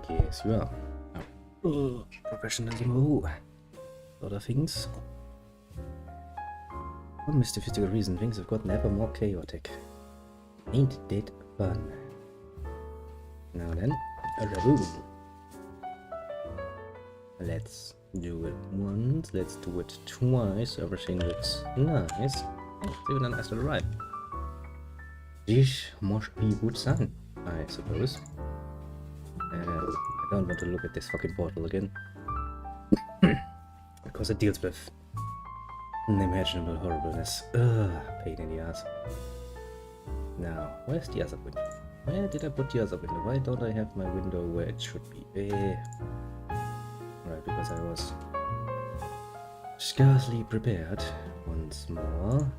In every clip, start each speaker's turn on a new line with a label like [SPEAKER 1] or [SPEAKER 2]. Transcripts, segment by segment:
[SPEAKER 1] Yes, you are. Oh, professionalism, other things. For mystical reason, things have gotten ever more chaotic. Ain't that fun? Now then, a reboot. Let's do it once, let's do it twice, everything looks nice. Oh, even a nice little ride. This must be good sun, I suppose. I don't want to look at this fucking portal again. Because it deals with unimaginable horribleness. Ugh, pain in the ass. Now, where's the other window? Where did I put the other window? Why don't I have my window where it should be? There. Right, because I was scarcely prepared. Once more.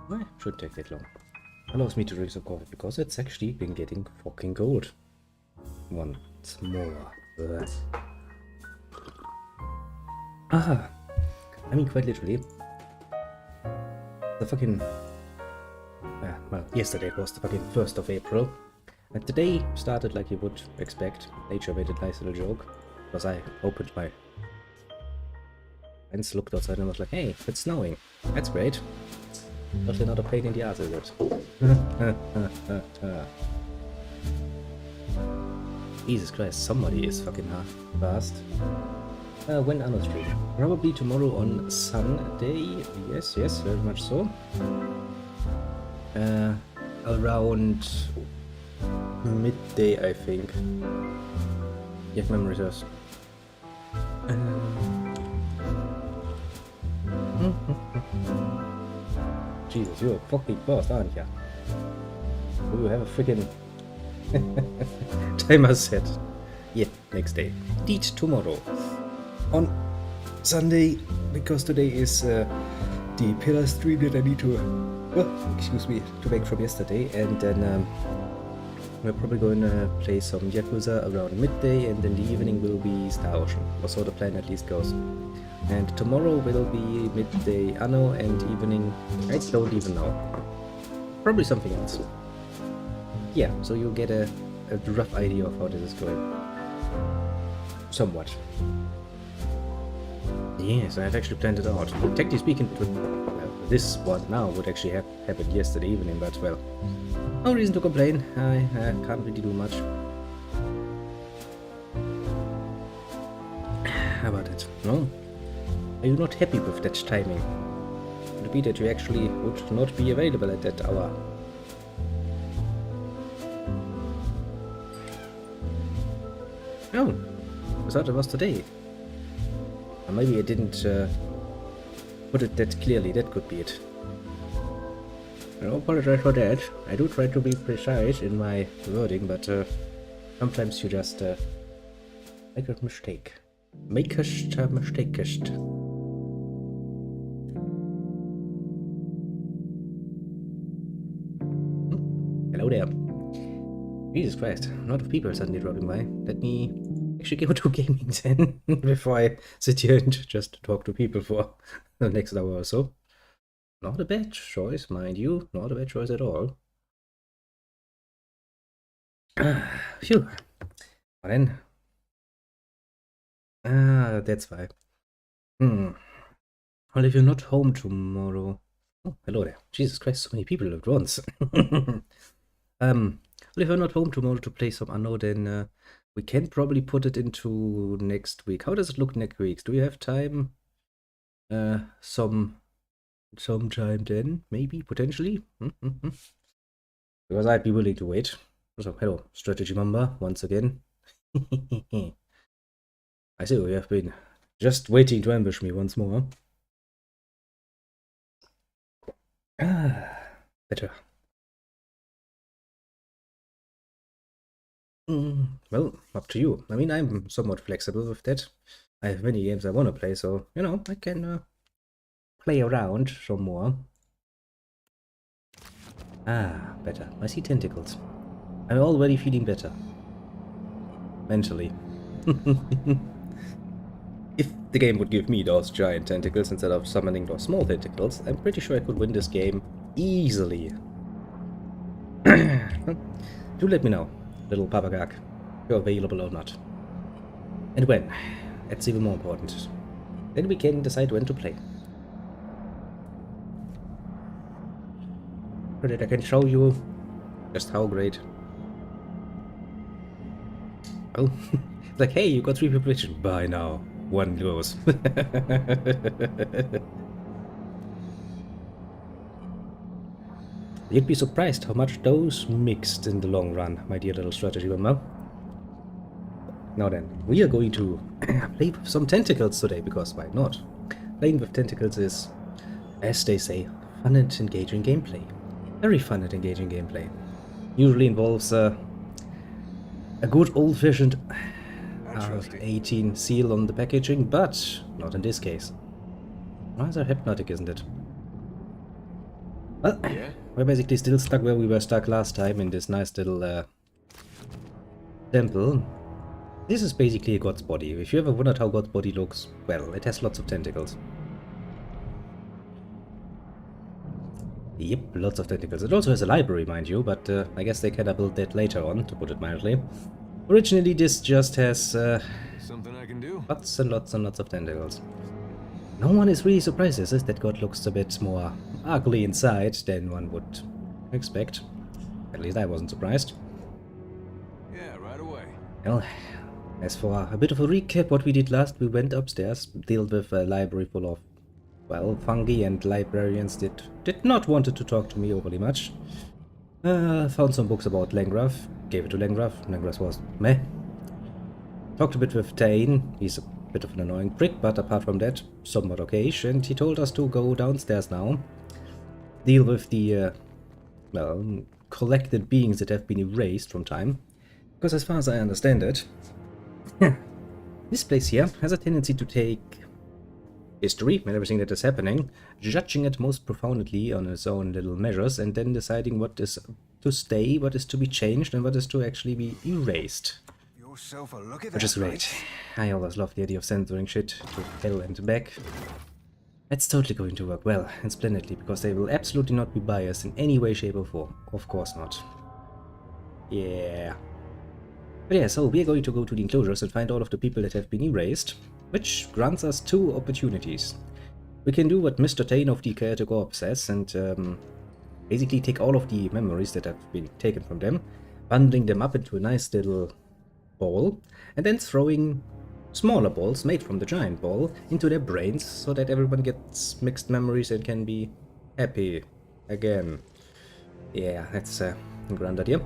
[SPEAKER 1] Well, shouldn't take that long. Allows me to drink some coffee because it's actually been getting fucking cold. Once more. Ugh. Ah, I mean quite literally. The fucking... well, yesterday was the fucking 1st of April. And today started like you would expect. Nature made a nice little joke. Because I opened my... and looked outside and was like, hey, it's snowing. That's great. Definitely not a pain in the ass, is it? Jesus Christ, somebody is fucking fast. When on the stream? Probably tomorrow on Sunday. Yes, yes, very much so. Around midday, I think. If memory serves. Jesus, you're fucking fast, aren't ya? You have a freaking timer set. Yeah, next day. Indeed, tomorrow. On Sunday, because today is the pillar stream that I need to, excuse me, to make from yesterday, and then we're probably going to play some Yakuza around midday, and in the evening will be Star Ocean, or so the plan at least goes. And tomorrow will be midday Anno, and evening, I don't even know. Probably something else. Yeah, so you'll get a rough idea of how this is going. Somewhat. Yes, I've actually planned it out. Technically speaking, this one now would actually have happened yesterday evening, but well, no reason to complain. I can't really do much. How about it? No? Are you not happy with that timing? Could it be that you actually would not be available at that hour? Oh, I thought it was today. Or maybe I didn't put it that clearly, that could be it. I don't apologize for that. I do try to be precise in my wording, but sometimes you just make a mistake. Makest a mistakest. Hello there. Jesus Christ, a lot of people are suddenly dropping by. Let me actually go to gaming then, before I sit here and just talk to people for the next hour or so. Not a bad choice, mind you. Not a bad choice at all. Phew. Well then. That's fine. Well, if you're not home tomorrow... Oh, hello there. Jesus Christ, so many people at once. Well, if you're not home tomorrow to play some Anno, then we can probably put it into next week. How does it look next week? Do we have time? Sometime then, maybe, potentially? Because I'd be willing to wait. So, hello, Strategy Mamba, once again. I see you have been just waiting to ambush me once more. Better. Well, up to you. I mean, I'm somewhat flexible with that. I have many games I want to play, so, you know, I can play around some more. Ah, better. I see tentacles. I'm already feeling better. Mentally. If the game would give me those giant tentacles instead of summoning those small tentacles, I'm pretty sure I could win this game easily. Do let me know, little papagak. you're available or not. And when. That's even more important. Then we can decide when to play. So that I can show you just how great. Oh, like, hey, you got 3 population. Bye now. 1 goes. You'd be surprised how much those mixed in the long run, my dear little strategy bomber. Now then, we are going to play with some tentacles today, because why not? Playing with tentacles is, as they say, fun and engaging gameplay. Very fun and engaging gameplay. Usually involves a good old-fashioned R18 seal on the packaging, but not in this case. Rather hypnotic, isn't it? Well, yeah. We're basically still stuck where we were stuck last time, in this nice little temple. This is basically a god's body. If you ever wondered how god's body looks, well, it has lots of tentacles. Yep, lots of tentacles. It also has a library, mind you, but I guess they kinda built that later on, to put it mildly. Originally, this just has
[SPEAKER 2] something I can do.
[SPEAKER 1] Lots and lots and lots of tentacles. No one is really surprised, is it? That god looks a bit more ugly inside than one would expect. At least I wasn't surprised.
[SPEAKER 2] Yeah, right away.
[SPEAKER 1] Well, as for a bit of a recap, what we did last, we went upstairs, dealt with a library full of, well, fungi, and librarians did not want to talk to me overly much. Found some books about Langraf, gave it to Langraf. Langraf was meh. Talked a bit with Tane, he's a bit of an annoying prick, but apart from that, somewhat okay, and he told us to go downstairs now, deal with the, well, collected beings that have been erased from time, because as far as I understand it, this place here has a tendency to take history and everything that is happening, judging it most profoundly on its own little measures, and then deciding what is to stay, what is to be changed, and what is to actually be erased. Which is great. I always love the idea of censoring shit to hell and back. That's totally going to work well and splendidly, because they will absolutely not be biased in any way, shape or form. Of course not. Yeah. But yeah, so we're going to go to the enclosures and find all of the people that have been erased, which grants us 2 opportunities. We can do what Mr. Tane of the Chaotic Orb says, and basically take all of the memories that have been taken from them, bundling them up into a nice little ball, and then throwing smaller balls made from the giant ball into their brains, so that everyone gets mixed memories and can be happy again. Yeah, that's a grand idea.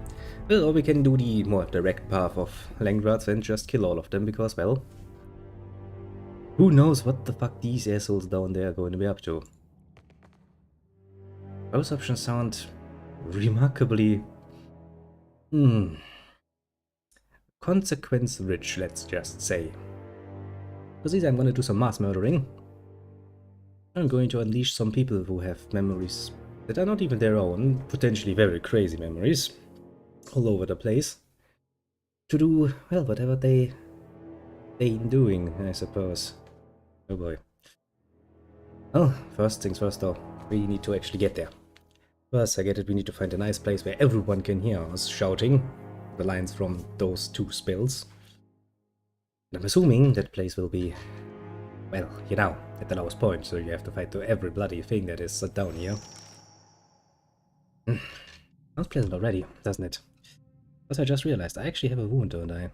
[SPEAKER 1] Well, or we can do the more direct path of Langrats and just kill all of them, because, well, who knows what the fuck these assholes down there are going to be up to. Those options sound remarkably consequence rich, let's just say. Because either I'm going to do some mass murdering, I'm going to unleash some people who have memories that are not even their own, potentially very crazy memories, all over the place, to do, well, whatever they ain't doing, I suppose. Oh boy. Well, first things first though, we need to actually get there. First, I get it, we need to find a nice place where everyone can hear us shouting the lines from those 2 spells. And I'm assuming that place will be, well, you know, at the lowest point, so you have to fight to every bloody thing that is down here. Sounds pleasant already, doesn't it? Because I just realized I actually have a wound, don't I?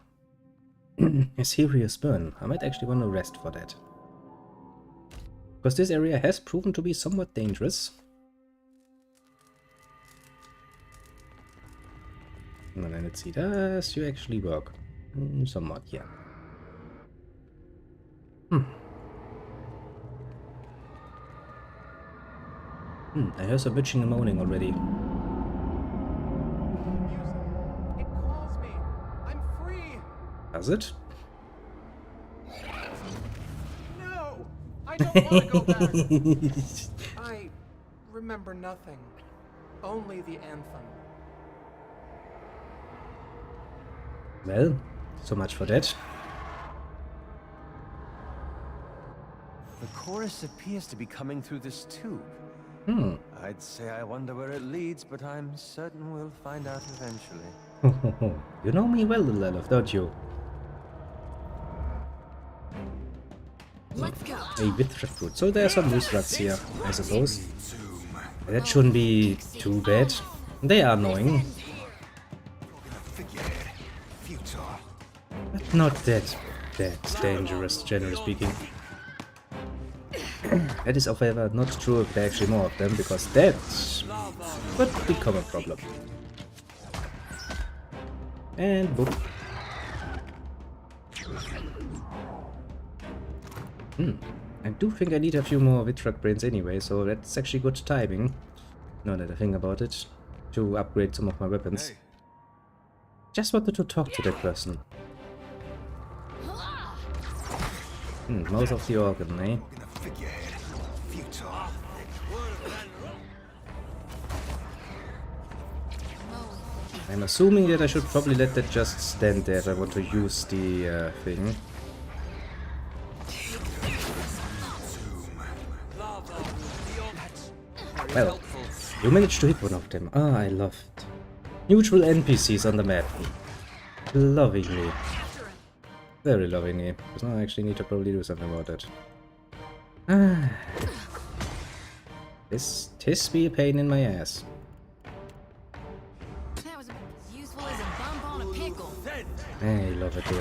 [SPEAKER 1] A serious burn. I might actually want to rest for that. Because this area has proven to be somewhat dangerous. And then let's see, does you actually work? Somewhat, yeah. I hear some bitching and moaning already.
[SPEAKER 3] It calls me. I'm free.
[SPEAKER 1] Does it?
[SPEAKER 3] No, I don't want to go back. I remember nothing. Only the anthem.
[SPEAKER 1] Well, so much for that.
[SPEAKER 2] The chorus appears to be coming through this tube. I'd say I wonder where it leads, but I'm certain we'll find out eventually.
[SPEAKER 1] You know me well, little elf, don't you?
[SPEAKER 4] Let's go.
[SPEAKER 1] A Vitra fruit. So there are some loose rats here, I suppose. That shouldn't be too bad. They are annoying. But not that dangerous, generally speaking. That is, however, not true if there are actually more of them, because that would become a problem. And boop. I do think I need a few more Vitrak brains anyway, so that's actually good timing. Now that I think about it, to upgrade some of my weapons. Just wanted to talk to that person. Mouth of the organ, eh? I'm assuming that I should probably let that just stand there if I want to use the thing. Well, you managed to hit one of them. Ah, I love it. Neutral NPCs on the map. Lovingly. Very lovingly. Because now I actually need to probably do something about it. Ah. This be a pain in my ass.
[SPEAKER 4] That was useful as a bump on a pickle.
[SPEAKER 1] I love it too.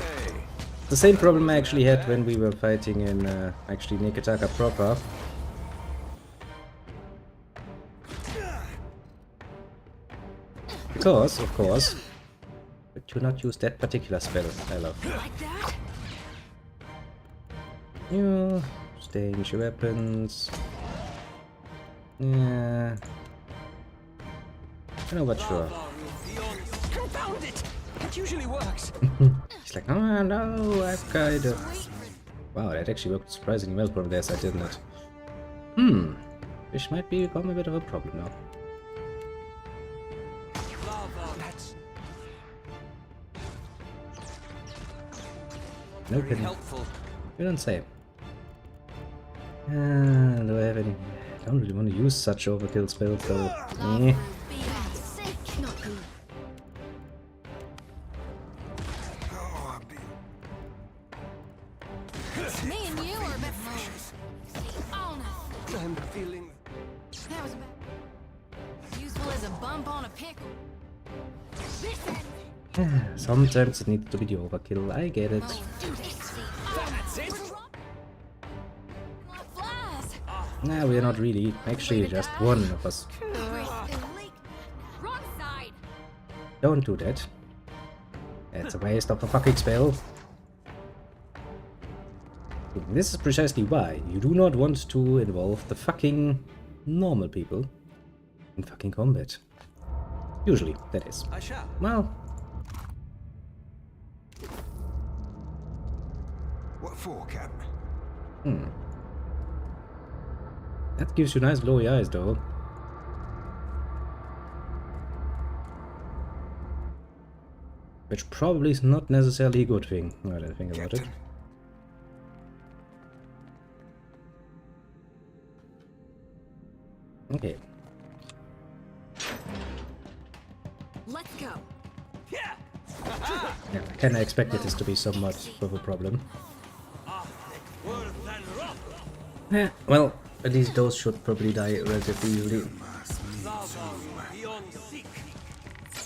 [SPEAKER 1] The same problem I actually had when we were fighting in actually Nikitaka proper. Because, of course, but do not use that particular spell. I love.
[SPEAKER 4] Like that?
[SPEAKER 1] Yeah, change your weapons. Yeah. You know what, sure.
[SPEAKER 2] Confound it! It usually works.
[SPEAKER 1] He's like, oh no, I've got it. Wow, that actually worked surprisingly well from their side, didn't it? Which might become a bit of a problem now. No kidding. You don't say. Do I have any? I don't really want to use such overkill spells though. Eh.
[SPEAKER 4] Me and you are
[SPEAKER 2] I'm feeling.
[SPEAKER 4] That was bad. Useful as a bump on a pickle.
[SPEAKER 1] Sometimes it needs to be the overkill. I get it.
[SPEAKER 2] That's it.
[SPEAKER 1] Nah, we're not really. Actually, just one of us.
[SPEAKER 4] Wrong side.
[SPEAKER 1] Don't do that. That's a waste of a fucking spell. This is precisely why you do not want to involve the fucking normal people in fucking combat. Usually, that is.
[SPEAKER 2] I shall.
[SPEAKER 1] Well,
[SPEAKER 5] What for, Captain?
[SPEAKER 1] that gives you nice glowy eyes, though. Which probably is not necessarily a good thing, now that I think about it.
[SPEAKER 5] Captain?
[SPEAKER 1] Okay.
[SPEAKER 4] Let's go.
[SPEAKER 2] Yeah.
[SPEAKER 1] Yeah, I kinda expected this to be somewhat of a problem. Yeah, well, at least those should probably die relatively easily.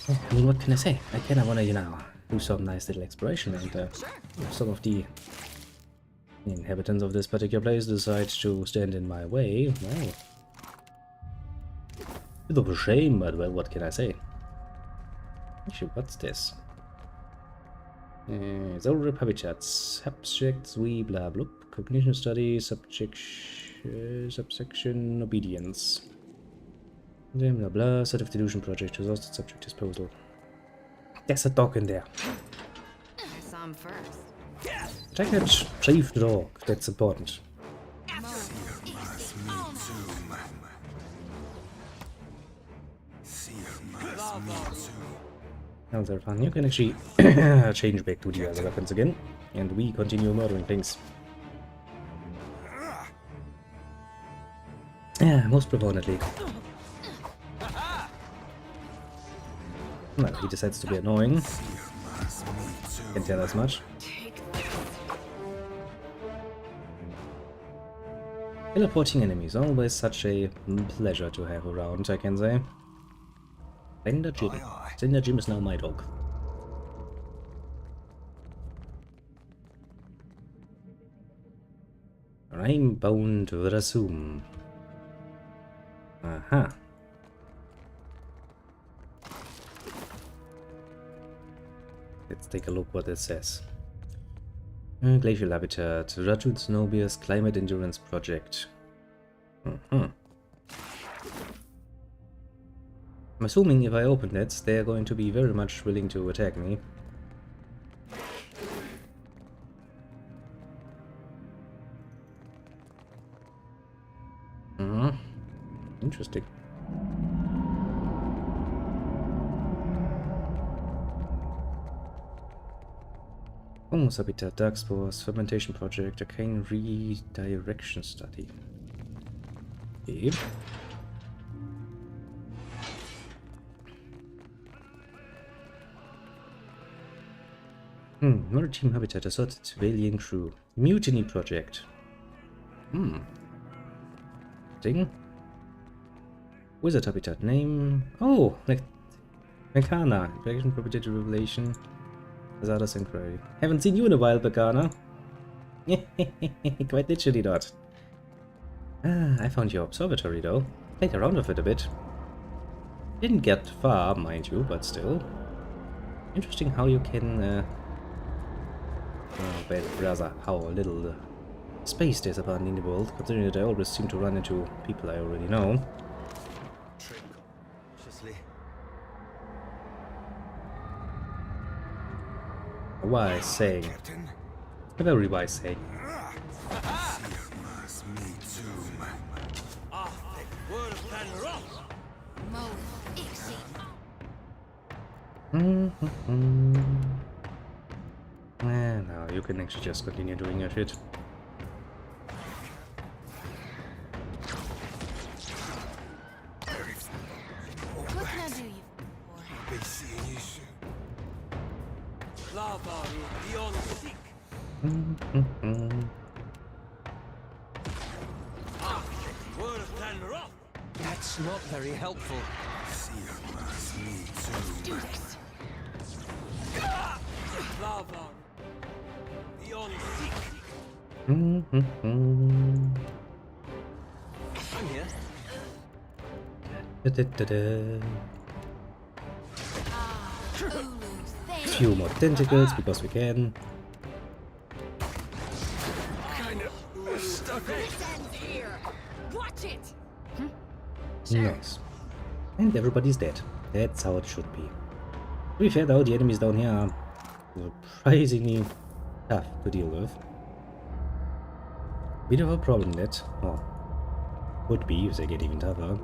[SPEAKER 1] I mean, what can I say? I kinda wanna, you know, do some nice little exploration, and if some of the inhabitants of this particular place decide to stand in my way, well, bit of a shame, but well, what can I say? Actually, what's this? Zora habitats, subjects, we blah blah, cognition study, subsection obedience. Then blah blah, set of delusion project, exhausted subject disposal. There's a dog in there.
[SPEAKER 4] I saw him first.
[SPEAKER 1] Check that chief dog, that's important. Now they're fun. You can actually change back to the other weapons again, and we continue murdering things. Yeah, most prominently. Well, he decides to be annoying. Can't tell as much. Teleporting enemies, always such a pleasure to have around, I can say. Slender Jim. Slender Jim is now my dog. I'm bound to resume. Aha. Let's take a look what it says. Glacial Habitat, Rajut Snobius Climate Endurance Project. I'm assuming if I open it, they're going to be very much willing to attack me. Interesting. Almost Habitat, Dark Spores, Fermentation Project, Arcane Redirection Study. Okay. Another team habitat, assorted civilian crew. Mutiny Project. Ding. Wizard habitat name. Oh, like Mekana. Dragon Propagated Revelation. Hazardous Inquiry. Haven't seen you in a while, Mekana. Quite literally not. I found your observatory though. Played around with it a bit. Didn't get far, mind you, but still. Interesting how you can but rather how little space there's apparently in the world, considering that I always seem to run into people I already know. A wise saying. A very wise saying. Now you can actually just continue doing your shit.
[SPEAKER 4] What can I do you for?
[SPEAKER 5] Be seeing you soon.
[SPEAKER 2] That's not very helpful.
[SPEAKER 4] Let's do this.
[SPEAKER 2] I'm here.
[SPEAKER 1] Few more tentacles because we can.
[SPEAKER 4] Watch it.
[SPEAKER 1] Nice. And everybody's dead. That's how it should be. To be fair though, the enemies down here are surprisingly tough to deal with. Bit of a problem that, or could be if they get even tougher.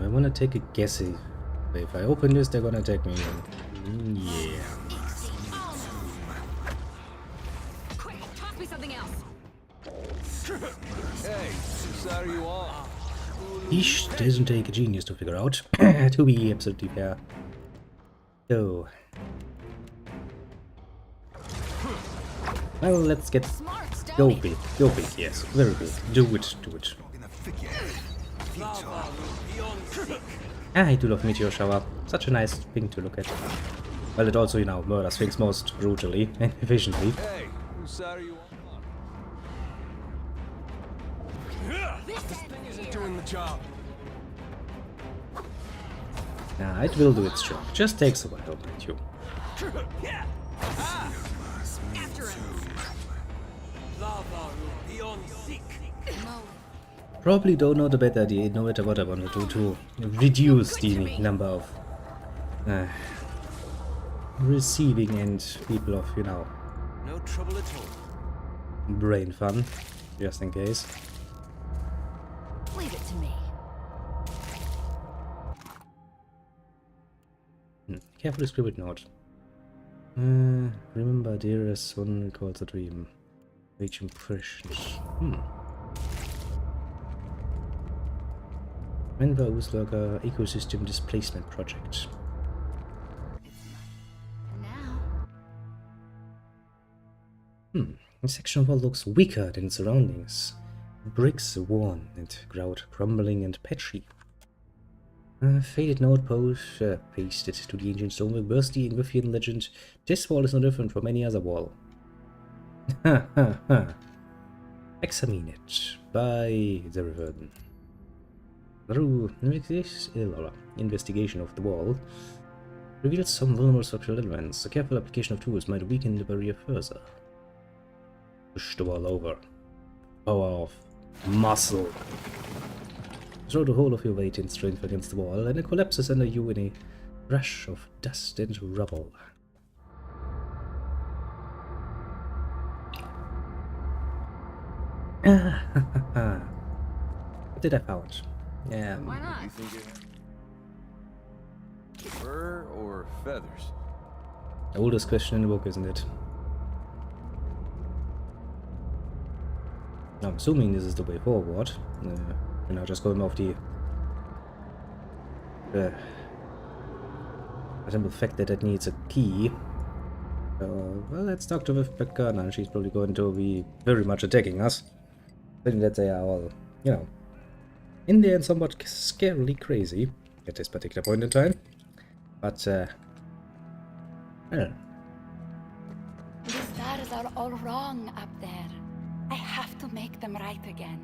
[SPEAKER 1] I wanna take a guess if I open this, they're gonna attack me. Yeah.
[SPEAKER 4] Quick, toss me something else.
[SPEAKER 2] Hey, sorry you are.
[SPEAKER 1] Eesh, doesn't take a genius to figure out, to be absolutely fair. So, well, let's get go big, yes, very big. Do it. I do love Meteor Shower. Such a nice thing to look at. Well, it also, you know, murders things most brutally and efficiently.
[SPEAKER 2] Hey, sorry you are. This thing isn't doing the job.
[SPEAKER 1] It will do its job. Just takes a while, mind you.
[SPEAKER 4] after him.
[SPEAKER 1] Probably don't know the bad idea, no matter what I want to do to reduce the number of receiving end people of, you know,
[SPEAKER 2] No trouble at all.
[SPEAKER 1] brain fun, just in case.
[SPEAKER 4] Leave it to me.
[SPEAKER 1] Carefully scribbled note. Remember, dearest one recalls a dream. Rich impressions. Renver Uslurger Ecosystem Displacement Project.
[SPEAKER 4] Now,
[SPEAKER 1] The section of wall looks weaker than its surroundings. Bricks worn and grout crumbling and patchy. A faded note post pasted to the ancient stonework bears the Ingrifian legend, "This wall is no different from any other wall." Ha ha ha. Examine it by the river. Through investigation of the wall, reveals some vulnerable structural elements. A careful application of tools might weaken the barrier further. Push the wall over. Power of muscle. Throw the whole of your weight and strength against the wall, and it collapses under you in a rush of dust and rubble. What did I found?
[SPEAKER 4] why not?
[SPEAKER 2] You think it... fur or feathers?
[SPEAKER 1] The oldest question in the book, isn't it? I'm assuming this is the way forward. We're now just going off the simple fact that it needs a key. Well, let's talk to Becca, and she's probably going to be very much attacking us. I think that they are all, you know, in there and somewhat scarily crazy at this particular point in time. But, I don't know.
[SPEAKER 6] The stars are all wrong up there. I have to make them right again.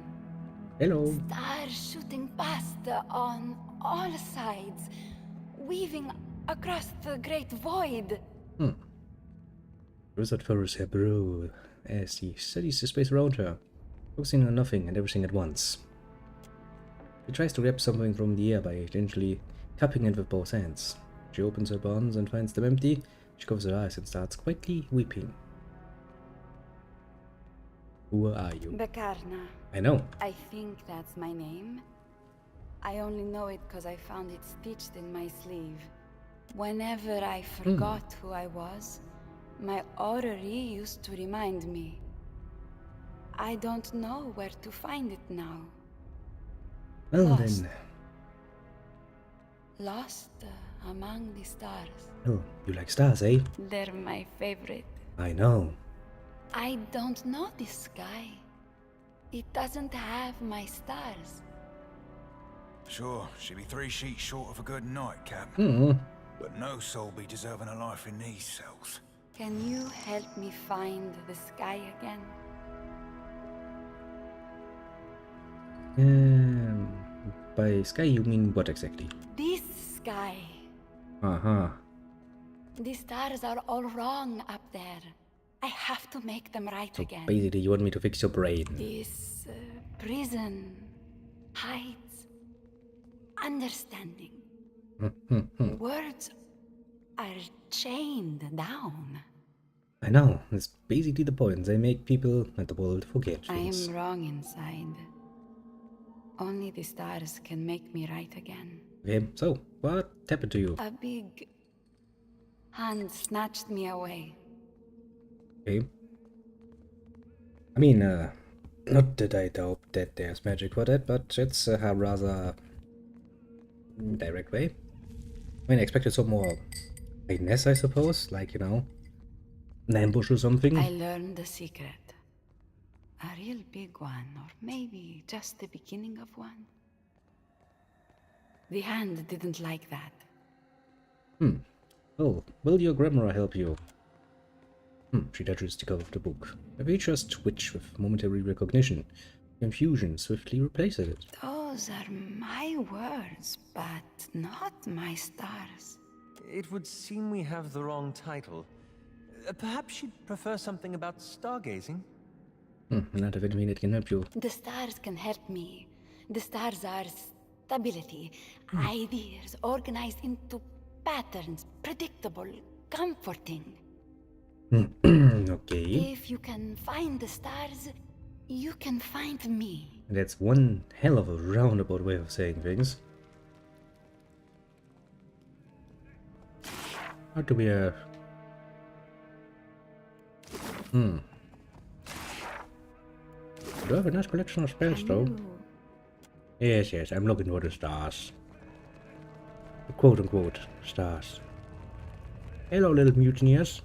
[SPEAKER 1] Hello.
[SPEAKER 6] Stars shooting past on all sides, weaving across the great void.
[SPEAKER 1] Wizard furrows her brow as he studies the space around her, focusing on nothing and everything at once. She tries to grab something from the air by gently cupping it with both hands. She opens her bonds and finds them empty. She covers her eyes and starts quietly weeping. Who are you?
[SPEAKER 6] Bekarna.
[SPEAKER 1] I know.
[SPEAKER 6] I think that's my name. I only know it because I found it stitched in my sleeve. Whenever I forgot who I was, my orrery used to remind me. I don't know where to find it now.
[SPEAKER 1] Well
[SPEAKER 6] Lost.
[SPEAKER 1] then.
[SPEAKER 6] Lost among the stars.
[SPEAKER 1] Oh, you like stars, eh?
[SPEAKER 6] They're my favorite.
[SPEAKER 1] I know.
[SPEAKER 6] I don't know this sky. It doesn't have my stars.
[SPEAKER 5] Sure, she'd be 3 sheets short of a good night, Cap. But no soul be deserving a life in these cells.
[SPEAKER 6] Can you help me find the sky again?
[SPEAKER 1] By sky you mean what exactly?
[SPEAKER 6] This sky.
[SPEAKER 1] Uh-huh.
[SPEAKER 6] The stars are all wrong up there. I have to make them right
[SPEAKER 1] So
[SPEAKER 6] again.
[SPEAKER 1] basically you want me to fix your brain.
[SPEAKER 6] This prison hides understanding. Words are chained down.
[SPEAKER 1] I know, that's basically the point. They make people and the world forget
[SPEAKER 6] I
[SPEAKER 1] things.
[SPEAKER 6] am wrong inside. Only the stars can make me right again.
[SPEAKER 1] Okay, so, what happened to you?
[SPEAKER 6] A big hand snatched me away.
[SPEAKER 1] Okay. I mean, not that I doubt that there's magic for that, but it's a rather direct way. I mean, I expected some more finesse, I suppose, like, you know, an ambush or something.
[SPEAKER 6] I learned the secret. A real big one, or maybe just the beginning of one. The hand didn't like that.
[SPEAKER 1] Oh, will your grandmother help you? She touches the cover of the book. Her features twitch with momentary recognition. Confusion swiftly replaces it.
[SPEAKER 6] Those are my words, but not my stars.
[SPEAKER 2] It would seem we have the wrong title. Perhaps she'd prefer something about stargazing?
[SPEAKER 1] Not if anything that can help you.
[SPEAKER 6] The stars can help me. The stars are stability, ideas organized into patterns, predictable, comforting.
[SPEAKER 1] Okay.
[SPEAKER 6] If you can find the stars, you can find me.
[SPEAKER 1] That's one hell of a roundabout way of saying things. How do we do I have a nice collection of spells though?
[SPEAKER 6] You
[SPEAKER 1] Yes, yes, I'm looking for the stars. The quote-unquote stars. Hello, little mutineers.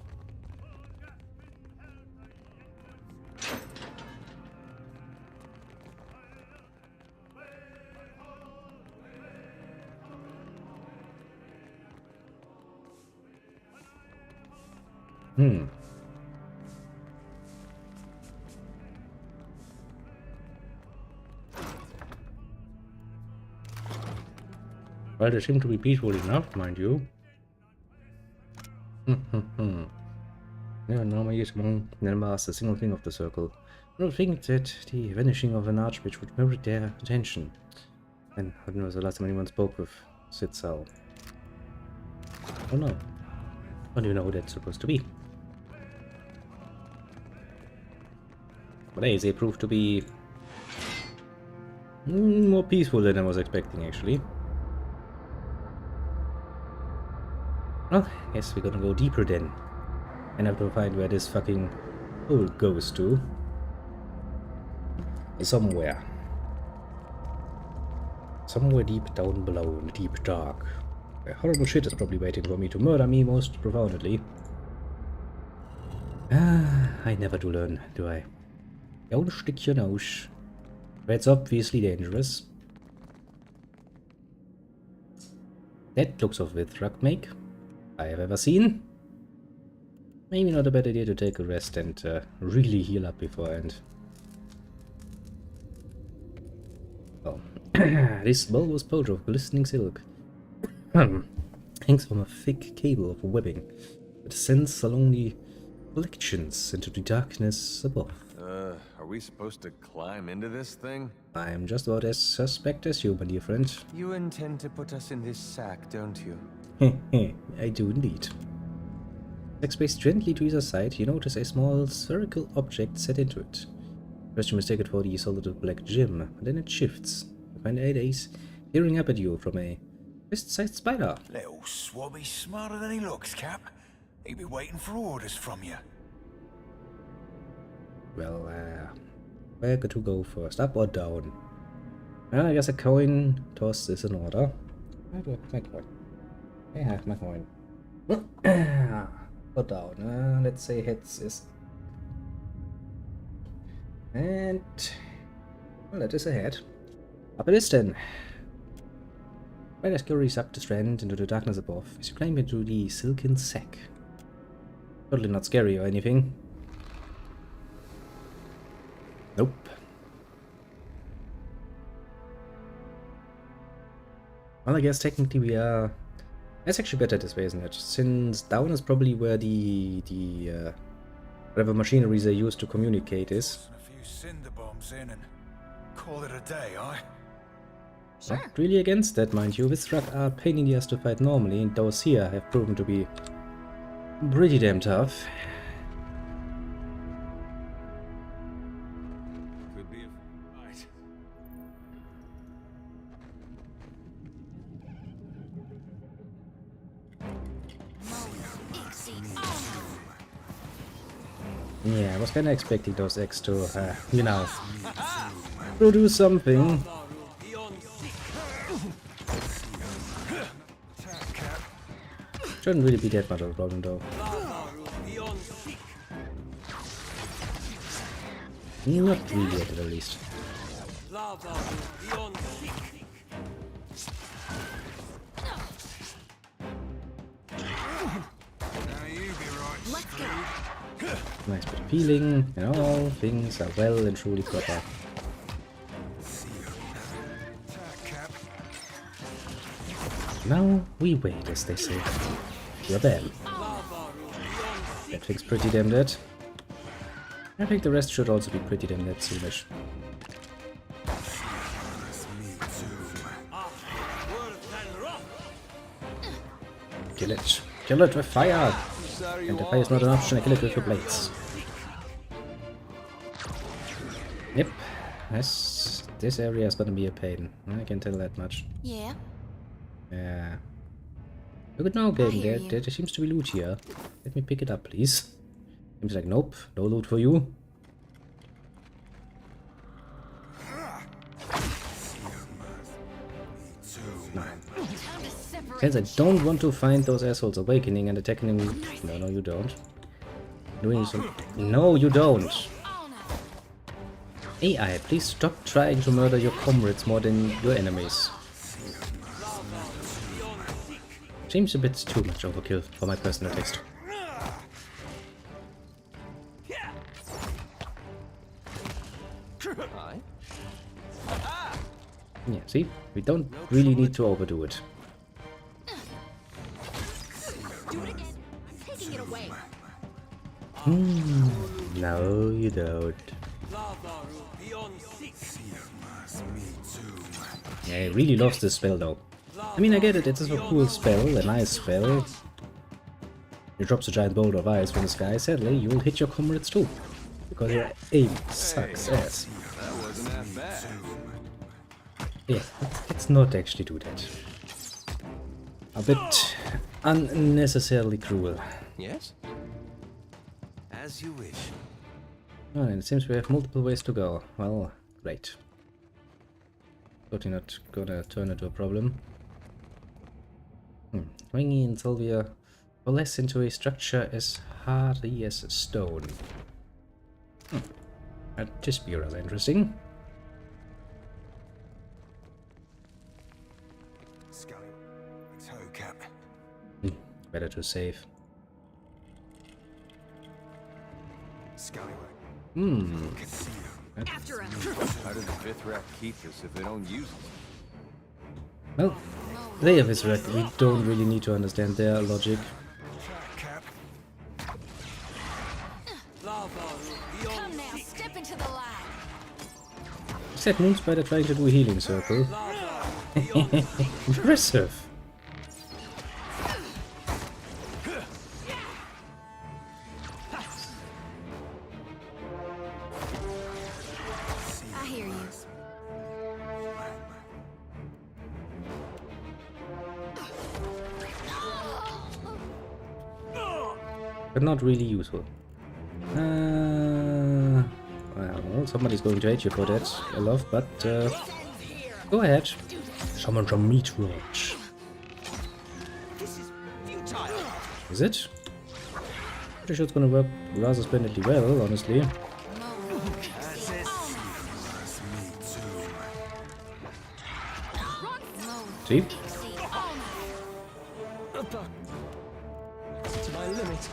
[SPEAKER 1] Well, they seem to be peaceful enough, mind you. Yeah, normally is among members a single thing of the circle. I don't think that the vanishing of an archmage would merit their attention. And when was the last time anyone spoke with Sid Sal? Oh no. I don't even know who that's supposed to be. But hey, they proved to be more peaceful than I was expecting, actually. Well, guess we're gonna go deeper then. And have to find where this fucking hole goes to. Somewhere. Somewhere deep down below in the deep dark. Where horrible shit is probably waiting for me to murder me most profoundly. Ah, I never do learn, do I? Don't stick your nose. That's obviously dangerous. That looks of with truck make I have ever seen. Maybe not a bad idea to take a rest and really heal up beforehand. Well, this bulbous pouch of glistening silk hangs from a thick cable of webbing that sends along the reflections into the darkness above.
[SPEAKER 2] Are we supposed to climb into this thing?
[SPEAKER 1] I am just about as suspect as you, my dear friend.
[SPEAKER 2] You intend to put us in this sack, don't you?
[SPEAKER 1] I do indeed. Spaced gently to either side, you notice a small spherical object set into it. First you mistake it for the solid black gem, but then it shifts. You find a ace peering up at you from a fist-sized spider.
[SPEAKER 5] Little swabby's smarter than he looks, Cap. He'd be waiting for orders from you.
[SPEAKER 1] Well, where to go first, up or down? Well, I guess a coin toss is in order. Where do I have my coin? I have my coin. Or down. Let's say heads is. And well, that is a head. Up it is then. Right as Curry sucked the strand into the darkness above, as you climb into the silken sack. Totally not scary or anything. Nope. Well, I guess technically we are. It's actually better this way, isn't it? Since down is probably where the whatever machinery they use to communicate is.
[SPEAKER 5] A few cinder bombs in and call it a day, eh?
[SPEAKER 4] Sure.
[SPEAKER 1] Not really against that, mind you. This truck are a pain in the ass to fight normally, and those here have proven to be pretty damn tough.
[SPEAKER 2] Could be a fight.
[SPEAKER 1] Yeah, I was kinda expecting those eggs to, you know, produce something. Shouldn't really be that much of a problem though. Not really at the very least.
[SPEAKER 4] Let's go.
[SPEAKER 1] Nice bit of healing, and all things are well and truly proper. Now we wait, as they say. You're bad. That thing's pretty damn dead. I think the rest should also be pretty damn dead soonish. Kill it. Kill it with fire! And if fire is not an option, I kill it with your blades. Yep. This area is gonna be a pain. I can tell that much.
[SPEAKER 4] Yeah.
[SPEAKER 1] Yeah. Look at now, game.
[SPEAKER 4] hear
[SPEAKER 1] There seems to be loot here. Let me pick it up, please. Seems like, nope, no loot for you. Since I don't want to find those assholes awakening and attacking me. No, no, you don't. Doing some. No, you don't. AI, please stop trying to murder your comrades more than your enemies. Seems a bit too much overkill for my personal taste. Yeah, see? We don't really need to overdo it.
[SPEAKER 4] Do it again. I'm taking it away.
[SPEAKER 1] No, you don't. Yeah, he really loves this spell though. I mean, I get it, it's a cool spell, a nice spell. He drops a giant boulder of ice from the sky, sadly, you will hit your comrades too. Because your aim sucks ass.
[SPEAKER 2] That wasn't that bad.
[SPEAKER 1] Yeah, let's not actually do that. A bit unnecessarily cruel.
[SPEAKER 2] Yes? As you wish.
[SPEAKER 1] Oh, and it seems we have multiple ways to go. Well, great. Totally not gonna turn into a problem. Ringy and Sylvia coalesce into a structure as hardy as a stone. That'd just be rather interesting.
[SPEAKER 5] Scully, let's go, Cap.
[SPEAKER 1] Better to save.
[SPEAKER 5] Scallywag.
[SPEAKER 4] After him.
[SPEAKER 2] How do the fifth rat keep this if they don't use it?
[SPEAKER 1] Well, they have his right. We don't really need to understand their logic.
[SPEAKER 5] Cap.
[SPEAKER 4] Come now, step into the light.
[SPEAKER 1] Except Moonspider trying to do a healing circle. Impressive.
[SPEAKER 4] I hear you.
[SPEAKER 1] But not really useful. Well, somebody's going to hate you for that, I love, but go ahead. Summon some meat watch. Is it? Pretty sure it's gonna work rather splendidly well, honestly. See?
[SPEAKER 2] To my limit.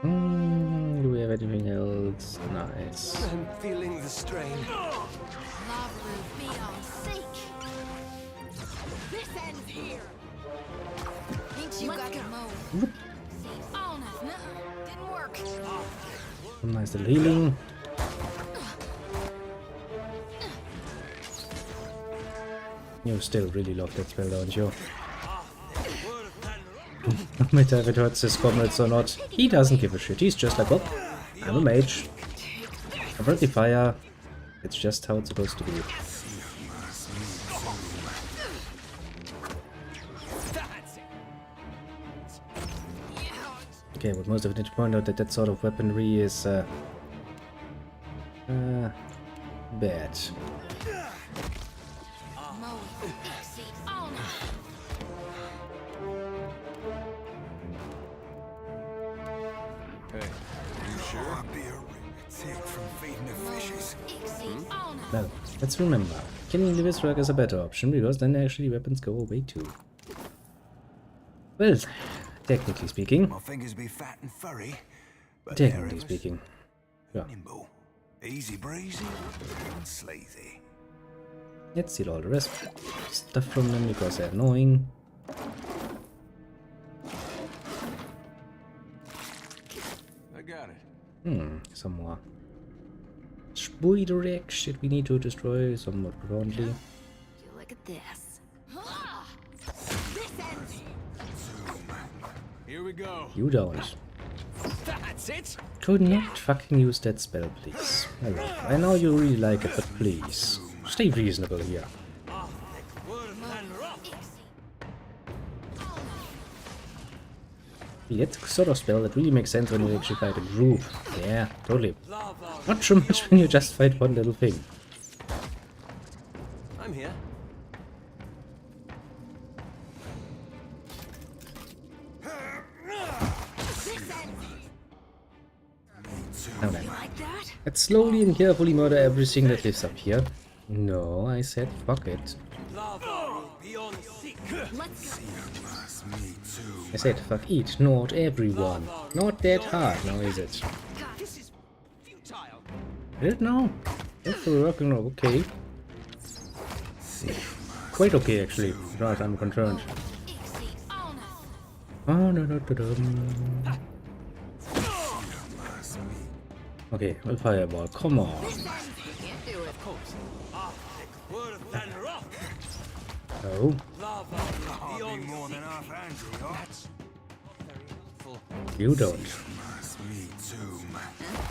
[SPEAKER 1] Do we have anything else? Nice.
[SPEAKER 2] I'm feeling the strain.
[SPEAKER 4] Lava root, be on sync. This ends here. Think you got the move. See, all night. Nuh-uh. Didn't work.
[SPEAKER 1] Some nice little healing. You still really love that spell, don't you? No matter if it hurts his comrades or not, he doesn't give a shit. He's just like, oh, I'm a mage. A friendly fire. It's just how it's supposed to be. Okay, but most of it need to point out that that sort of weaponry is bad.
[SPEAKER 2] Hey, you sure?
[SPEAKER 5] I'll be a tick from feeding the fishes.
[SPEAKER 1] Well, let's remember, killing the Visrog is a better option, because then actually weapons go away too. Well, technically speaking.
[SPEAKER 5] My fingers be fat and furry, but
[SPEAKER 1] Technically speaking. Yeah.
[SPEAKER 5] nimble, easy breezy, and sleazy.
[SPEAKER 1] Let's steal all the rest stuff from them because they're annoying.
[SPEAKER 2] I got it.
[SPEAKER 1] Some more Spoiderex that we need to destroy somewhat profoundly.
[SPEAKER 4] You look at this. This ends.
[SPEAKER 2] Here we go.
[SPEAKER 1] You don't.
[SPEAKER 2] That's it.
[SPEAKER 1] Could not fucking use that spell, please. I know you really like it, but please. Stay reasonable here. That's the sort of spell that really makes sense when you actually fight a group. Yeah, totally. Not so much when you just fight one little thing.
[SPEAKER 2] I'm here.
[SPEAKER 1] Now then.
[SPEAKER 4] Like that?
[SPEAKER 1] Let's slowly and carefully murder everything that lives up here. No, I said fuck it.
[SPEAKER 4] Let's go.
[SPEAKER 1] I said fuck it, not everyone. Not that hard, now is it?
[SPEAKER 2] This is futile.
[SPEAKER 1] Is it now? It's working now, okay. Quite okay actually, as far as I'm concerned.
[SPEAKER 4] Exceed honor.
[SPEAKER 1] Oh, no, no, no, okay, a fireball, come on.
[SPEAKER 4] This ends here. Can't do it.
[SPEAKER 2] Of course. Worse than rock.
[SPEAKER 1] Oh,
[SPEAKER 2] Lava
[SPEAKER 5] Can't
[SPEAKER 2] beyond
[SPEAKER 5] be more than half angry, huh?
[SPEAKER 2] That's very helpful.
[SPEAKER 1] you don't.
[SPEAKER 5] Me too, man.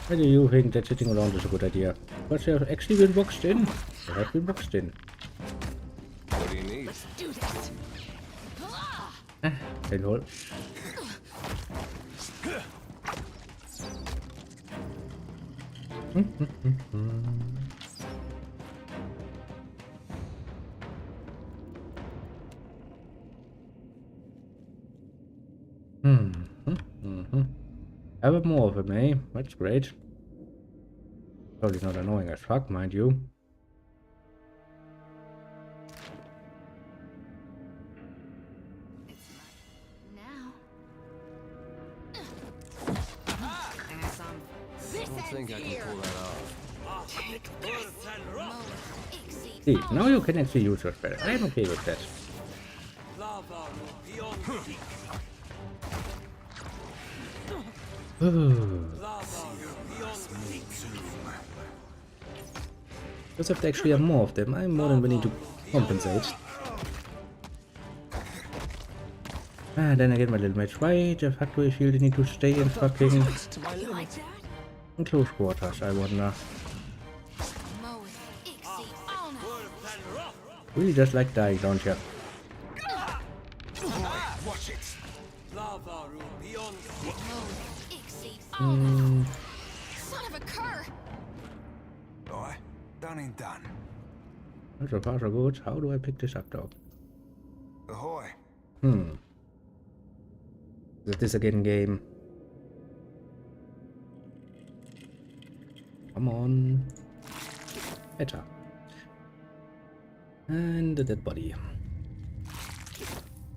[SPEAKER 1] Why do you think that sitting around is a good idea? But you have actually been boxed in. You have been boxed in.
[SPEAKER 2] What do you need?
[SPEAKER 4] Let's do this.
[SPEAKER 1] Then hold. Have more of them, eh? That's great. Probably not annoying as fuck, mind you.
[SPEAKER 4] Now. There's some. This
[SPEAKER 2] I think I
[SPEAKER 4] ends
[SPEAKER 2] can
[SPEAKER 4] here.
[SPEAKER 2] pull that off.
[SPEAKER 4] Take this. Exceed
[SPEAKER 1] See,
[SPEAKER 4] honor.
[SPEAKER 1] now you can actually use your spell. I'm okay with that.
[SPEAKER 2] Lava beyond seek. Lava beyond seek.
[SPEAKER 1] Just have to actually have more of them. I'm more than willing to compensate. Ah, then I get my little match. Why the fuck do I feel the need to stay in fucking
[SPEAKER 2] To my
[SPEAKER 4] You
[SPEAKER 2] limit.
[SPEAKER 4] like that?
[SPEAKER 1] in close quarters, I wonder.
[SPEAKER 4] Mow it. Exceed honor.
[SPEAKER 1] Really just like dying, don't you?
[SPEAKER 5] Watch it.
[SPEAKER 2] Lava beyond seek.
[SPEAKER 4] Mow it. Exceed honor. Son of a cur.
[SPEAKER 5] Alright, done and done.
[SPEAKER 1] So far so good. How do I pick this up though?
[SPEAKER 5] Ahoy.
[SPEAKER 1] Is this again game? Come on. Better. And the dead body.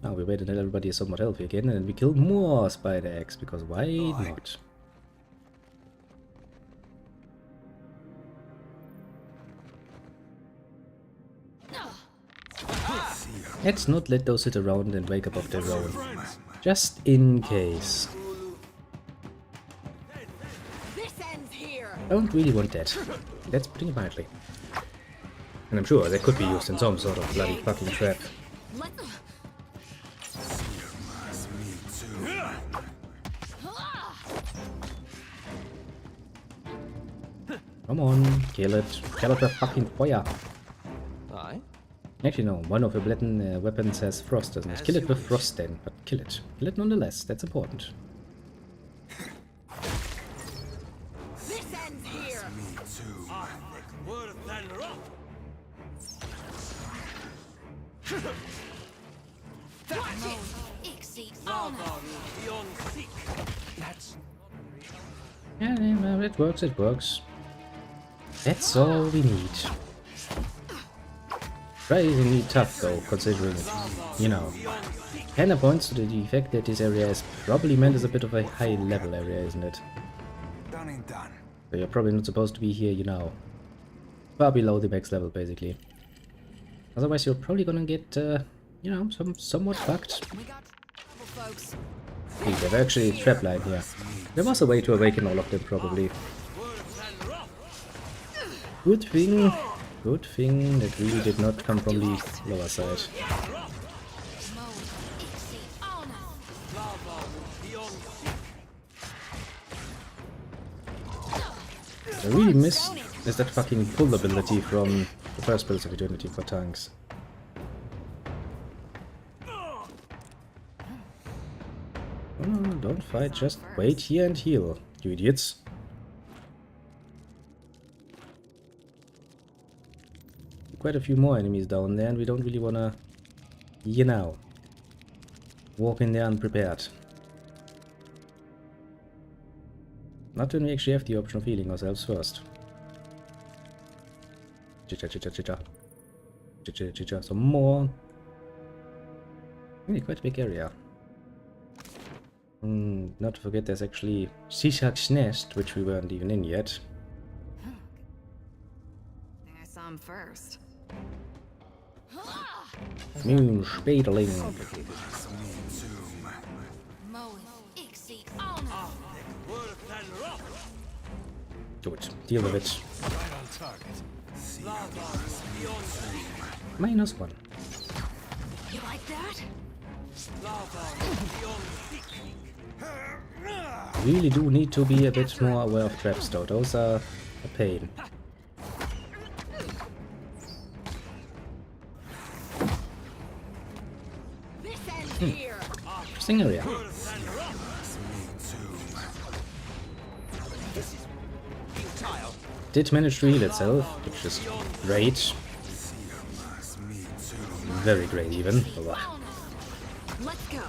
[SPEAKER 1] Now we wait until everybody is somewhat healthy again, and then we kill more spider eggs, because why not? Let's not let those sit around and wake up of their own. Just in case.
[SPEAKER 4] This ends here.
[SPEAKER 1] Don't really want that. Let's put it mildly. And I'm sure they could be used in some sort of bloody fucking trap.
[SPEAKER 4] Let's.
[SPEAKER 1] Come on, kill it. Kill it with fucking fire.
[SPEAKER 2] Aye.
[SPEAKER 1] Actually, no. One of your Bladen weapons has frost, doesn't it? Kill it with frost then, but kill it. Kill it nonetheless. That's important.
[SPEAKER 4] This ends here.
[SPEAKER 2] Worse than rock.
[SPEAKER 4] Watch it. Exceed honor.
[SPEAKER 2] Lava beyond seek. That's
[SPEAKER 1] Yeah, well, it works, it works. That's all we need. Surprisingly tough though, considering, you know, kinda points to the fact that this area is probably meant as a bit of a high level area, isn't it?
[SPEAKER 5] Done and done.
[SPEAKER 1] So you're probably not supposed to be here, you know, far below the max level basically. Otherwise you're probably gonna get, you know, somewhat fucked.
[SPEAKER 4] We got trouble, folks.
[SPEAKER 1] Hey, there's actually a trapline here. There was a way to awaken all of them probably. Good thing that really did not come from the lower side.
[SPEAKER 4] Mow it. Exceed honor.
[SPEAKER 1] I really miss is that fucking pull ability from the first Pillars of Eternity for tanks. Oh, no, don't fight, just wait here and heal, you idiots. quite a few more enemies down there, and we don't really wanna, you know, walk in there unprepared. Not when we actually have the option of healing ourselves first. Chicha, chicha, chicha. Chicha, chicha, some more. Really quite a big area. Not to forget there's actually Shishak's nest, which we weren't even in yet.
[SPEAKER 4] I think I saw him first.
[SPEAKER 1] Moon Spadeling. Good, deal with it. -1.
[SPEAKER 4] You like that?
[SPEAKER 1] Really do need to be a bit more aware of traps though, those are a pain.
[SPEAKER 4] This ends here.
[SPEAKER 1] Interesting area. Did manage to heal itself, which is great. Very great even. Oh, wow.
[SPEAKER 4] Let's go.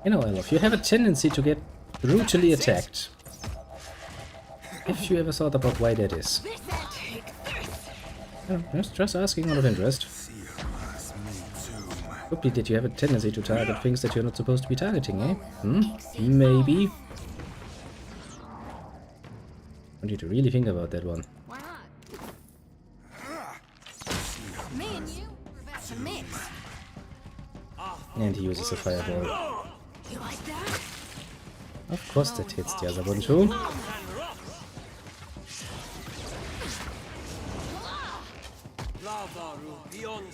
[SPEAKER 1] You know, Elf, you have a tendency to get brutally attacked. If you ever thought about why that is. Just asking out of interest. Hopefully, did you have a tendency to target things that you're not supposed to be targeting, eh? Maybe. I want you to really think about that one.
[SPEAKER 4] Why not? Me and you are about to mix.
[SPEAKER 1] And he uses a fireball.
[SPEAKER 4] You like that?
[SPEAKER 1] Of course that hits the other one too.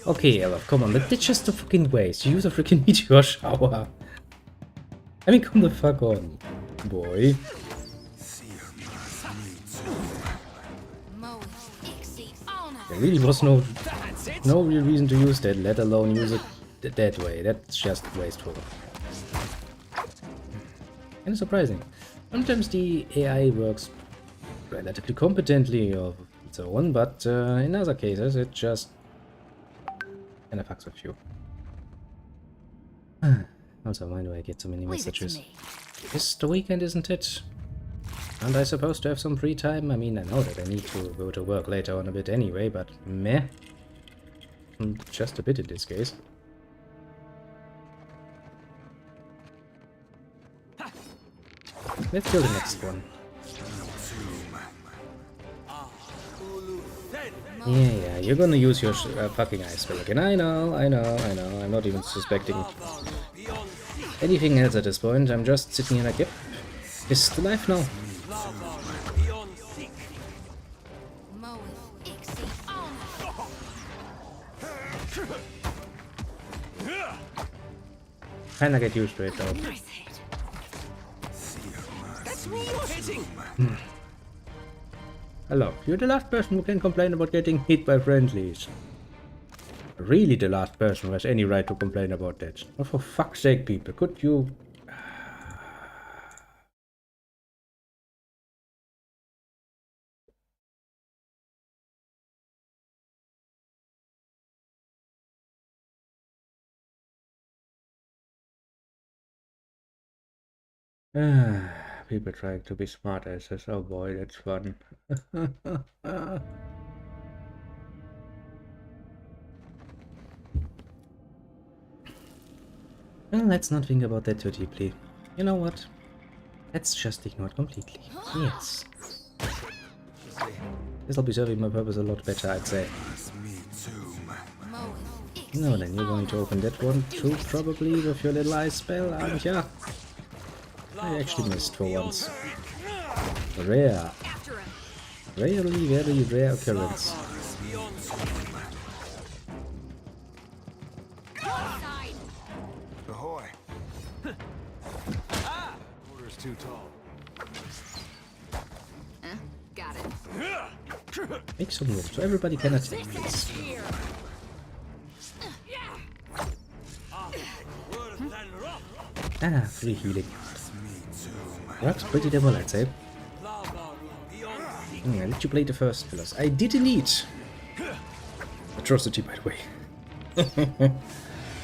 [SPEAKER 1] Okay, Ella, come on, but that's just a fucking waste. You use a freaking meteor shower. I mean, come the fuck on, boy. There really was no real reason to use that, let alone use it that way. That's just wasteful. And surprising. Sometimes the AI works relatively competently of its own, but in other cases it just kind of fucks with you. Also, why do I get so many messages? It's the weekend, isn't it? Aren't I supposed to have some free time? I mean, I know that I need to go to work later on a bit anyway, but meh. Just a bit in this case. Let's kill the next one. Yeah, you're gonna use your fucking ice spell again. I know. I'm not even suspecting anything else at this point. I'm just sitting here like, yep, it's still alive now. Kinda get used to it though.
[SPEAKER 2] That's me you're hitting.
[SPEAKER 1] Hello, you're the last person who can complain about getting hit by friendlies. Really the last person who has any right to complain about that. Oh, for fuck's sake, people, could you... People trying to be smart asses. Oh boy, that's fun. Well, let's not think about that too deeply. You know what? Let's just ignore it completely. Yes. This'll be serving my purpose a lot better, I'd say. No, then you're going to open that one too, probably, with your little ice spell, aren't ya? I actually missed for once. Rare. Rarely very rare occurrence.
[SPEAKER 5] Ahoy.
[SPEAKER 2] Order's too tall.
[SPEAKER 4] Got it.
[SPEAKER 1] Make some room so everybody can attack, please. Free healing. Works pretty damn well, I'd say. I let you play the first pillars. I did indeed. Atrocity, by the way.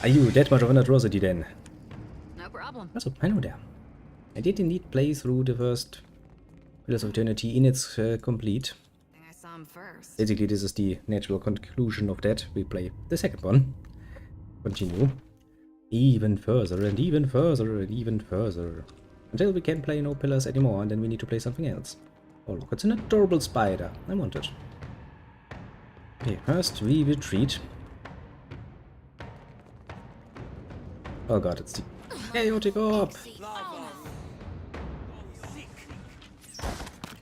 [SPEAKER 1] Are you that much of an atrocity then?
[SPEAKER 4] No problem.
[SPEAKER 1] Also, I know there. I did indeed play through the first Pillars of Eternity in its complete.
[SPEAKER 4] I saw him first.
[SPEAKER 1] Basically, this is the natural conclusion of that. We play the second one. Continue. Even further and even further and even further. Until we can't play no pillars anymore, and then we need to play something else. Oh look, it's an adorable spider. I want it. Okay, first we retreat. Oh god, it's the chaotic orb!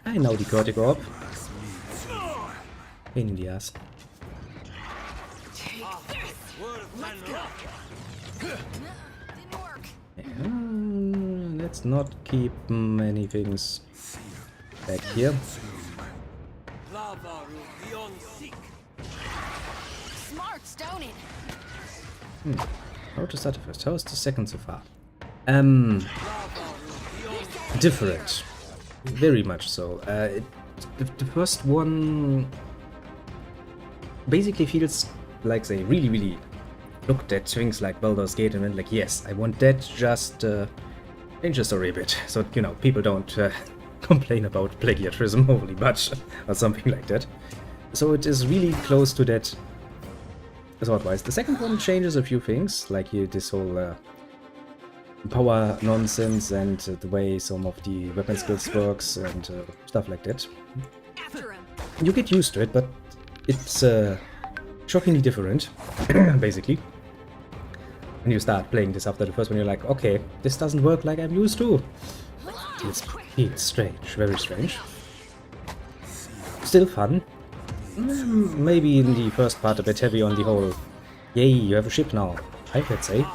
[SPEAKER 1] I know the chaotic orb. Pain in the ass.
[SPEAKER 4] Didn't work.
[SPEAKER 1] Let's not keep many things back here.
[SPEAKER 4] Smart, don't it?
[SPEAKER 1] How to start first? How is the second so far? Different. Very much so. The first one basically feels like they really looked at things like Baldur's Gate and went like, yes, I want that, just change the story a bit. So, you know, people don't complain about plagiarism overly much or something like that. So it is really close to that thought-wise. The second one changes a few things, like here this whole power nonsense and the way some of the weapon skills works and stuff like that.
[SPEAKER 4] After him.
[SPEAKER 1] You get used to it, but it's shockingly different, basically. When you start playing this after the first one, you're like, okay, this doesn't work like I'm used to. It's strange, very strange. Still fun. Maybe in the first part a bit heavy on the whole, yay, you have a ship now, I could say.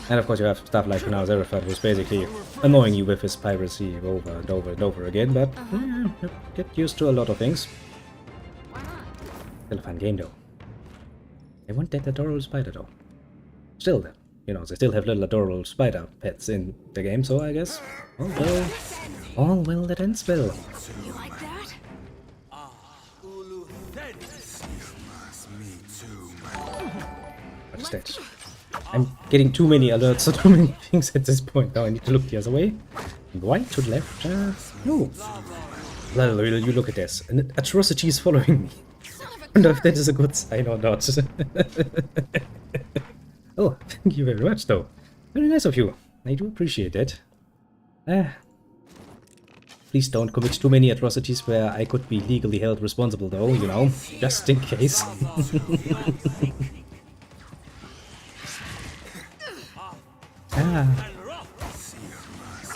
[SPEAKER 1] And of course you have stuff like Zerafat, who's basically annoying you with his piracy over and over and over again, but you get used to a lot of things. Still a fun game though. I want that adorable spider though. Still, you know, they still have little adorable spider pets in the game, so I guess all well that ends well.
[SPEAKER 4] You like that?
[SPEAKER 1] What is that? I'm getting too many alerts or too many things at this point. Now I need to look the other way. Right to the left? No. Well, you look at this. An atrocity is following me. I wonder if that is a good sign or not. Oh, thank you very much, though. Very nice of you. I do appreciate that. Please don't commit too many atrocities where I could be legally held responsible, though, you know, just in case.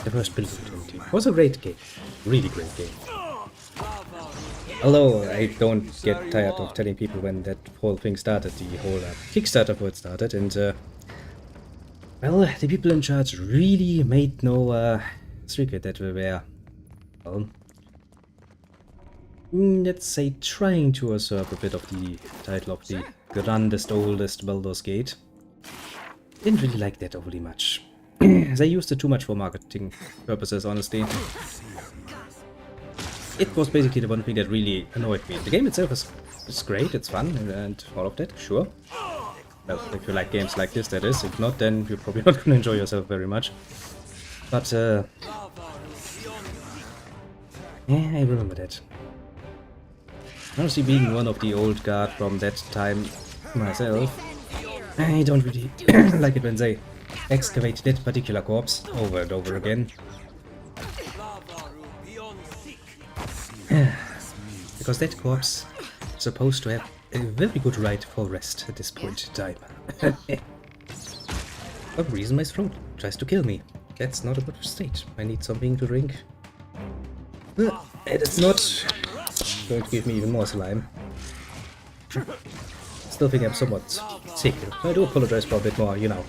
[SPEAKER 1] The first Pillars of Eternity was a great game. Really great game. Although I don't get tired of telling people when that whole thing started, the whole Kickstarter for it started, and well, the people in charge really made no secret that we were, well, let's say, trying to usurp a bit of the title of the grandest, oldest Baldur's Gate. Didn't really like that overly much. They used it too much for marketing purposes, honestly. It was basically the one thing that really annoyed me. The game itself is great, it's fun, and all of that, sure. Well, if you like games like this, that is. If not, then you're probably not gonna enjoy yourself very much. But, yeah, I remember that. Honestly, being one of the old guard from that time myself, I don't really like it when they excavate that particular corpse over and over again. Because that corpse is supposed to have a very good rightful rest at this point in time. For some reason my throat tries to kill me. That's not a good state. I need something to drink. And it's not going to give me even more slime. Still think I'm somewhat sick. I do apologize for a bit more, you know.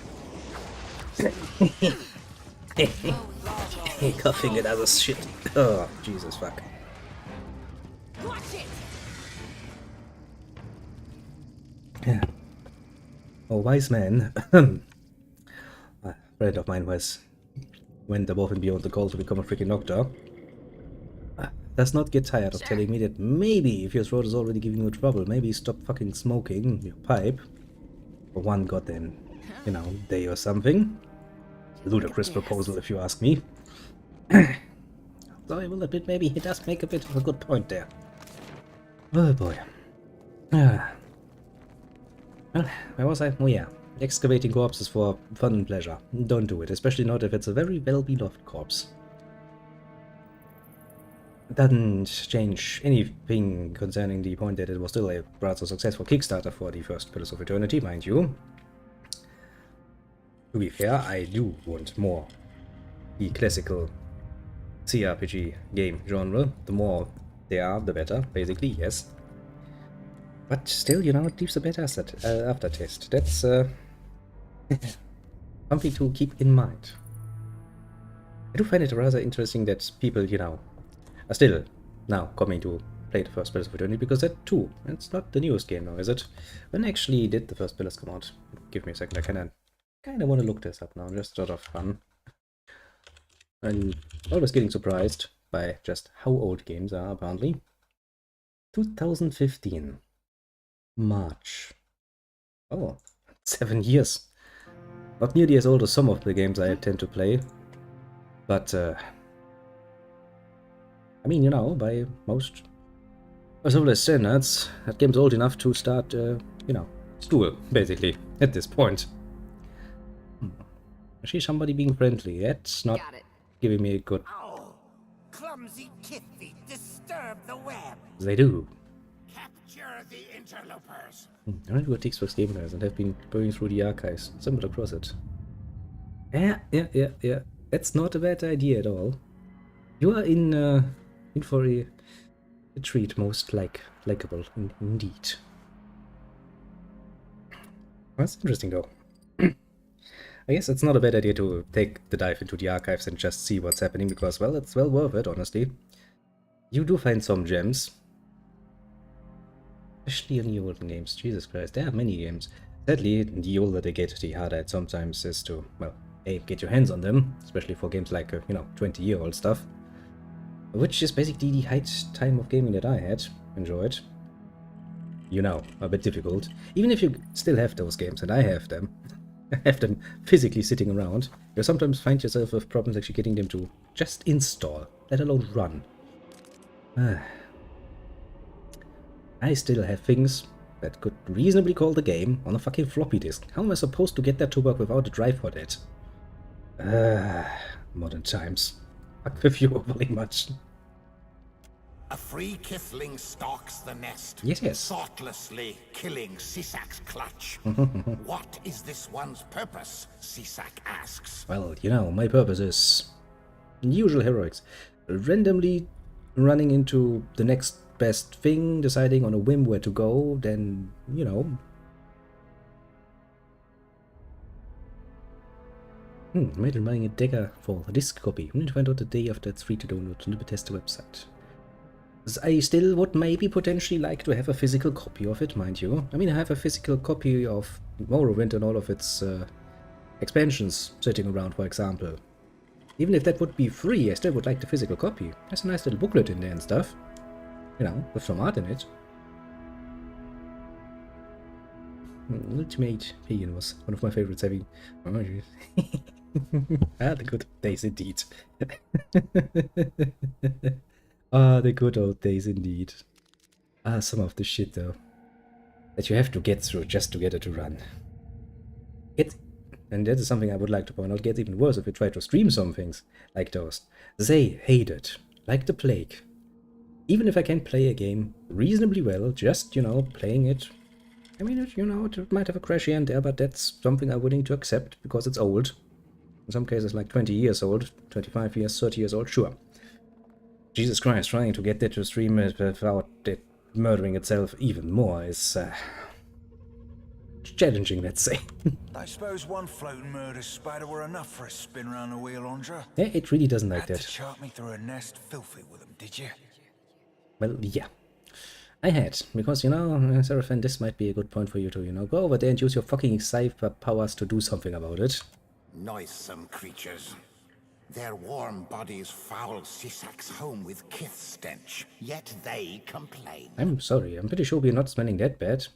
[SPEAKER 1] Coughing and other shit. Oh, Jesus fuck. Yeah. Oh, wise man. A friend of mine went above and beyond the call to become a freaking doctor. does not get tired of telling me that maybe if your throat is already giving you trouble, maybe stop fucking smoking your pipe for one goddamn, you know, day or something. Ludicrous proposal, if you ask me. So I will admit, maybe he does make a bit of a good point there. Oh boy. Well, where was I? Oh yeah. Excavating corpses for fun and pleasure. Don't do it, especially not if it's a very well-beloved corpse. It doesn't change anything concerning the point that it was still a rather successful Kickstarter for the first Pillars of Eternity, mind you. To be fair, I do want more the classical CRPG game genre. The more there are, the better, basically, yes. But still, you know, it leaves a bad aftertaste. That's something to keep in mind. I do find it rather interesting that people, you know, are still now coming to play the first Pillars of Eternity, because that too, it's not the newest game now, is it? When actually did the first Pillars come out? Give me a second, I kind of want to look this up now, just sort of fun. I'm always getting surprised by just how old games are, apparently. 2015. March. Oh, 7 years. Not nearly as old as some of the games I tend to play. But, I mean, you know, by most civilized standards, that game's old enough to start, you know, school, basically, at this point. I see somebody being friendly. That's not giving me a good...
[SPEAKER 7] Oh, clumsy kitty, disturb the web.
[SPEAKER 1] They do.
[SPEAKER 7] Capture the interlopers.
[SPEAKER 1] I have got Xbox Game Pass and have been going through the archives. Stumbled across it. Yeah. That's not a bad idea at all. You are in for a treat, most likable, indeed. That's interesting, though. I guess it's not a bad idea to take the dive into the archives and just see what's happening, because, well, it's well worth it, honestly. You do find some gems. Especially in the olden games. Jesus Christ, there are many games. Sadly, the older they get, the harder it sometimes is to, well, A, get your hands on them, especially for games like, you know, 20-year-old stuff. Which is basically the height time of gaming that I had enjoyed. You know, a bit difficult. Even if you still have those games, and I have them, physically sitting around, you sometimes find yourself with problems actually getting them to just install, let alone run. I still have things that could reasonably call the game on a fucking floppy disk. How am I supposed to get that to work without a drive for that? Modern times. Fuck with you overly much.
[SPEAKER 7] A free kithling stalks the nest,
[SPEAKER 1] Yes.
[SPEAKER 7] thoughtlessly killing Sisak's clutch. What is this one's purpose? Sisak asks.
[SPEAKER 1] Well, you know, my purpose is usual heroics. Randomly running into the next best thing, deciding on a whim where to go, then, you know. Imagine buying a dagger for a disc copy. We need to find out the day after it's free to download on the Bethesda website. I still would maybe potentially like to have a physical copy of it, mind you. I mean, I have a physical copy of Morrowind and all of its expansions sitting around, for example. Even if that would be free, I still would like the physical copy. There's a nice little booklet in there and stuff. You know, with some art in it. Ultimate Pagan was one of my favorites, having... the good days indeed. The good old days indeed. Some of the shit though that you have to get through just to get it to run. And that is something I would like to point out, gets even worse if you try to stream some things like those. They hate it, like the plague. Even if I can play a game reasonably well, just, you know, playing it. I mean, you know, it might have a crash here and there, but that's something I'm willing to accept because it's old. In some cases, like 20 years old, 25 years, 30 years old, sure. Jesus Christ, trying to get that to stream it without it murdering itself even more is challenging, let's say.
[SPEAKER 5] I suppose one floating murder spider were enough for a spin round the wheel, Andra.
[SPEAKER 1] Yeah, it really doesn't like
[SPEAKER 5] Had
[SPEAKER 1] that.
[SPEAKER 5] to chart me through a nest filthy with them, did you?
[SPEAKER 1] Well, yeah. I had, because, you know, Seraphin, this might be a good point for you to, you know, go over there and use your fucking cypher powers to do something about it.
[SPEAKER 7] Noisome creatures. Their warm bodies foul Sisak's home with kith stench, yet they complain.
[SPEAKER 1] I'm sorry, I'm pretty sure we're not smelling that bad.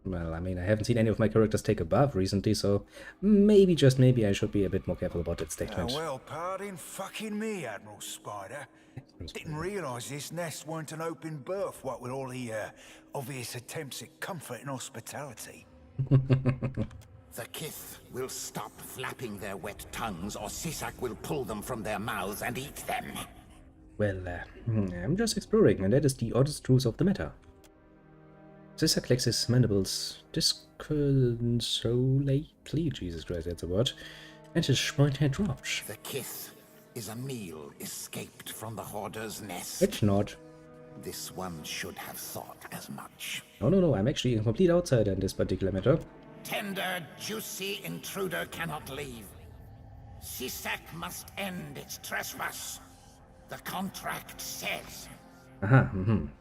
[SPEAKER 1] Well, I mean, I haven't seen any of my characters take a bath recently, so maybe, just maybe, I should be a bit more careful about that statement.
[SPEAKER 5] Well, pardon fucking me, Admiral Spider. Didn't realise this nest weren't an open berth, what with all the obvious attempts at comfort and hospitality.
[SPEAKER 7] The kith will stop flapping their wet tongues, or Sisak will pull them from their mouths and eat them.
[SPEAKER 1] Well, I'm just exploring, and that is the oddest truth of the matter. Sisak licks his mandibles disconsolately, Jesus Christ, that's a word, and his spine head drops.
[SPEAKER 7] The kith is a meal escaped from the hoarder's nest.
[SPEAKER 1] It's not.
[SPEAKER 7] This one should have thought as much.
[SPEAKER 1] No, I'm actually a complete outsider in this particular matter.
[SPEAKER 7] Tender, juicy intruder cannot leave. Sisak must end its trespass. The contract says.
[SPEAKER 1] Aha,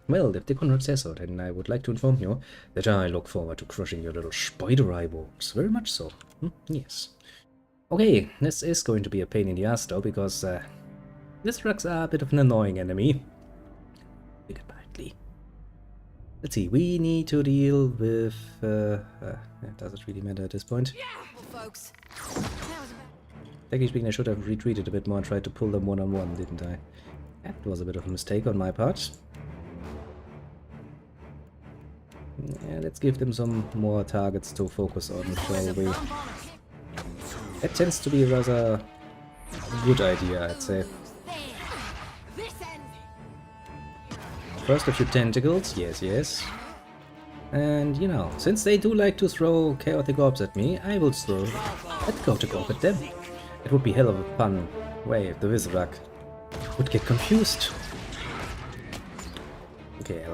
[SPEAKER 1] Well, if the contract says so, then I would like to inform you that I look forward to crushing your little spider eyeballs. Very much so. Yes. Okay, this is going to be a pain in the ass though, because these drugs are a bit of an annoying enemy. Politely. Let's see, we need to deal with... does it really matter at this point?
[SPEAKER 4] Yeah, folks.
[SPEAKER 1] Technically speaking, I should have retreated a bit more and tried to pull them one-on-one, didn't I? That was a bit of a mistake on my part. Yeah, let's give them some more targets to focus on, shall we? That tends to be a rather good idea, I'd say. First a few tentacles, yes. And, you know, since they do like to throw chaotic orbs at me, I will throw a chaotic orb at them. It would be hell of a fun way if the Wizard would get confused. Okay,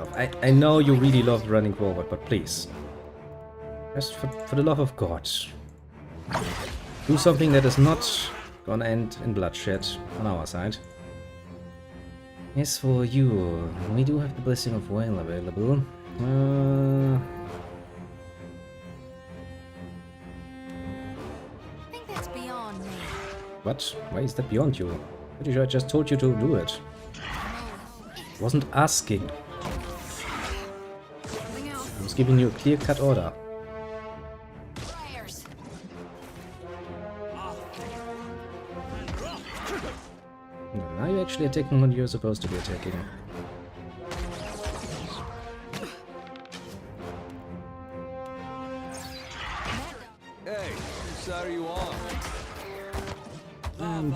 [SPEAKER 1] I know you really love running forward, but please. Just for the love of God. Do something that is not gonna end in bloodshed on our side. As for you, we do have the Blessing of Whale available.
[SPEAKER 4] I think that's beyond me.
[SPEAKER 1] What? Why is that beyond you? Pretty sure I just told you to do it. Wasn't asking. I was giving you a clear-cut order. Now you're actually attacking when you're supposed to be attacking.
[SPEAKER 2] Hey, whose side are you on?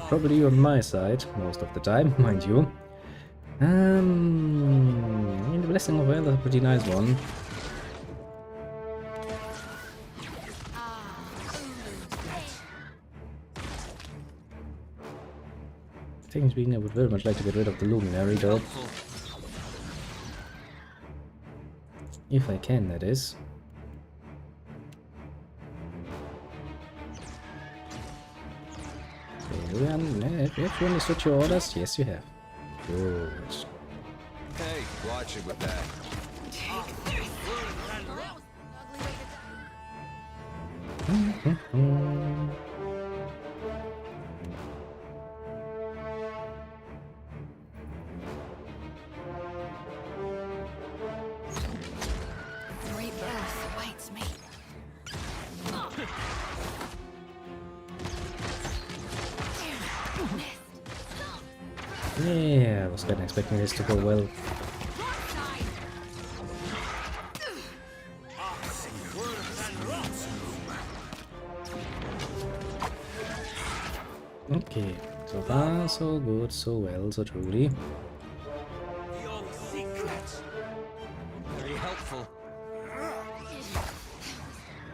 [SPEAKER 1] Probably on my side, most of the time, mind you. I mean, the Blessing of Whale is a pretty nice one. Technically speaking, I would very much like to get rid of the Luminary, though. If I can, that is. Okay, have you understood your orders? Yes, you have. Good.
[SPEAKER 2] Hey, watch it with that.
[SPEAKER 4] Rebirth awaits me.
[SPEAKER 1] Yeah, I was kind of expecting this to go well. Okay, so far so good, so well, so truly.
[SPEAKER 2] Very helpful.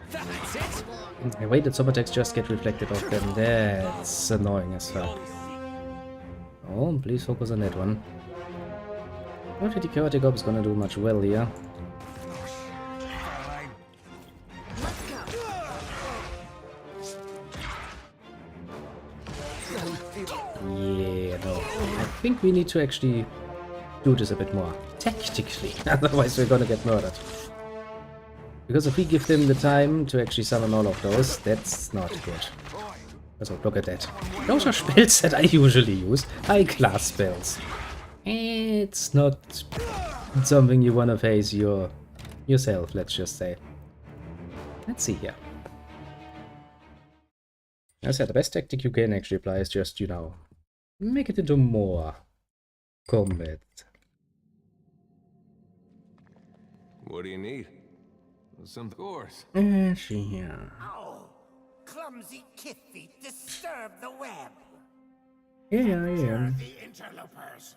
[SPEAKER 2] That's it.
[SPEAKER 1] I waited super text just get reflected off them. That's annoying as fuck. Oh, please focus on that one. I don't think the chaotic orb is gonna do much well here. Yeah, no. I think we need to actually do this a bit more tactically, otherwise we're gonna get murdered. Because if we give them the time to actually summon all of those, that's not good. So look at that. Those are spells that I usually use. High class spells. It's not something you wanna face yourself, let's just say. Let's see here. As I said, the best tactic you can actually apply is just, you know, make it into more combat.
[SPEAKER 2] What do you need? Some course.
[SPEAKER 1] Here.
[SPEAKER 7] Oh, clumsy kith feet disturb the web.
[SPEAKER 1] Yeah, I am.
[SPEAKER 7] The interlopers.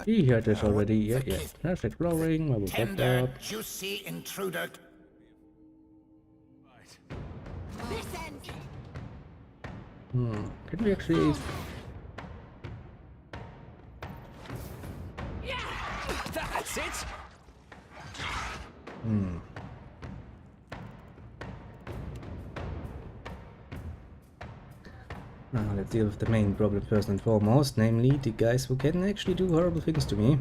[SPEAKER 1] He heard this already. Yeah. That's exploring. I will get
[SPEAKER 7] Tender,
[SPEAKER 1] up.
[SPEAKER 7] juicy intruder.
[SPEAKER 4] This ends.
[SPEAKER 1] Can we actually?
[SPEAKER 2] That's it.
[SPEAKER 1] Now let's deal with the main problem first and foremost, namely the guys who can actually do horrible things to me.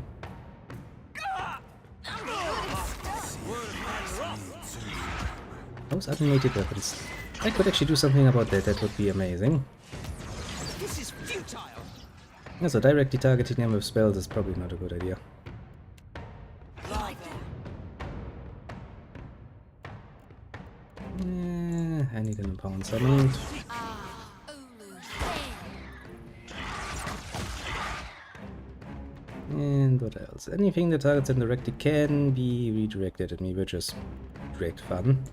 [SPEAKER 1] Those automated weapons. I could actually do something about that. That would be amazing.
[SPEAKER 2] This is futile.
[SPEAKER 1] Yeah, so directly targeting them with spells is probably not a good idea. I need an impound summoned. And what else? Anything that targets them directly can be redirected at me, which is great fun.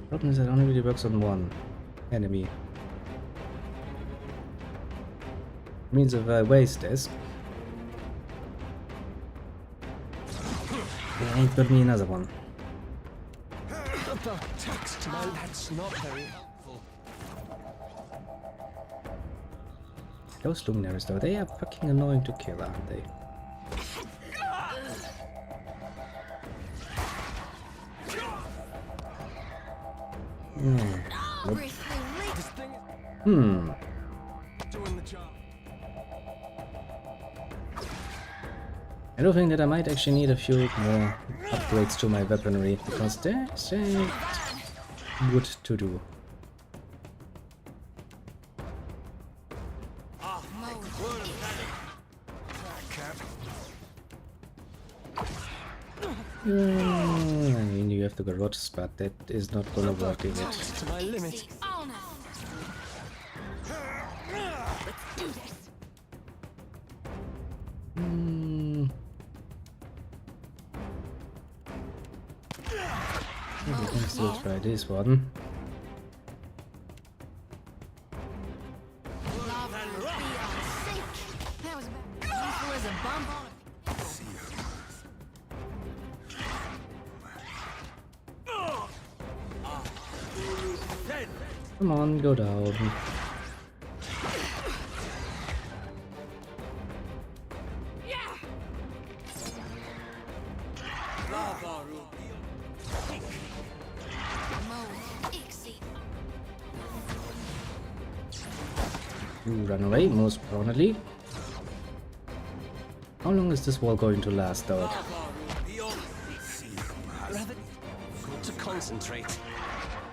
[SPEAKER 1] Problem is that it only really works on one enemy. Means if I waste this, I ain't got me another one.
[SPEAKER 2] That's not very helpful.
[SPEAKER 1] Those luminaries though, they are fucking annoying to kill, aren't they? Nope.
[SPEAKER 2] Doing the job.
[SPEAKER 1] I do think that I might actually need a few more upgrades to my weaponry, because that's good to do. I mean, you have the garrote, but that is not gonna work, is it?
[SPEAKER 2] To my limit.
[SPEAKER 4] Let's do this.
[SPEAKER 1] We can still try this one.
[SPEAKER 4] That was about useful as a bump on a
[SPEAKER 1] Come on, go down. You run away, most probably. How long is this wall going to last, though?
[SPEAKER 2] Rather good to concentrate.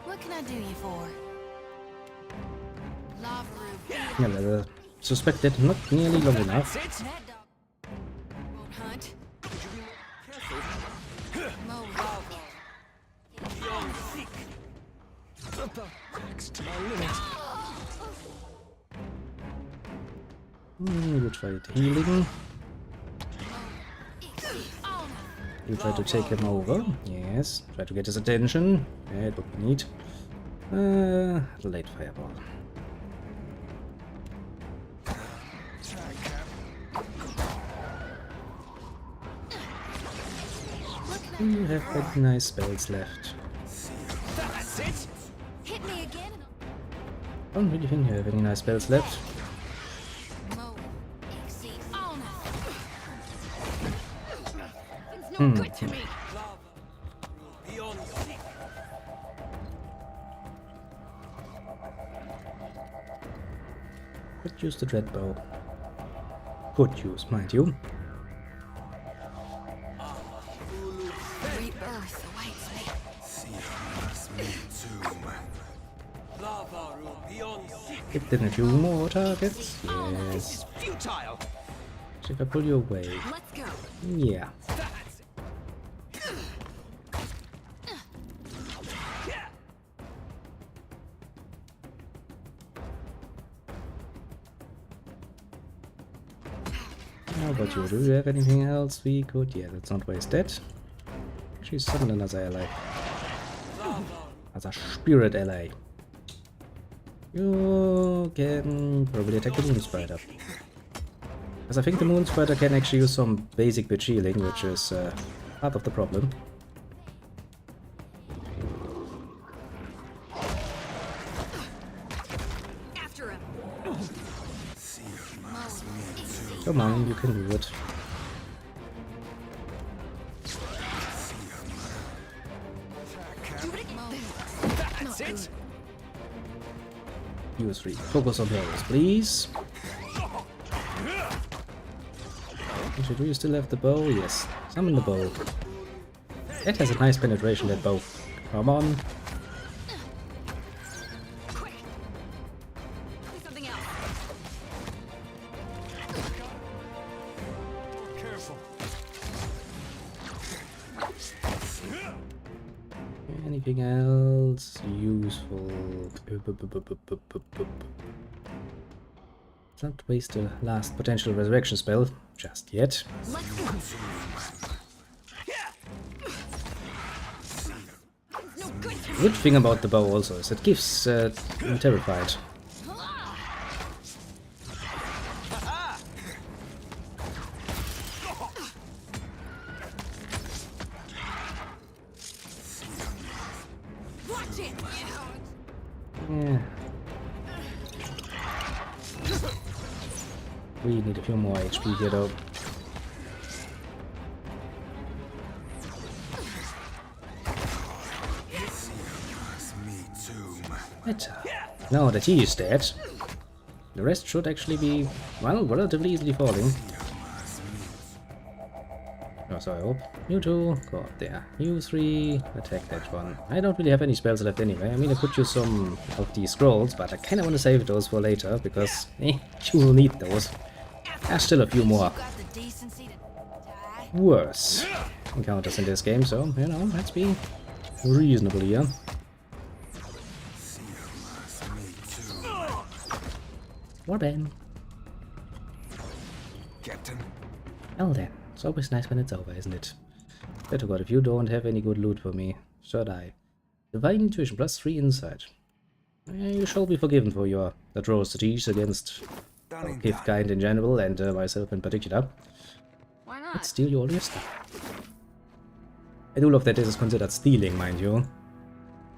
[SPEAKER 4] What can I do you for? Lava roof.
[SPEAKER 1] Yeah, I suspect that not nearly long enough.
[SPEAKER 2] That's it.
[SPEAKER 4] That dog won't hunt.
[SPEAKER 2] Next to my limit.
[SPEAKER 1] You try it healing. You try to take him over. Yes. Try to get his attention. Yeah, what we need. Late fireball. You have pretty nice spells left.
[SPEAKER 2] That's it.
[SPEAKER 4] Hit me again and
[SPEAKER 1] Don't really think you have any nice spells left.
[SPEAKER 4] I'll mow. Exceed on it. no good to me.
[SPEAKER 1] Could use the dread bow. Could use, mind you.
[SPEAKER 4] Rebirth awaits me.
[SPEAKER 1] Hit in a few more targets.
[SPEAKER 4] Oh, this
[SPEAKER 1] Yes.
[SPEAKER 4] is futile.
[SPEAKER 1] So if I pull you away.
[SPEAKER 4] Let's go.
[SPEAKER 1] Yeah. How about you? Do you have anything else we could? Yeah, let's not waste that. Actually, summon another ally. As a spirit ally. You can probably attack the Moon Spider. Because I think the Moon Spider can actually use some basic bit shielding, which is part of the problem.
[SPEAKER 4] After him.
[SPEAKER 1] Come on, you can do it.
[SPEAKER 4] That's it.
[SPEAKER 1] Use 3. Focus on those, please. Actually, do you still have the bow? Yes. Summon the bow. That has a nice penetration, that bow. Come on.
[SPEAKER 4] Quick. Do something else.
[SPEAKER 1] Anything else useful? Let's not waste the last potential resurrection spell just yet.
[SPEAKER 4] Let's go. No good to me.
[SPEAKER 1] Good thing about the bow also is it gives me terrified.
[SPEAKER 4] Watch it.
[SPEAKER 1] Yeah. We need a few more HP here though. Better. Now that he is dead, the rest should actually be, well, relatively easily falling. Oh, so I hope. You two, go up there. You three, attack that one. I don't really have any spells left anyway. I mean, I could use some of these scrolls, but I kinda want to save those for later, because, you will need those. There's still a few more
[SPEAKER 4] Got the decency to die.
[SPEAKER 1] worse encounters in this game, so, you know, let's be reasonable here. Well then.
[SPEAKER 5] Captain.
[SPEAKER 1] Well then. It's always nice when it's over, isn't it? Better God, if you don't have any good loot for me, should I? Divine Intuition, plus 3 insight. You shall be forgiven for your atrocities against our gift kind in general, and myself in particular.
[SPEAKER 4] Why
[SPEAKER 1] Let's
[SPEAKER 4] not?
[SPEAKER 1] steal you all your stuff. I do love that this is considered stealing, mind you.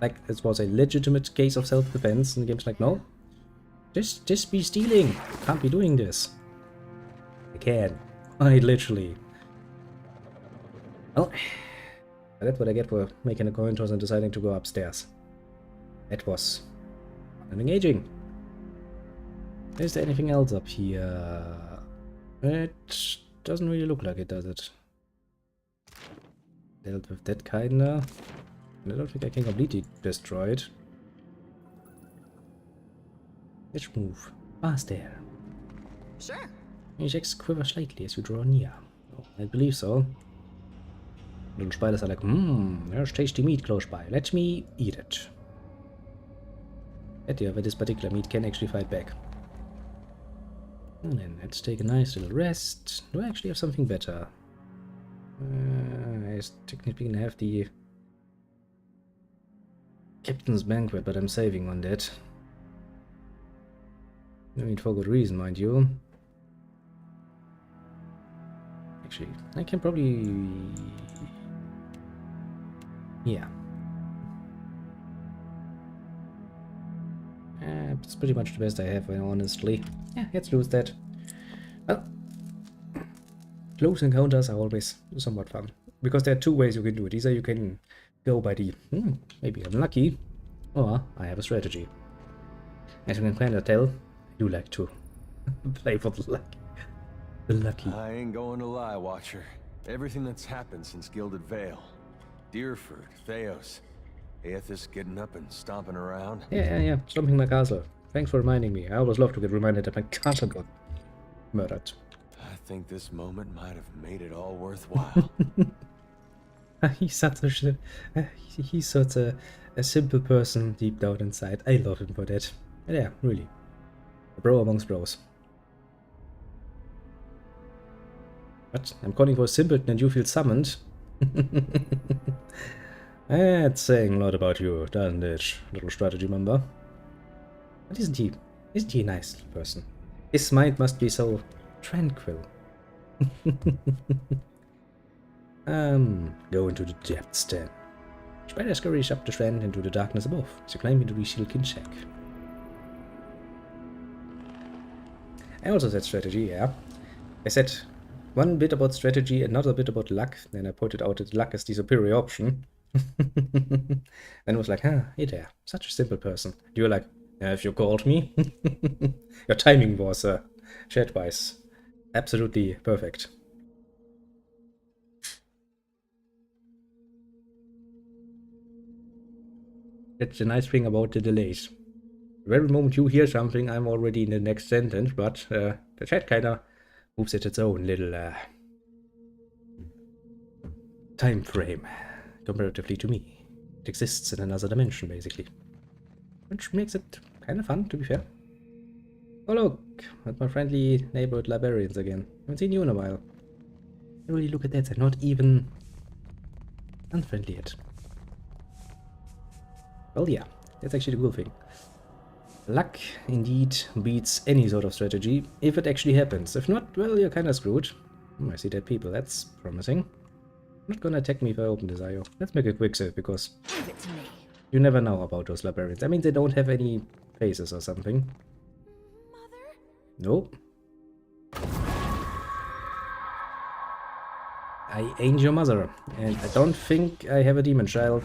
[SPEAKER 1] Like, this was a legitimate case of self-defense, and the game's like, no. Just be stealing. Can't be doing this. I can. Quite literally. Well, that's what I get for making a coin toss and deciding to go upstairs. That was engaging. Is there anything else up here? It doesn't really look like it, does it? Dealt with that kinda. I don't think I can completely destroy it. Let's move. Past there.
[SPEAKER 4] Sure.
[SPEAKER 1] Your checks quiver slightly as you draw near. Oh, I believe so. Little spiders are like, there's tasty meat close by. Let me eat it. At the other, this particular meat can actually fight back. And then let's take a nice little rest. Do I actually have something better? I technically can have the Captain's Banquet, but I'm saving on that. I mean, for good reason, mind you. Actually, I can probably... Yeah. It's pretty much the best I have, honestly. Yeah, let's lose that. Well, close encounters are always somewhat fun. because there are two ways you can do it. Either you can go by the, maybe I'm lucky, or I have a strategy. As you can kind of tell, I do like to play for the lucky.
[SPEAKER 2] I ain't going to lie, Watcher. Everything that's happened since Gilded Vale, Deerford, Theos, Aethys getting up and stomping around.
[SPEAKER 1] Yeah, stomping my castle. Thanks for reminding me. I always love to get reminded that my castle got murdered.
[SPEAKER 2] I think this moment might have made it all worthwhile.
[SPEAKER 1] He's such a simple person deep down inside. I love him for that. Yeah, really. A bro amongst bros. What? I'm calling for a simpleton and you feel summoned? That's saying a lot about you, doesn't it, little strategy member? But isn't he a nice little person? His mind must be so tranquil. Go into the depths then. Spider scurries up the strand into the darkness above, as you climb into the silken shack. I also said strategy, yeah. I said one bit about strategy, another bit about luck, then I pointed out that luck is the superior option. And it was like, hey there, such a simple person. You were like, if you called me? Your timing was, chat-wise, absolutely perfect. That's the nice thing about the delays. The very moment you hear something, I'm already in the next sentence, but the chat kinda moves at its own little time frame, comparatively to me. It exists in another dimension, basically. Which makes it kind of fun, to be fair. Oh look, at my friendly neighborhood librarians again. Haven't seen you in a while. Really look at that, they're not even unfriendly yet. Well, yeah, that's actually the cool thing. Luck, indeed, beats any sort of strategy, if it actually happens. If not, well, you're kinda screwed. I see dead people, that's promising. Not gonna attack me if I open this IO. Let's make a quick save, because
[SPEAKER 4] Give it to me.
[SPEAKER 1] you never know about those librarians. I mean, they don't have any faces or something.
[SPEAKER 4] Mother?
[SPEAKER 1] Nope. I ain't your mother, and I don't think I have a demon child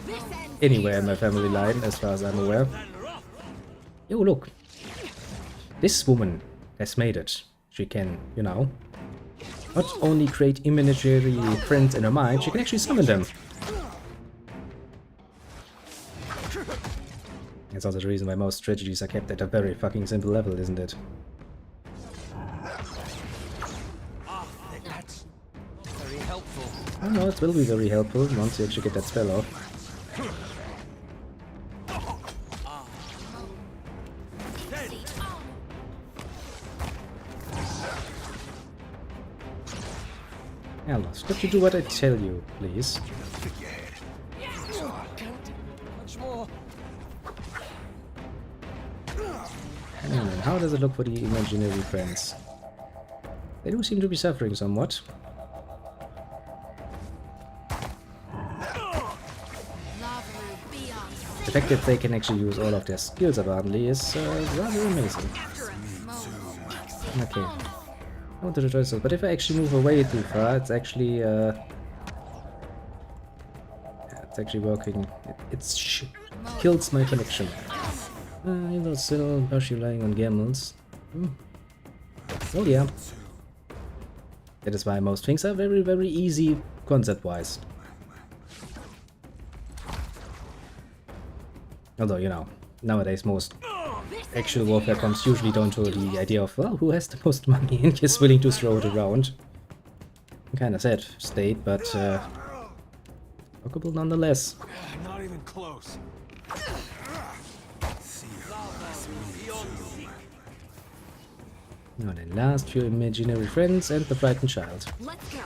[SPEAKER 1] anywhere in my family line, as far as I'm aware. Yo, look. This woman has made it. She can, you know, not only create imaginary friends in her mind, she can actually summon them. That's also the reason why most strategies are kept at a very fucking simple level, isn't it?
[SPEAKER 2] That's very helpful.
[SPEAKER 1] Oh no, it will be very helpful once you actually get that spell off. Alice, could you do what I tell you, please?
[SPEAKER 2] Much more.
[SPEAKER 1] And how does it look for the imaginary friends? They do seem to be suffering somewhat. The fact that they can actually use all of their skills apparently is rather amazing. Okay. I wanted to try this, but if I actually move away too far, it's actually working. It kills my connection. Either still partially relying on gambles. Oh yeah. That is why most things are very, very easy concept-wise. Although, you know, nowadays most actual warfare comes usually down to the idea of, well, who has the most money and is willing to throw it around. Kinda sad state, but workable nonetheless.
[SPEAKER 2] Not even close.
[SPEAKER 1] Now then, last few imaginary friends and the frightened child.
[SPEAKER 4] Let's go.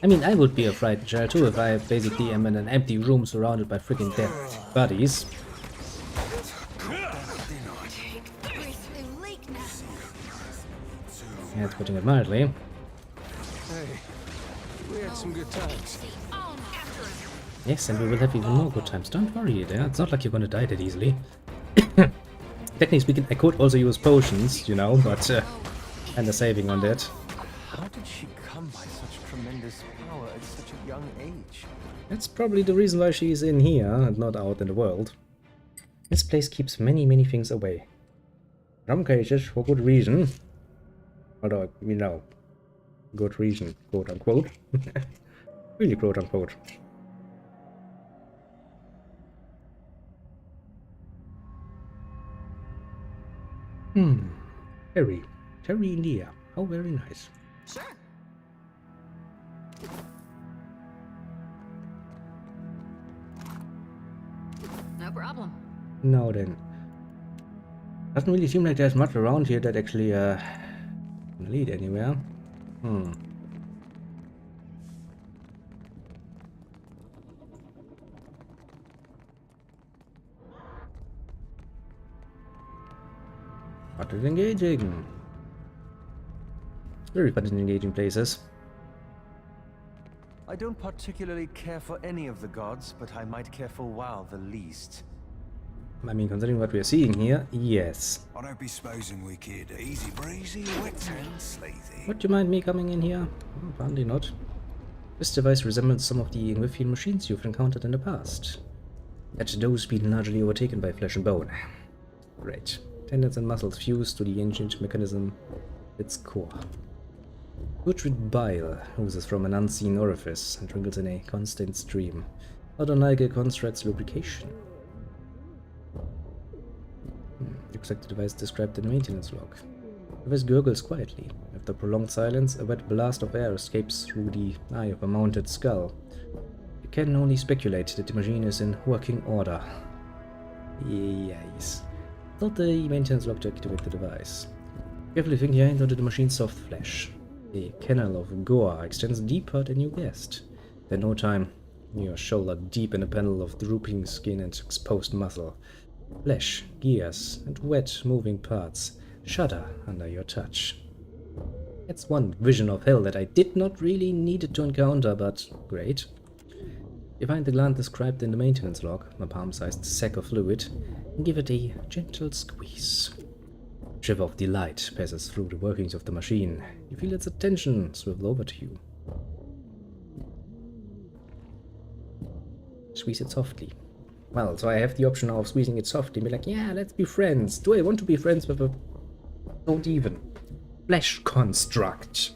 [SPEAKER 1] I mean, I would be a frightened child too if I basically am in an empty room surrounded by freaking dead bodies. That's putting it mildly.
[SPEAKER 2] Hey, we had some good times.
[SPEAKER 1] Yes, and we will have even more good times. Don't worry, there. It's not like you're gonna die that easily. Technically speaking, I could also use potions, you know, but kinda saving on that.
[SPEAKER 2] How did she come by such tremendous power at such a young age.
[SPEAKER 1] That's probably the reason why she's in here and not out in the world. This place keeps many, many things away. Some cases for good reason. Although, you know, good reason, quote unquote. Really, quote unquote. Terry. Terry, India. How very nice.
[SPEAKER 4] Sure. No problem.
[SPEAKER 1] Now then. Doesn't really seem like there's much around here that actually can lead anywhere. But it's engaging. Very fun and engaging places.
[SPEAKER 2] I don't particularly care for any of the gods, but I might care for WoW the least.
[SPEAKER 1] I mean, considering what we're seeing here, yes.
[SPEAKER 5] I don't be supposing we kid easy breezy, wet and sleazy.
[SPEAKER 1] Would you mind me coming in here? Apparently not. This device resembles some of the Ingwithian machines you've encountered in the past. Yet those been largely overtaken by flesh and bone. Great. Tendons and muscles fused to the ancient mechanism at its core. Putrid bile oozes from an unseen orifice and trickles in a constant stream, not unlike a construct's lubrication. Looks like the device described in the maintenance log. The device gurgles quietly. After prolonged silence, a wet blast of air escapes through the eye of a mounted skull. You can only speculate that the machine is in working order. Yes. Not the maintenance log to activate the device. Carefully think your hand onto the machine's soft flesh. A canal of gore extends deeper than you guessed. In no time, your shoulder deep in a panel of drooping skin and exposed muscle. Flesh, gears, and wet moving parts shudder under your touch. That's one vision of hell that I did not really need to encounter, but great. You find the gland described in the maintenance log, a palm-sized sack of fluid, and give it a gentle squeeze. A shiver of delight passes through the workings of the machine. You feel its attention swivel over to you. Squeeze it softly. Well, so I have the option now of squeezing it softly and be like, yeah, let's be friends. Do I want to be friends with a... Don't even. Flesh construct.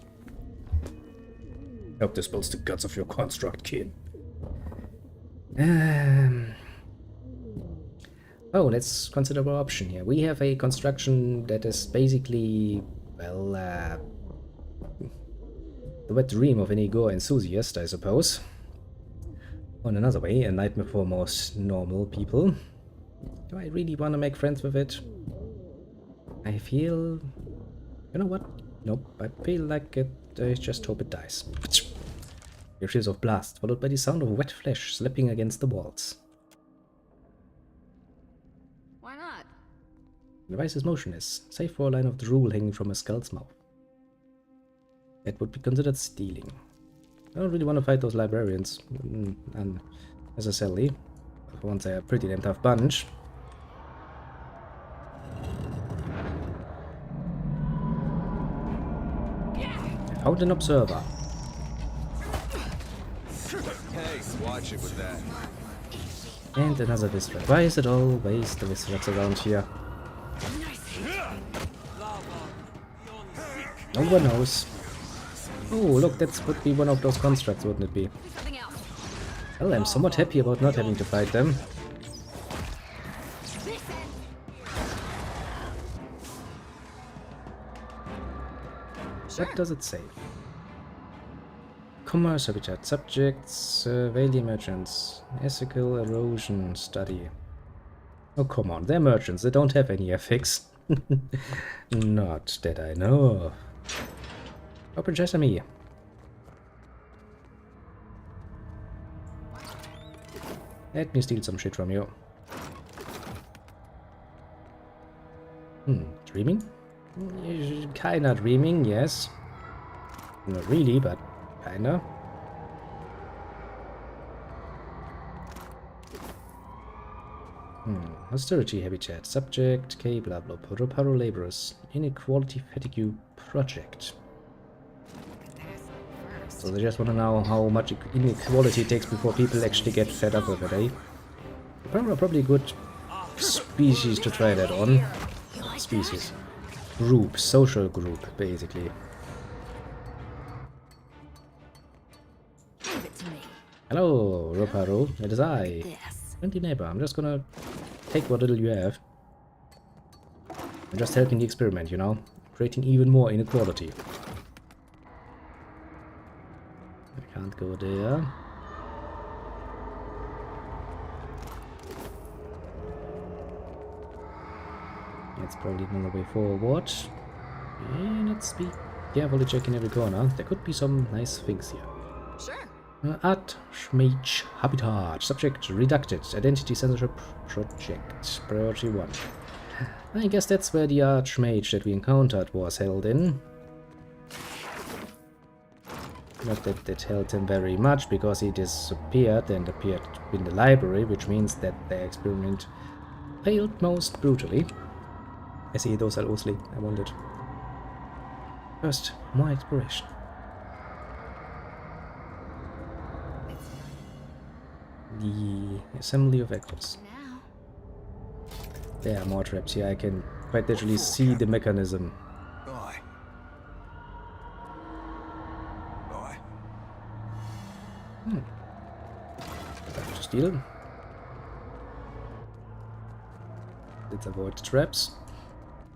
[SPEAKER 1] Hope this spills the guts of your construct, kid. Oh, let's consider our option here. We have a construction that is basically, well, the wet dream of any Gore enthusiast, I suppose. Or in another way, a nightmare for most normal people. Do I really want to make friends with it? I feel... You know what? Nope, I feel like it... I just hope it dies. Flashes of blast, followed by the sound of wet flesh slapping against the walls.
[SPEAKER 4] Why not?
[SPEAKER 1] The device is motionless, save for a line of drool hanging from a skull's mouth. That would be considered stealing. I don't really want to fight those librarians, unnecessarily. For once, they're a pretty damn tough bunch. I found an observer.
[SPEAKER 2] Hey, watch it with that.
[SPEAKER 1] And another Visrat. Why is it always the Visrats around here? No one knows. Oh, look, that would be one of those constructs, wouldn't it be? Well, I'm somewhat happy about not having to fight them. What does it say? Commerce habitat subjects, Valley merchants, ethical erosion study. Oh, come on, they're merchants, they don't have any ethics. Not that I know of. Oh, Princess Ami. Let me steal some shit from you. Dreaming? Kinda dreaming, yes. Not really, but kinda. Austerity habitat. Subject K blah blah. Paro laborers. Inequality fatigue project. So they just want to know how much inequality it takes before people actually get fed up with it, eh? Probably a good species to try that on. Species. Group. Social group, basically.
[SPEAKER 4] Give it to me.
[SPEAKER 1] Hello, Roparo. It is I.
[SPEAKER 4] This.
[SPEAKER 1] Friendly neighbor. I'm just gonna take what little you have. I'm just helping the experiment, you know? Creating even more inequality. I can't go there. That's probably not the way forward. And let's be carefully checking every corner. There could be some nice things here.
[SPEAKER 4] Sure.
[SPEAKER 1] Art, Schmage, Habitat, Subject, Reducted, Identity Censorship Project, Priority 1. I guess that's where the Archmage that we encountered was held in. Not that that helped him very much, because he disappeared and appeared in the library, which means that the experiment failed most brutally. I see those are loosely. I wanted. First, more exploration. The assembly of echoes.
[SPEAKER 4] Now.
[SPEAKER 1] There are more traps here. I can quite literally see the mechanism.
[SPEAKER 5] Aye. Aye.
[SPEAKER 1] To steal. Let's avoid the traps.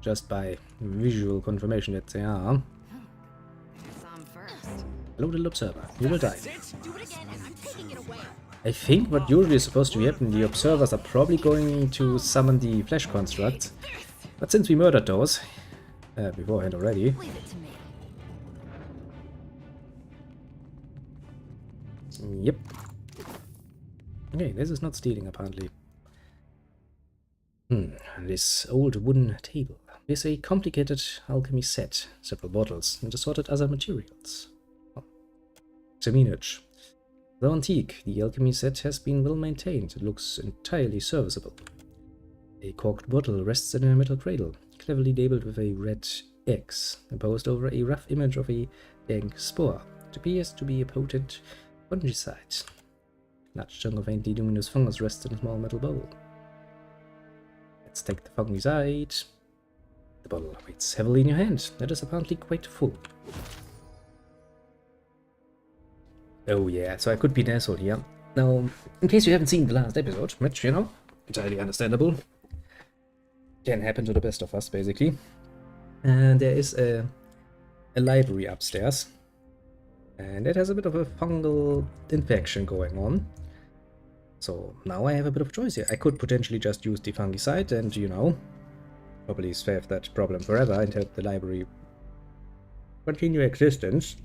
[SPEAKER 1] Just by visual confirmation that they are.
[SPEAKER 4] Guess I'm first.
[SPEAKER 1] Hello, little observer. You will die.
[SPEAKER 4] Do it again, and I'm taking it away.
[SPEAKER 1] I think what usually is supposed to happen, the observers are probably going to summon the flesh constructs. But since we murdered those beforehand already,
[SPEAKER 4] Leave it to me.
[SPEAKER 1] yep. Okay, this is not stealing apparently. This old wooden table is a complicated alchemy set, several bottles, and assorted other materials. Oh. Seminage. Though antique, the alchemy set has been well maintained. It looks entirely serviceable. A corked bottle rests in a metal cradle, cleverly labeled with a red X, imposed over a rough image of a dank spore. It appears to be a potent fungicide. A large chunk of faintly luminous fungus rests in a small metal bowl. Let's take the fungicide. The bottle weighs heavily in your hand. That is apparently quite full. Oh yeah, so I could be an asshole here. Now, in case you haven't seen the last episode, which, you know, entirely understandable. Can happen to the best of us, basically. And there is a library upstairs. And it has a bit of a fungal infection going on. So now I have a bit of a choice here. I could potentially just use the fungicide and, you know, probably save that problem forever and help the library continue existence.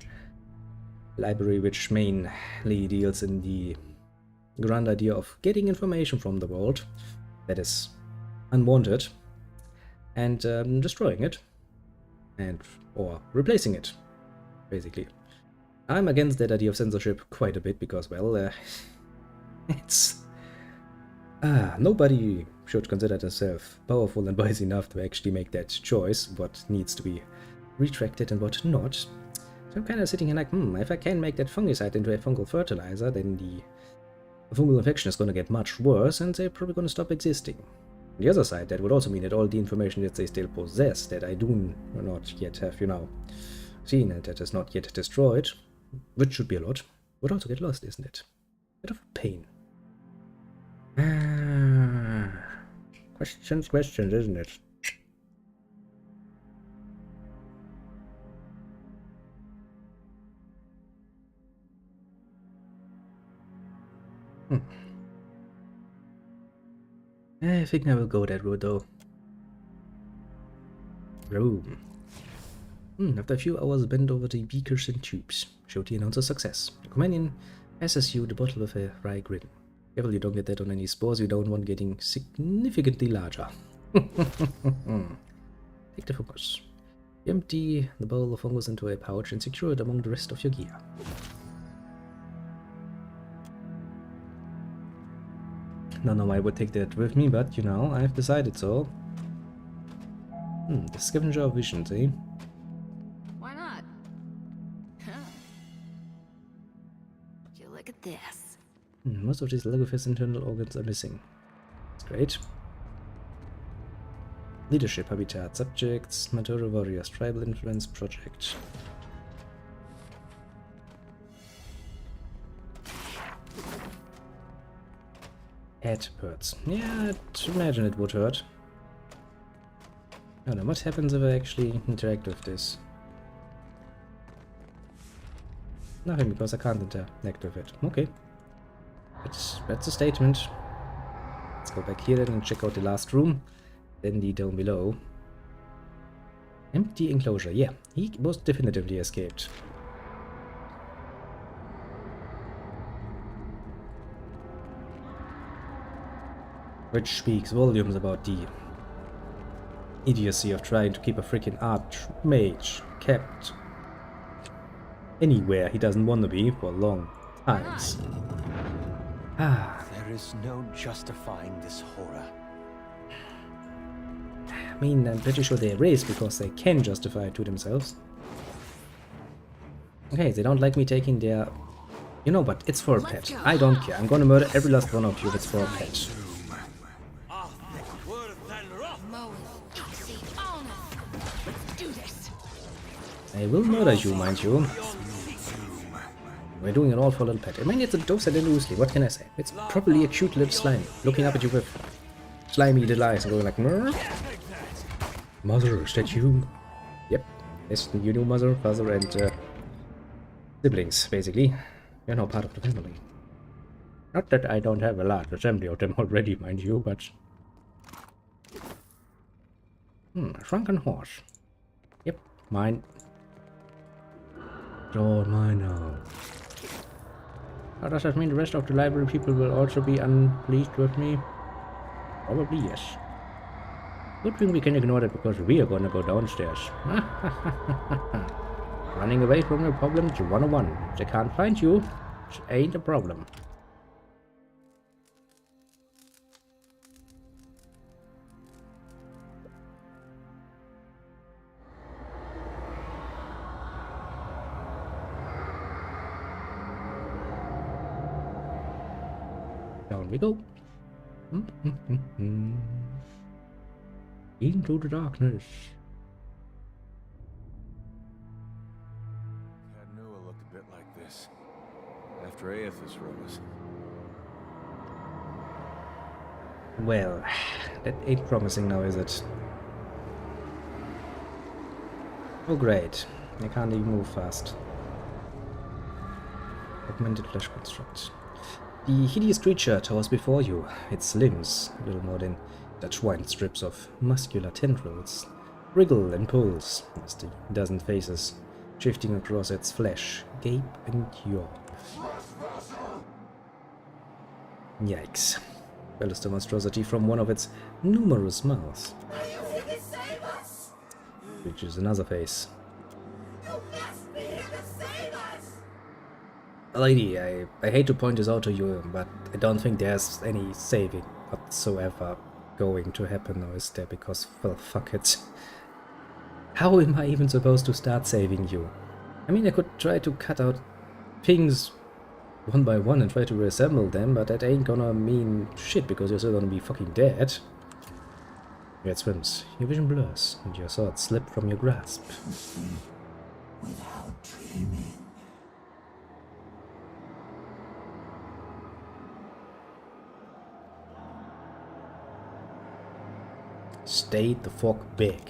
[SPEAKER 1] Library which mainly deals in the grand idea of getting information from the world that is unwanted and destroying it and or replacing it, basically. I'm against that idea of censorship quite a bit because, well, it's nobody should consider themselves powerful and wise enough to actually make that choice, what needs to be retracted and what not. So I'm kind of sitting here like, if I can make that fungicide into a fungal fertilizer, then the fungal infection is going to get much worse and they're probably going to stop existing. On the other side, that would also mean that all the information that they still possess, that I do not yet have, you know, seen and that is not yet destroyed, which should be a lot, would also get lost, isn't it? Bit of a pain. Questions, isn't it? I think I will go that route though. Room. After a few hours bent over the beakers and tubes, showed the announcer success. The companion passes you the bottle with a wry grin. Careful you don't get that on any spores you don't want getting significantly larger. Take the fungus. You empty the bowl of fungus into a pouch and secure it among the rest of your gear. No, I would take that with me, but you know, I've decided so. The scavenger of visions, eh?
[SPEAKER 4] Why not?
[SPEAKER 1] Most of these Lagofist internal organs are missing. That's great. Leadership, habitat, subjects, Matoro warriors, tribal influence, project. Head hurts. Yeah, I'd imagine it would hurt. I don't know, what happens if I actually interact with this? Nothing, because I can't interact with it. Okay. That's a statement. Let's go back here then and check out the last room. Then the down below. Empty enclosure. Yeah, he most definitively escaped. Which speaks volumes about the idiocy of trying to keep a freaking archmage kept anywhere he doesn't want to be for long times.
[SPEAKER 2] There is no justifying this horror.
[SPEAKER 1] I mean, I'm pretty sure they're raised because they can justify it to themselves. Okay, they don't like me taking their... You know what, it's for a pet. I don't care. I'm gonna murder every last one of you if it's for a pet. I will murder you, mind you. We're doing it all for a little pet. I mean, it's a dose and loosely. What can I say? It's probably a cute little slime looking up at you with slimy little eyes and going like, Murr? Mother, is that you? Yep. Yes, you know mother, father, and siblings, basically. You're now part of the family. Not that I don't have a large assembly of them already, mind you, but... a shrunken horse. Yep, mine. Oh, mine now. How does that mean the rest of the library people will also be unpleased with me? Probably yes. Good thing we can ignore that because we are gonna go downstairs. Running away from your problems 101. If they can't find you, it ain't a problem. Down we go. Into the darkness.
[SPEAKER 2] Cadnua looked a bit like this after Aethys rose.
[SPEAKER 1] Well, that ain't promising now, is it? Oh great, I can't even move fast. Augmented flesh construct. The hideous creature towers before you, its limbs, little more than intertwined strips of muscular tendrils, wriggle and pulse as the dozen faces, shifting across its flesh, gape and yawn. Yikes. Bellows the monstrosity from one of its numerous mouths. Which is another face. Lady, I hate to point this out to you, but I don't think there's any saving whatsoever going to happen now, is there? Because, well, fuck it. How am I even supposed to start saving you? I mean, I could try to cut out things one by one and try to reassemble them, but that ain't gonna mean shit because you're still gonna be fucking dead. Your head swims, your vision blurs, and your sword slips from your grasp.
[SPEAKER 7] Without dreaming.
[SPEAKER 1] Stay the fuck back.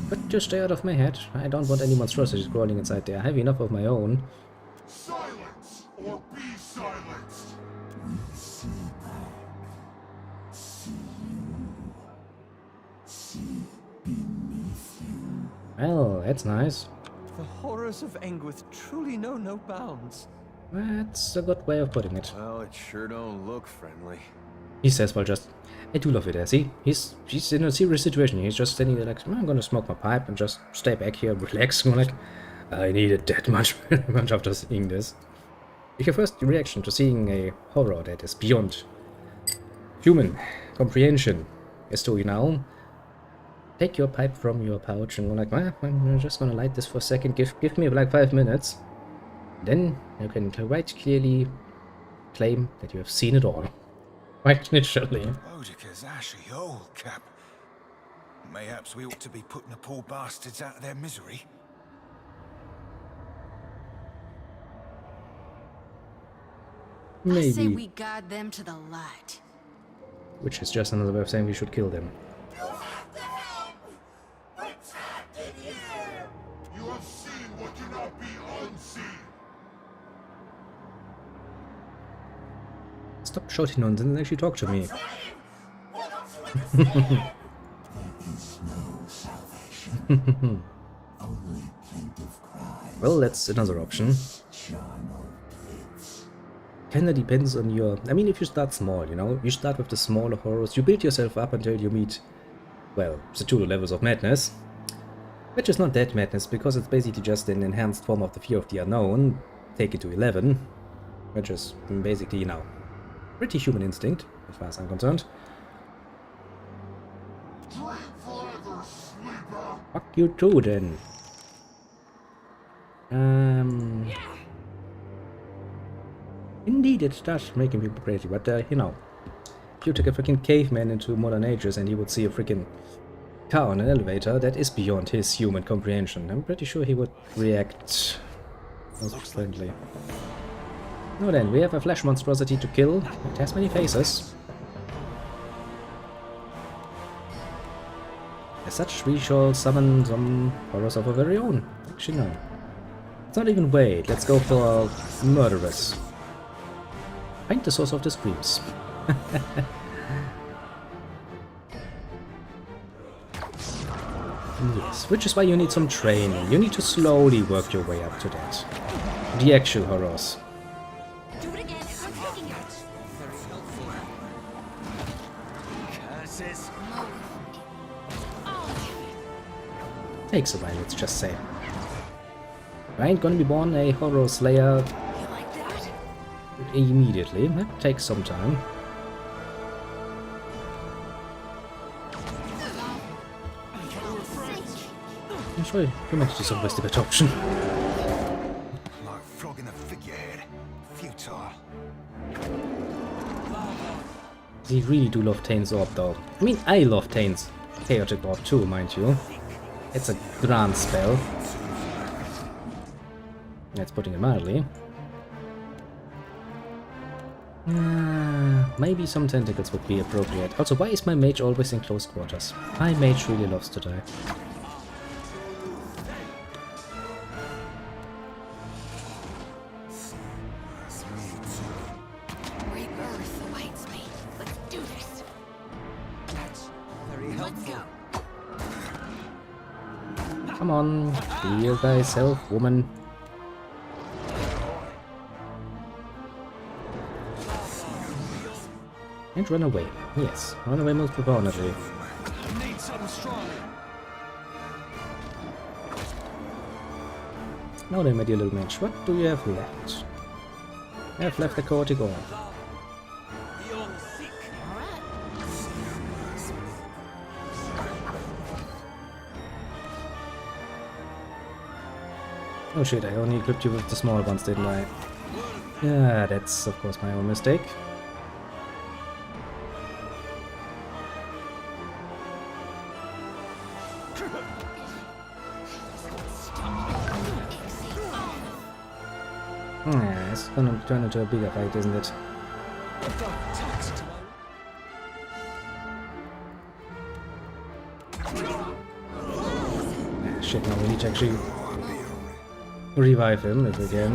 [SPEAKER 1] But just stay out of my head. I don't want any monstrosities crawling inside there. I have enough of my own.
[SPEAKER 8] Silence or be silenced.
[SPEAKER 1] Well, that's nice.
[SPEAKER 3] The horrors of Anguith truly know no bounds.
[SPEAKER 1] That's a good way of putting it.
[SPEAKER 2] Well, it sure don't look friendly.
[SPEAKER 1] He says, well, just... I do love it, there, see? He's in a serious situation. He's just standing there like, I'm gonna smoke my pipe and just stay back here and relax. I'm like, I needed that much after seeing this. If your first reaction to seeing a horror that is beyond human comprehension is to, you know, take your pipe from your pouch and go like, well, I'm just gonna light this for a second. Give me like 5 minutes. Then you can quite clearly claim that you have seen it all. Quite literally.
[SPEAKER 5] Boudica's ashy old cap. Mayhaps we ought to be putting the poor bastards out of their misery.
[SPEAKER 4] I say
[SPEAKER 1] Maybe.
[SPEAKER 4] we guide them to the light.
[SPEAKER 1] Which is just another way of saying we should kill them.
[SPEAKER 8] You have seen what cannot be unseen.
[SPEAKER 1] Stop shouting nonsense and actually talk to me. Well, that's another option. Kinda depends on your... I mean, if you start small, you know? You start with the smaller horrors, you build yourself up until you meet, well, the 2 levels of madness. Which is not that madness, because it's basically just an enhanced form of the fear of the unknown. Take it to 11. Which is basically, you know, pretty human instinct, as far as I'm concerned.
[SPEAKER 8] Drink forever, sleeper.
[SPEAKER 1] Fuck you too, then. Indeed, it starts making people crazy, but, you know, if you took a freaking caveman into modern ages and he would see a freaking car on an elevator, that is beyond his human comprehension. I'm pretty sure he would react most friendly. Now then, we have a flesh monstrosity to kill. It has many faces. As such, we shall summon some horrors of our very own. Actually, no. Let's not even wait. Let's go for murderers. Find the source of the screams. Yes, which is why you need some training. You need to slowly work your way up to that. The actual horrors.
[SPEAKER 4] Do it again. I'm taking it.
[SPEAKER 5] Curses.
[SPEAKER 1] Takes a while, let's just say. I ain't gonna be born a horror slayer
[SPEAKER 4] You like that?
[SPEAKER 1] immediately. That takes some time. I'm sorry, humanity is always the better option.
[SPEAKER 5] Like flogging a figurehead. Futile.
[SPEAKER 1] We really do love Tain's Orb though. I mean, I love Tain's Chaotic Orb too, mind you. It's a grand spell. That's putting it mildly. Maybe some tentacles would be appropriate. Also, why is my mage always in close quarters? My mage really loves to die.
[SPEAKER 4] Rebirth awaits me. Let's do this. That's very helpful. Let's go.
[SPEAKER 1] Come on, heal thyself, woman. And run away. Yes, run away most proponently.
[SPEAKER 2] Need something strong.
[SPEAKER 1] Now then, my dear little mage, what do you have left? I have left the Chaotic Orb. Oh shit, I only equipped you with the small ones, didn't I? Yeah, that's of course my own mistake. Yeah, it's gonna turn into a bigger fight, isn't it? Ah, shit, now we need to actually revive him if we can.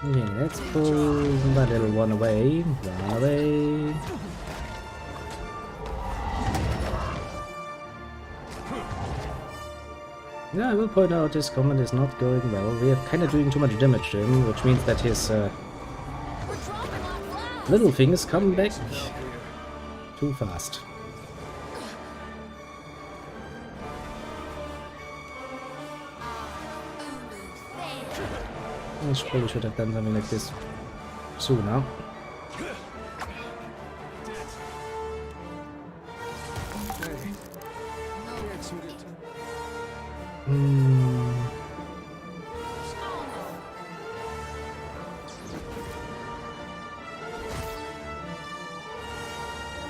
[SPEAKER 1] Okay, let's pull that little one away. Run away. Yeah, I will point out his combat is not going well. We are kind of doing too much damage to him, which means that his little things come back too fast. I probably should have done something like this sooner.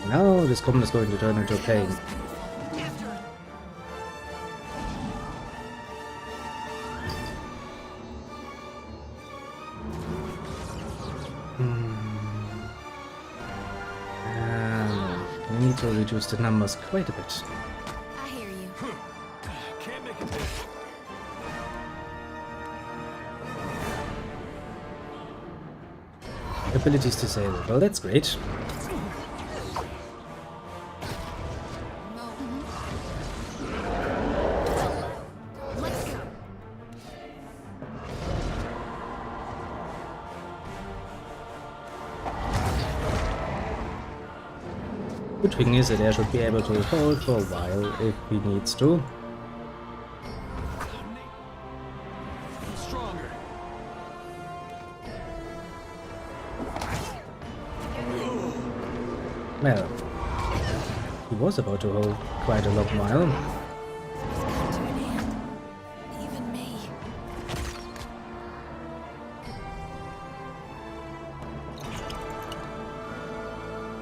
[SPEAKER 1] Now this comet is going to turn into a pain. We need to reduce the numbers quite a bit.
[SPEAKER 4] I hear you.
[SPEAKER 2] Can't make it there.
[SPEAKER 1] Abilities disabled. Well, that's great.
[SPEAKER 4] Let's go.
[SPEAKER 1] Good thing is that I should be able to hold for a while if he needs to.
[SPEAKER 2] Stronger.
[SPEAKER 1] Well, he was about to hold quite a long while.
[SPEAKER 4] It's come to an end. Even me.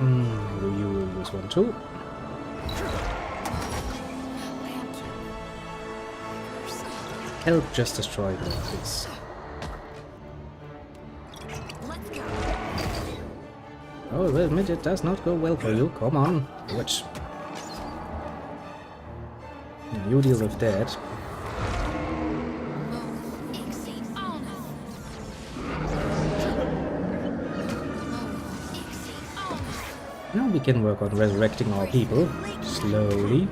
[SPEAKER 1] You will use one too. Help just destroy them, please.
[SPEAKER 4] Let's go.
[SPEAKER 1] Oh, I will admit it does not go well for you. Come on, which you deal with that. Now we can work on resurrecting our people slowly.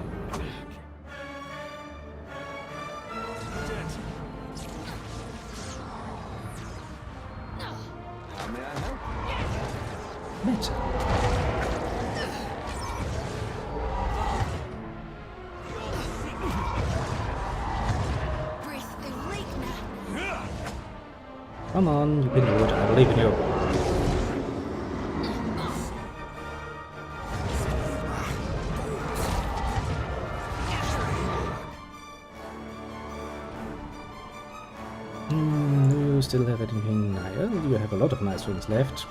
[SPEAKER 1] Better. Come on, you can do it. I believe in you. Do you still have anything nice? You have a lot of nice ones left.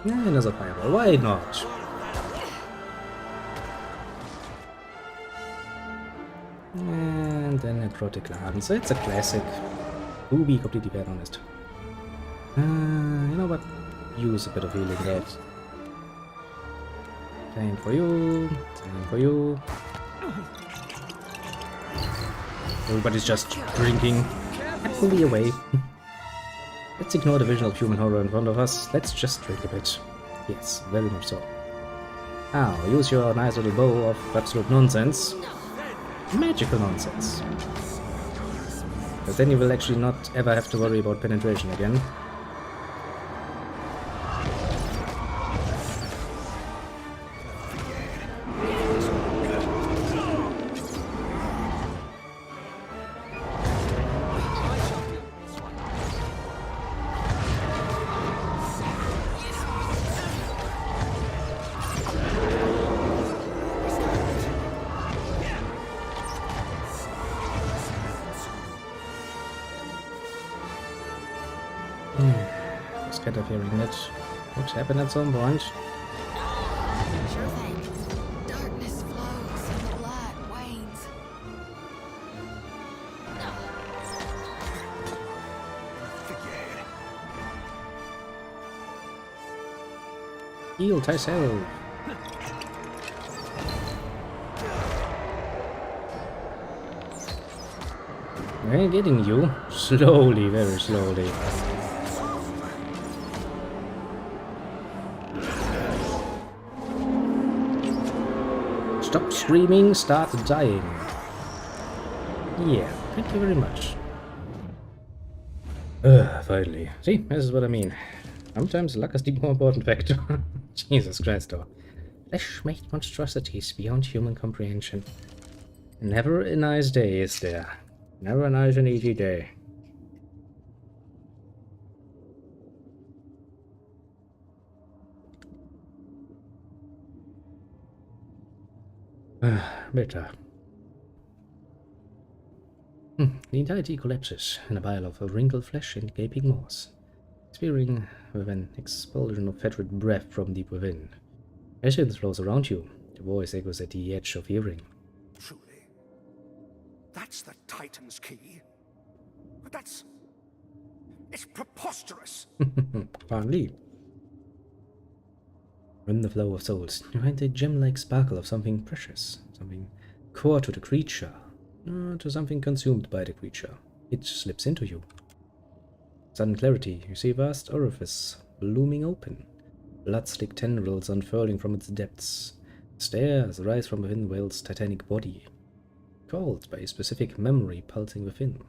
[SPEAKER 1] Yeah, another fireball. Why not? And then necrotic lance. It's a classic. To be completely fair honest. You know what? Use a bit of healing there. Same for you. Same for you. Everybody's just drinking happily away. Let's ignore the visual human horror in front of us. Let's just drink a bit. Yes, very much so. Now, use your nice little bow of absolute nonsense. Magical nonsense. But then you will actually not ever have to worry about penetration again. Just kind of hearing it would happen at some point.
[SPEAKER 4] Sure thing. Darkness flows and the light wanes.
[SPEAKER 1] Heal thyself. We're getting you. Slowly, very slowly. Stop screaming, start dying. Yeah, thank you very much. Finally. See, this is what I mean. Sometimes luck is the more important factor. Jesus Christ, though. Flesh-made monstrosities beyond human comprehension. Never a nice day, is there? Never a nice and easy day. Better. The entirety collapses in a pile of wrinkled flesh and gaping maws, expiring with an expulsion of fetid breath from deep within. Essence flows around you. The voice echoes at the edge of hearing.
[SPEAKER 5] Truly. That's the Titan's key. But that's... it's preposterous.
[SPEAKER 1] Finally. In the flow of souls, you find a gem-like sparkle of something precious, something core to the creature, to something consumed by the creature. It slips into you. Sudden clarity, you see a vast orifice blooming open, blood-slick tendrils unfurling from its depths. Stairs rise from within Whale's titanic body, called by a specific memory pulsing within.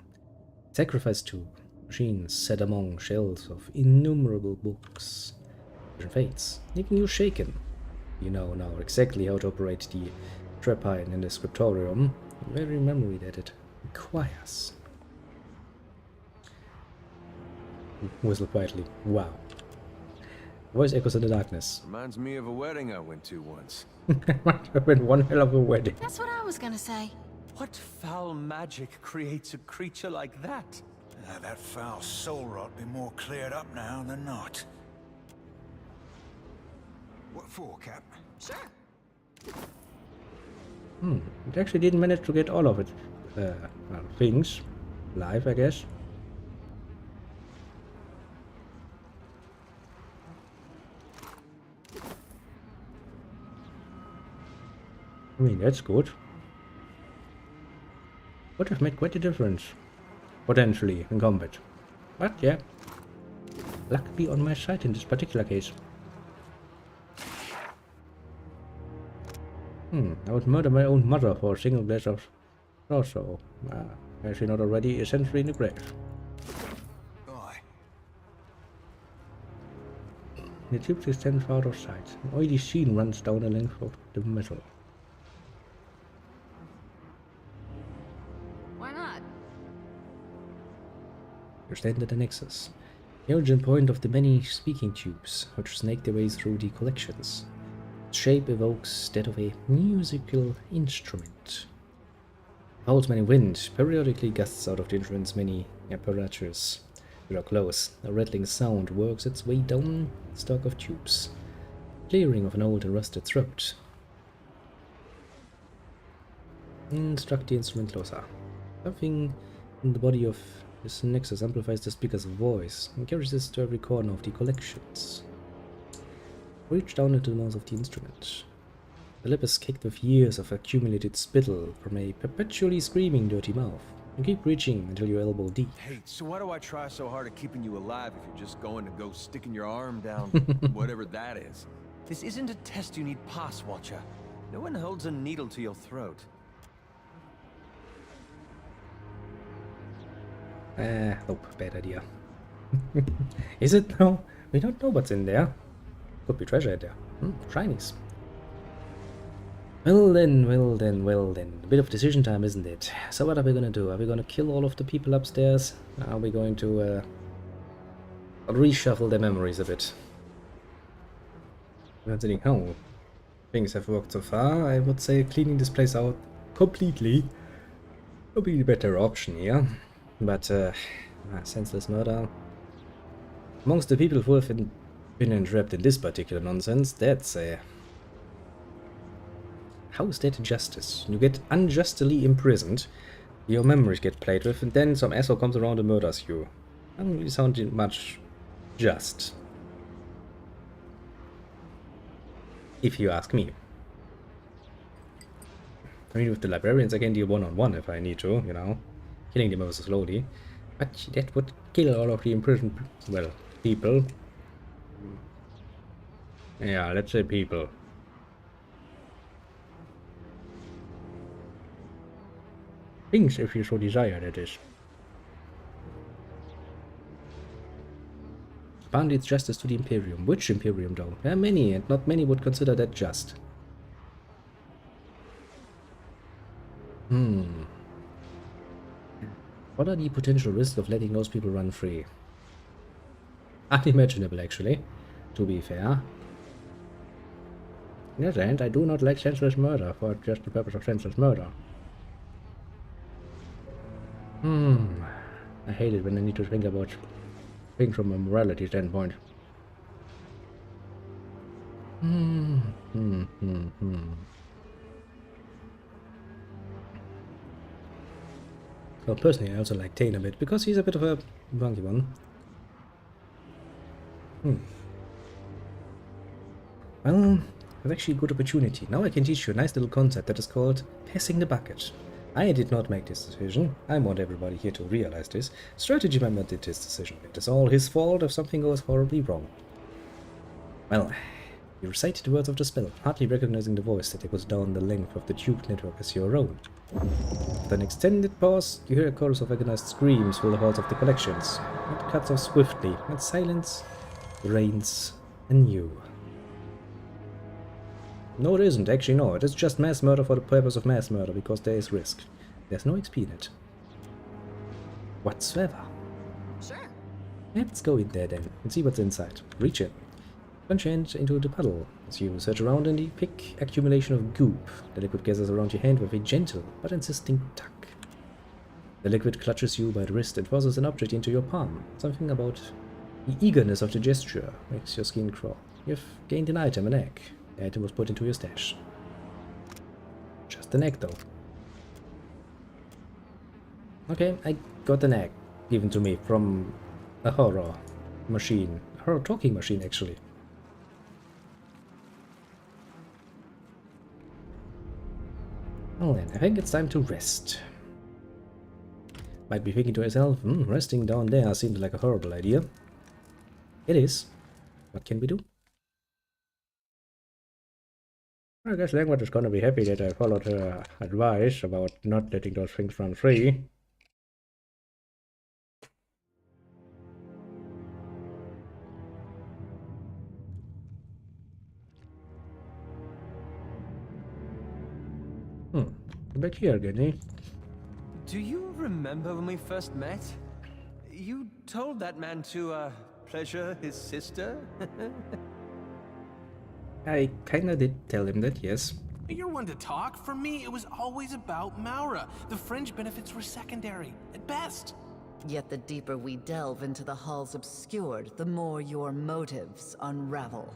[SPEAKER 1] Sacrificed to machines set among shelves of innumerable books. Vision fades, leaving you shaken. You know now exactly how to operate the trapine in the scriptorium, the very memory that it requires. Whistle quietly. Wow. Voice echoes in the darkness.
[SPEAKER 2] Reminds me of a wedding I went to once.
[SPEAKER 1] Might have been one hell of a wedding.
[SPEAKER 4] That's what I was gonna say.
[SPEAKER 2] What foul magic creates a creature like that?
[SPEAKER 5] That foul soul rot be more cleared up now than not. What for, Cap?
[SPEAKER 4] Sure.
[SPEAKER 1] It actually didn't manage to get all of it. Well, things. Live, I guess. I mean, that's good. Would have made quite a difference. Potentially, in combat. But, yeah. Luck be on my side in this particular case. I would murder my own mother for a single glass of also. Is she not already essentially in the grave?
[SPEAKER 5] Aye.
[SPEAKER 1] The tube stands out of sight. An oily sheen runs down the length of the metal.
[SPEAKER 4] Why not?
[SPEAKER 1] You stand at the nexus, the origin point of the many speaking tubes which snake their way through the collections. Its shape evokes that of a musical instrument. It holds many wind, periodically gusts out of the instrument's many apertures. You are close. A rattling sound works its way down the stalk of tubes, clearing of an old and rusted throat. Instruct the instrument closer. Something in the body of this nexus amplifies the speaker's voice and carries this to every corner of the collections. Reach down into the mouth of the instrument. The lip is caked with years of accumulated spittle from a perpetually screaming dirty mouth. You keep reaching until you're elbow deep.
[SPEAKER 2] Hey, so why do I try so hard at keeping you alive if you're just going to go sticking your arm down whatever that is? This isn't a test you need pass, Watcher. No one holds a needle to your throat.
[SPEAKER 1] Nope, bad idea. Is it now? We don't know what's in there. Could be treasure in there. Shinies. Well then. A bit of decision time, isn't it? So what are we gonna do? Are we gonna kill all of the people upstairs? Are we going to reshuffle their memories a bit? Considering how things have worked so far, I would say cleaning this place out completely would be the better option here. But senseless murder. Amongst the people who have been entrapped in this particular nonsense, that's how is that justice? You get unjustly imprisoned, your memories get played with, and then some asshole comes around and murders you. Doesn't really sound much just. If you ask me. I mean, with the librarians I can deal one-on-one if I need to, you know. Killing them ever so slowly. But that would kill all of the imprisoned, well, people. Yeah, let's say people. Things, if you so desire, that is. Apparently it's justice to the Imperium. Which Imperium though? There are many, and not many would consider that just. What are the potential risks of letting those people run free? Unimaginable, actually, to be fair. On the other hand, I do not like senseless murder for just the purpose of senseless murder. I hate it when I need to think about things from a morality standpoint. Well, personally, I also like Tane a bit, because he's a bit of a wonky one. Well, it's actually a good opportunity. Now I can teach you a nice little concept that is called passing the bucket. I did not make this decision. I want everybody here to realize this. Strategy member did this decision. It is all his fault if something goes horribly wrong. Well, you recite the words of the spell, hardly recognizing the voice that echoes down the length of the tube network as your own. After an extended pause, you hear a chorus of agonized screams fill the halls of the collections. It cuts off swiftly, and silence reigns anew. No, it isn't. Actually, no. It is just mass murder for the purpose of mass murder, because there is risk. There's no XP in it. Whatsoever.
[SPEAKER 4] Sure.
[SPEAKER 1] Let's go in there then, and see what's inside. Reach in. Plunge your hand into the puddle. As you search around in the thick accumulation of goop, the liquid gathers around your hand with a gentle but insisting tug. The liquid clutches you by the wrist and forces an object into your palm. Something about the eagerness of the gesture makes your skin crawl. You've gained an item, an egg. The item was put into your stash. Just an egg, though. Okay, I got an egg given to me from a horror machine. A horror talking machine, actually. Well then, I think it's time to rest. Might be thinking to yourself, resting down there seems like a horrible idea. It is. What can we do? I guess Language is gonna be happy that I followed her advice about not letting those things run free. Back here again, eh?
[SPEAKER 2] Do you remember when we first met? You told that man to, pleasure his sister?
[SPEAKER 1] I kinda did tell him that, yes.
[SPEAKER 3] You're one to talk. For me, it was always about Maura. The fringe benefits were secondary, at best.
[SPEAKER 9] Yet the deeper we delve into the Hall's obscured, the more your motives unravel.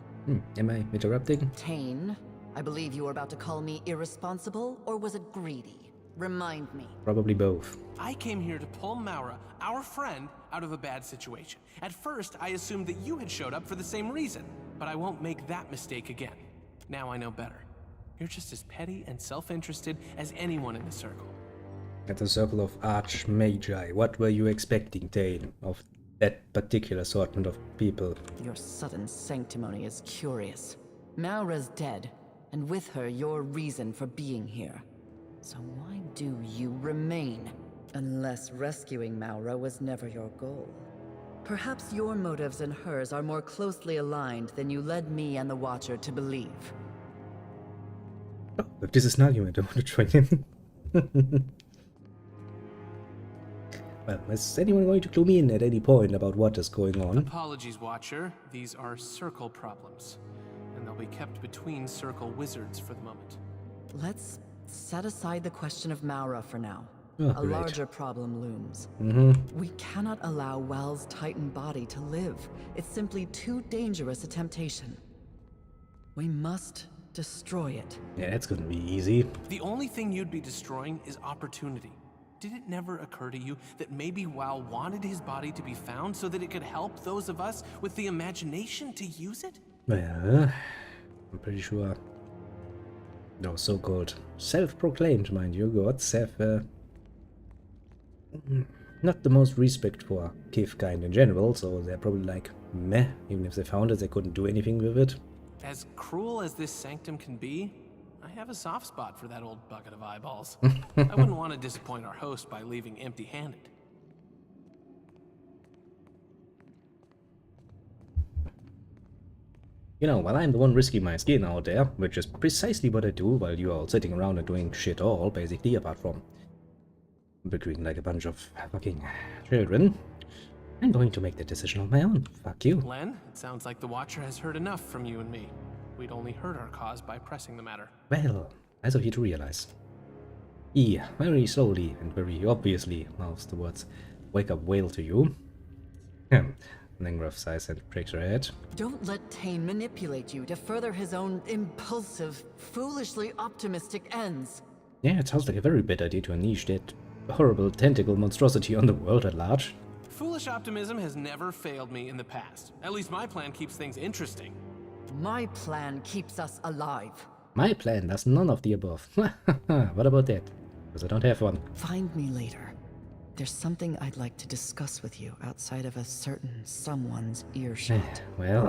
[SPEAKER 1] Am I interrupting?
[SPEAKER 9] Tane, I believe you were about to call me irresponsible, or was it greedy? Remind me.
[SPEAKER 1] Probably both.
[SPEAKER 3] I came here to pull Maura, our friend, out of a bad situation. At first, I assumed that you had showed up for the same reason, but I won't make that mistake again. Now I know better. You're just as petty and self-interested as anyone in the circle.
[SPEAKER 1] At the circle of Archmagi, what were you expecting, Tane, of that particular assortment of people?
[SPEAKER 9] Your sudden sanctimony is curious. Maura's dead, and with her your reason for being here. So why do you remain? Unless rescuing Maura was never your goal. Perhaps your motives and hers are more closely aligned than you led me and the Watcher to believe.
[SPEAKER 1] Oh, if this is an argument, I want to join in. Well, is anyone going to clue me in at any point about what is going on?
[SPEAKER 3] Apologies, Watcher. These are circle problems, and they'll be kept between circle wizards for the moment.
[SPEAKER 9] Let's set aside the question of Maura for now.
[SPEAKER 1] Oh,
[SPEAKER 9] A
[SPEAKER 1] great.
[SPEAKER 9] larger problem looms. We cannot allow Wel's Titan body to live. It's simply too dangerous a temptation. We must destroy it.
[SPEAKER 1] Yeah, that's gonna be easy.
[SPEAKER 3] The only thing you'd be destroying is opportunity. Did it never occur to you that maybe Wel wanted his body to be found so that it could help those of us with the imagination to use it?
[SPEAKER 1] Well, I'm pretty sure those so-called self-proclaimed, mind you, gods have not the most respect for Kith-kind in general, so they're probably like, meh, even if they found it, they couldn't do anything with it.
[SPEAKER 3] As cruel as this sanctum can be, I have a soft spot for that old bucket of eyeballs. I wouldn't want to disappoint our host by leaving empty-handed.
[SPEAKER 1] You know, while I'm the one risking my skin out there, which is precisely what I do while you are all sitting around and doing shit all, basically, apart from bickering like a bunch of fucking children, I'm going to make the decision on my own. Fuck you.
[SPEAKER 3] Len, it sounds like the Watcher has heard enough from you and me. We'd only hurt our cause by pressing the matter.
[SPEAKER 1] Well, as of you to realize. He very slowly and very obviously mouths the words, "Wake up, whale," to you. Langraf sighs and shakes her head.
[SPEAKER 9] Don't let Tane manipulate you to further his own impulsive, foolishly optimistic ends.
[SPEAKER 1] Yeah, it sounds like a very bad idea to unleash that horrible tentacle monstrosity on the world at large.
[SPEAKER 3] Foolish optimism has never failed me in the past. At least my plan keeps things interesting.
[SPEAKER 9] My plan keeps us alive.
[SPEAKER 1] My plan does none of the above. What about that? Because I don't have one.
[SPEAKER 9] Find me later. There's something I'd like to discuss with you outside of a certain someone's earshot.
[SPEAKER 1] Well,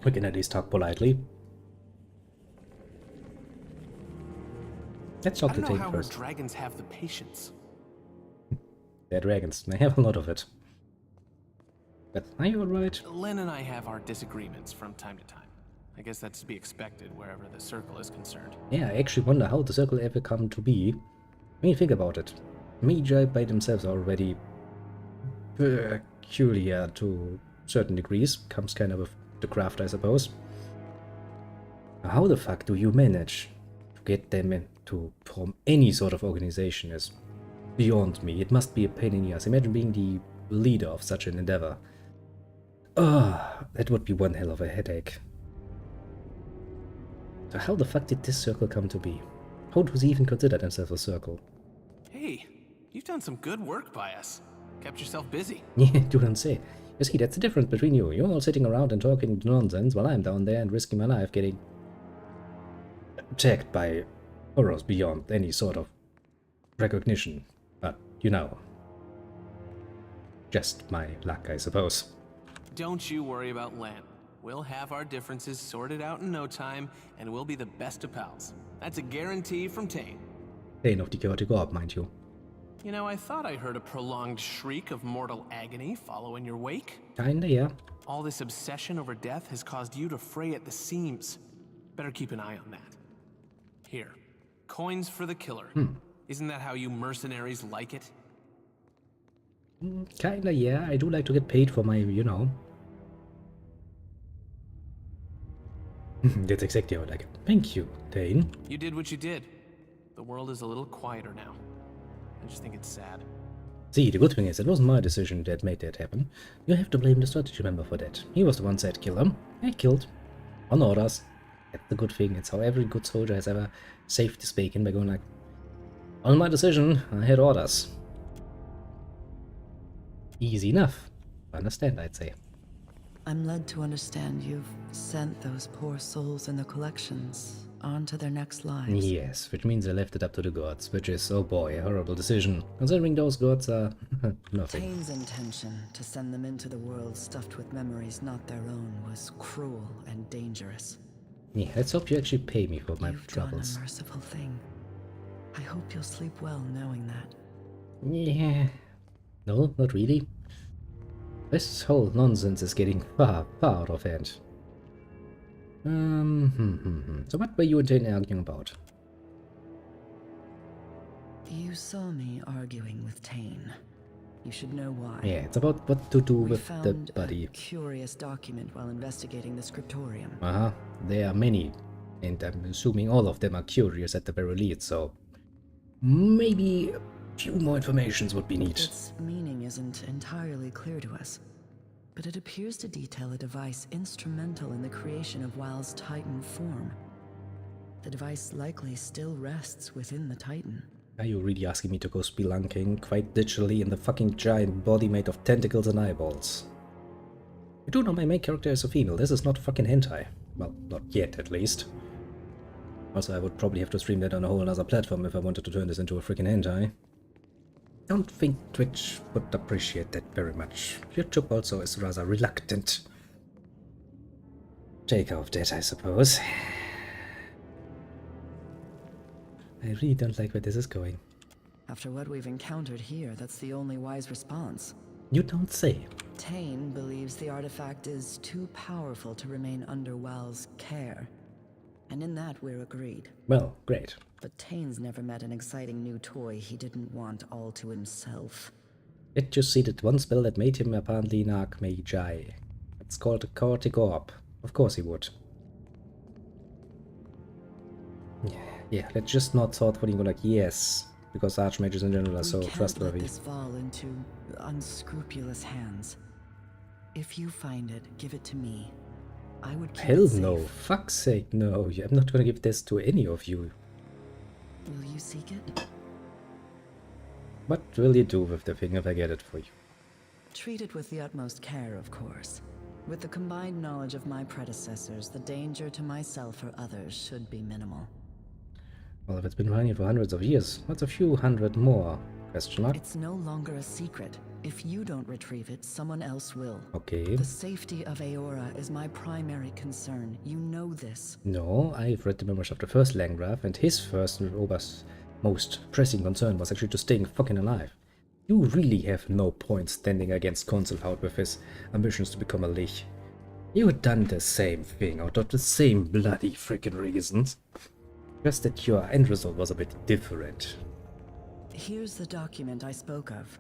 [SPEAKER 1] we can at least talk politely. Let's talk to
[SPEAKER 3] I don't
[SPEAKER 1] Tane
[SPEAKER 3] know how
[SPEAKER 1] first.
[SPEAKER 3] dragons have the patience.
[SPEAKER 1] They're dragons. They have a lot of it. But are you alright?
[SPEAKER 3] Len and I have our disagreements from time to time. I guess that's to be expected wherever the circle is concerned.
[SPEAKER 1] Yeah, I actually wonder how the circle ever come to be. I mean, think about it. Magi by themselves are already peculiar to certain degrees. Comes kind of with the craft, I suppose. How the fuck do you manage to get them to form any sort of organization is beyond me. It must be a pain in the ass. Imagine being the leader of such an endeavor. That would be one hell of a headache. So how the fuck did this circle come to be? How does he even consider himself a circle?
[SPEAKER 3] Hey, you've done some good work by us. Kept yourself busy.
[SPEAKER 1] Yeah, do not say. You see, that's the difference between you. You're all sitting around and talking nonsense while I'm down there and risking my life getting attacked by horrors beyond any sort of recognition. But, you know, just my luck, I suppose.
[SPEAKER 3] Don't you worry about Len. We'll have our differences sorted out in no time, and we'll be the best of pals. That's a guarantee from Tane.
[SPEAKER 1] Tane of the chaotic orb, mind you.
[SPEAKER 3] You know, I thought I heard a prolonged shriek of mortal agony follow in your wake.
[SPEAKER 1] Kinda, yeah.
[SPEAKER 3] All this obsession over death has caused you to fray at the seams. Better keep an eye on that. Here, coins for the killer. Isn't that how you mercenaries like it?
[SPEAKER 1] Kinda, yeah. I do like to get paid for my, you know. That's exactly how I like it. Thank you, Tane.
[SPEAKER 3] You did what you did. The world is a little quieter now. I just think it's sad.
[SPEAKER 1] See, the good thing is, it wasn't my decision that made that happen. You have to blame the strategy member for that. He was the one said kill him. I killed. On orders. That's the good thing. It's how every good soldier has ever saved his bacon by going like, on my decision, I had orders. Easy enough. Understand, I'd say.
[SPEAKER 9] I'm led to understand you've sent those poor souls in the collections on to their next lives.
[SPEAKER 1] Yes, which means I left it up to the gods, which is, oh boy, a horrible decision, considering those gods are nothing.
[SPEAKER 9] Tane's intention to send them into the world stuffed with memories not their own was cruel and dangerous.
[SPEAKER 1] Yeah, let's hope you actually pay me for my
[SPEAKER 9] You've
[SPEAKER 1] troubles.
[SPEAKER 9] done a merciful thing. I hope you'll sleep well knowing that.
[SPEAKER 1] Yeah. No, not really. This whole nonsense is getting far, far out of hand. So what were you and Tane arguing about?
[SPEAKER 9] You saw me arguing with Tane. You should know why.
[SPEAKER 1] Yeah, it's about what to do
[SPEAKER 9] We
[SPEAKER 1] with the
[SPEAKER 9] found
[SPEAKER 1] body.
[SPEAKER 9] a curious document while investigating the scriptorium.
[SPEAKER 1] There are many, and I'm assuming all of them are curious at the very least, so maybe a few more informations would be neat.
[SPEAKER 9] Its meaning isn't entirely clear to us, but it appears to detail a device instrumental in the creation of WoW's Titan form. The device likely still rests within the Titan.
[SPEAKER 1] Are you really asking me to go spelunking quite digitally in the fucking giant body made of tentacles and eyeballs? You do know my main character is a female. This is not fucking hentai. Well, not yet, at least. Also, I would probably have to stream that on a whole other platform if I wanted to turn this into a freaking hentai. Don't think Twitch would appreciate that very much. YouTube also is rather reluctant. Take care of that, I suppose. I really don't like where this is going.
[SPEAKER 9] After what we've encountered here, that's the only wise response.
[SPEAKER 1] You don't say.
[SPEAKER 9] Tane believes the artifact is too powerful to remain under Well's care. And in that, we're agreed.
[SPEAKER 1] Well, great.
[SPEAKER 9] But Tane's never met an exciting new toy he didn't want all to himself.
[SPEAKER 1] It just seeded one spell that made him apparently an Archmagi. It's called a Chaotic Orb. Of course he would. Yeah, let's just not thoughtfully go like, yes, because Archmages in general are so trustworthy.
[SPEAKER 9] Let this fall into unscrupulous hands. If you find it, give it to me. I would keep
[SPEAKER 1] Hell
[SPEAKER 9] it safe.
[SPEAKER 1] no, fuck's sake, no. I'm not gonna give this to any of you.
[SPEAKER 9] Will you seek it?
[SPEAKER 1] What will you do with the thing if I get it for you?
[SPEAKER 9] Treat it with the utmost care, of course. With the combined knowledge of my predecessors, the danger to myself or others should be minimal.
[SPEAKER 1] Well, if it's been running for hundreds of years, what's a few hundred more? Question mark?
[SPEAKER 9] It's no longer a secret. If you don't retrieve it, someone else will.
[SPEAKER 1] Okay.
[SPEAKER 9] The safety of Aora is my primary concern. You know this.
[SPEAKER 1] No, I've read the memoirs of the first Landgraf, and his first and most pressing concern was actually just staying fucking alive. You really have no point standing against Consulhout with his ambitions to become a Lich. You had done the same thing out of the same bloody freaking reasons. Just that your end result was a bit different.
[SPEAKER 9] Here's the document I spoke of.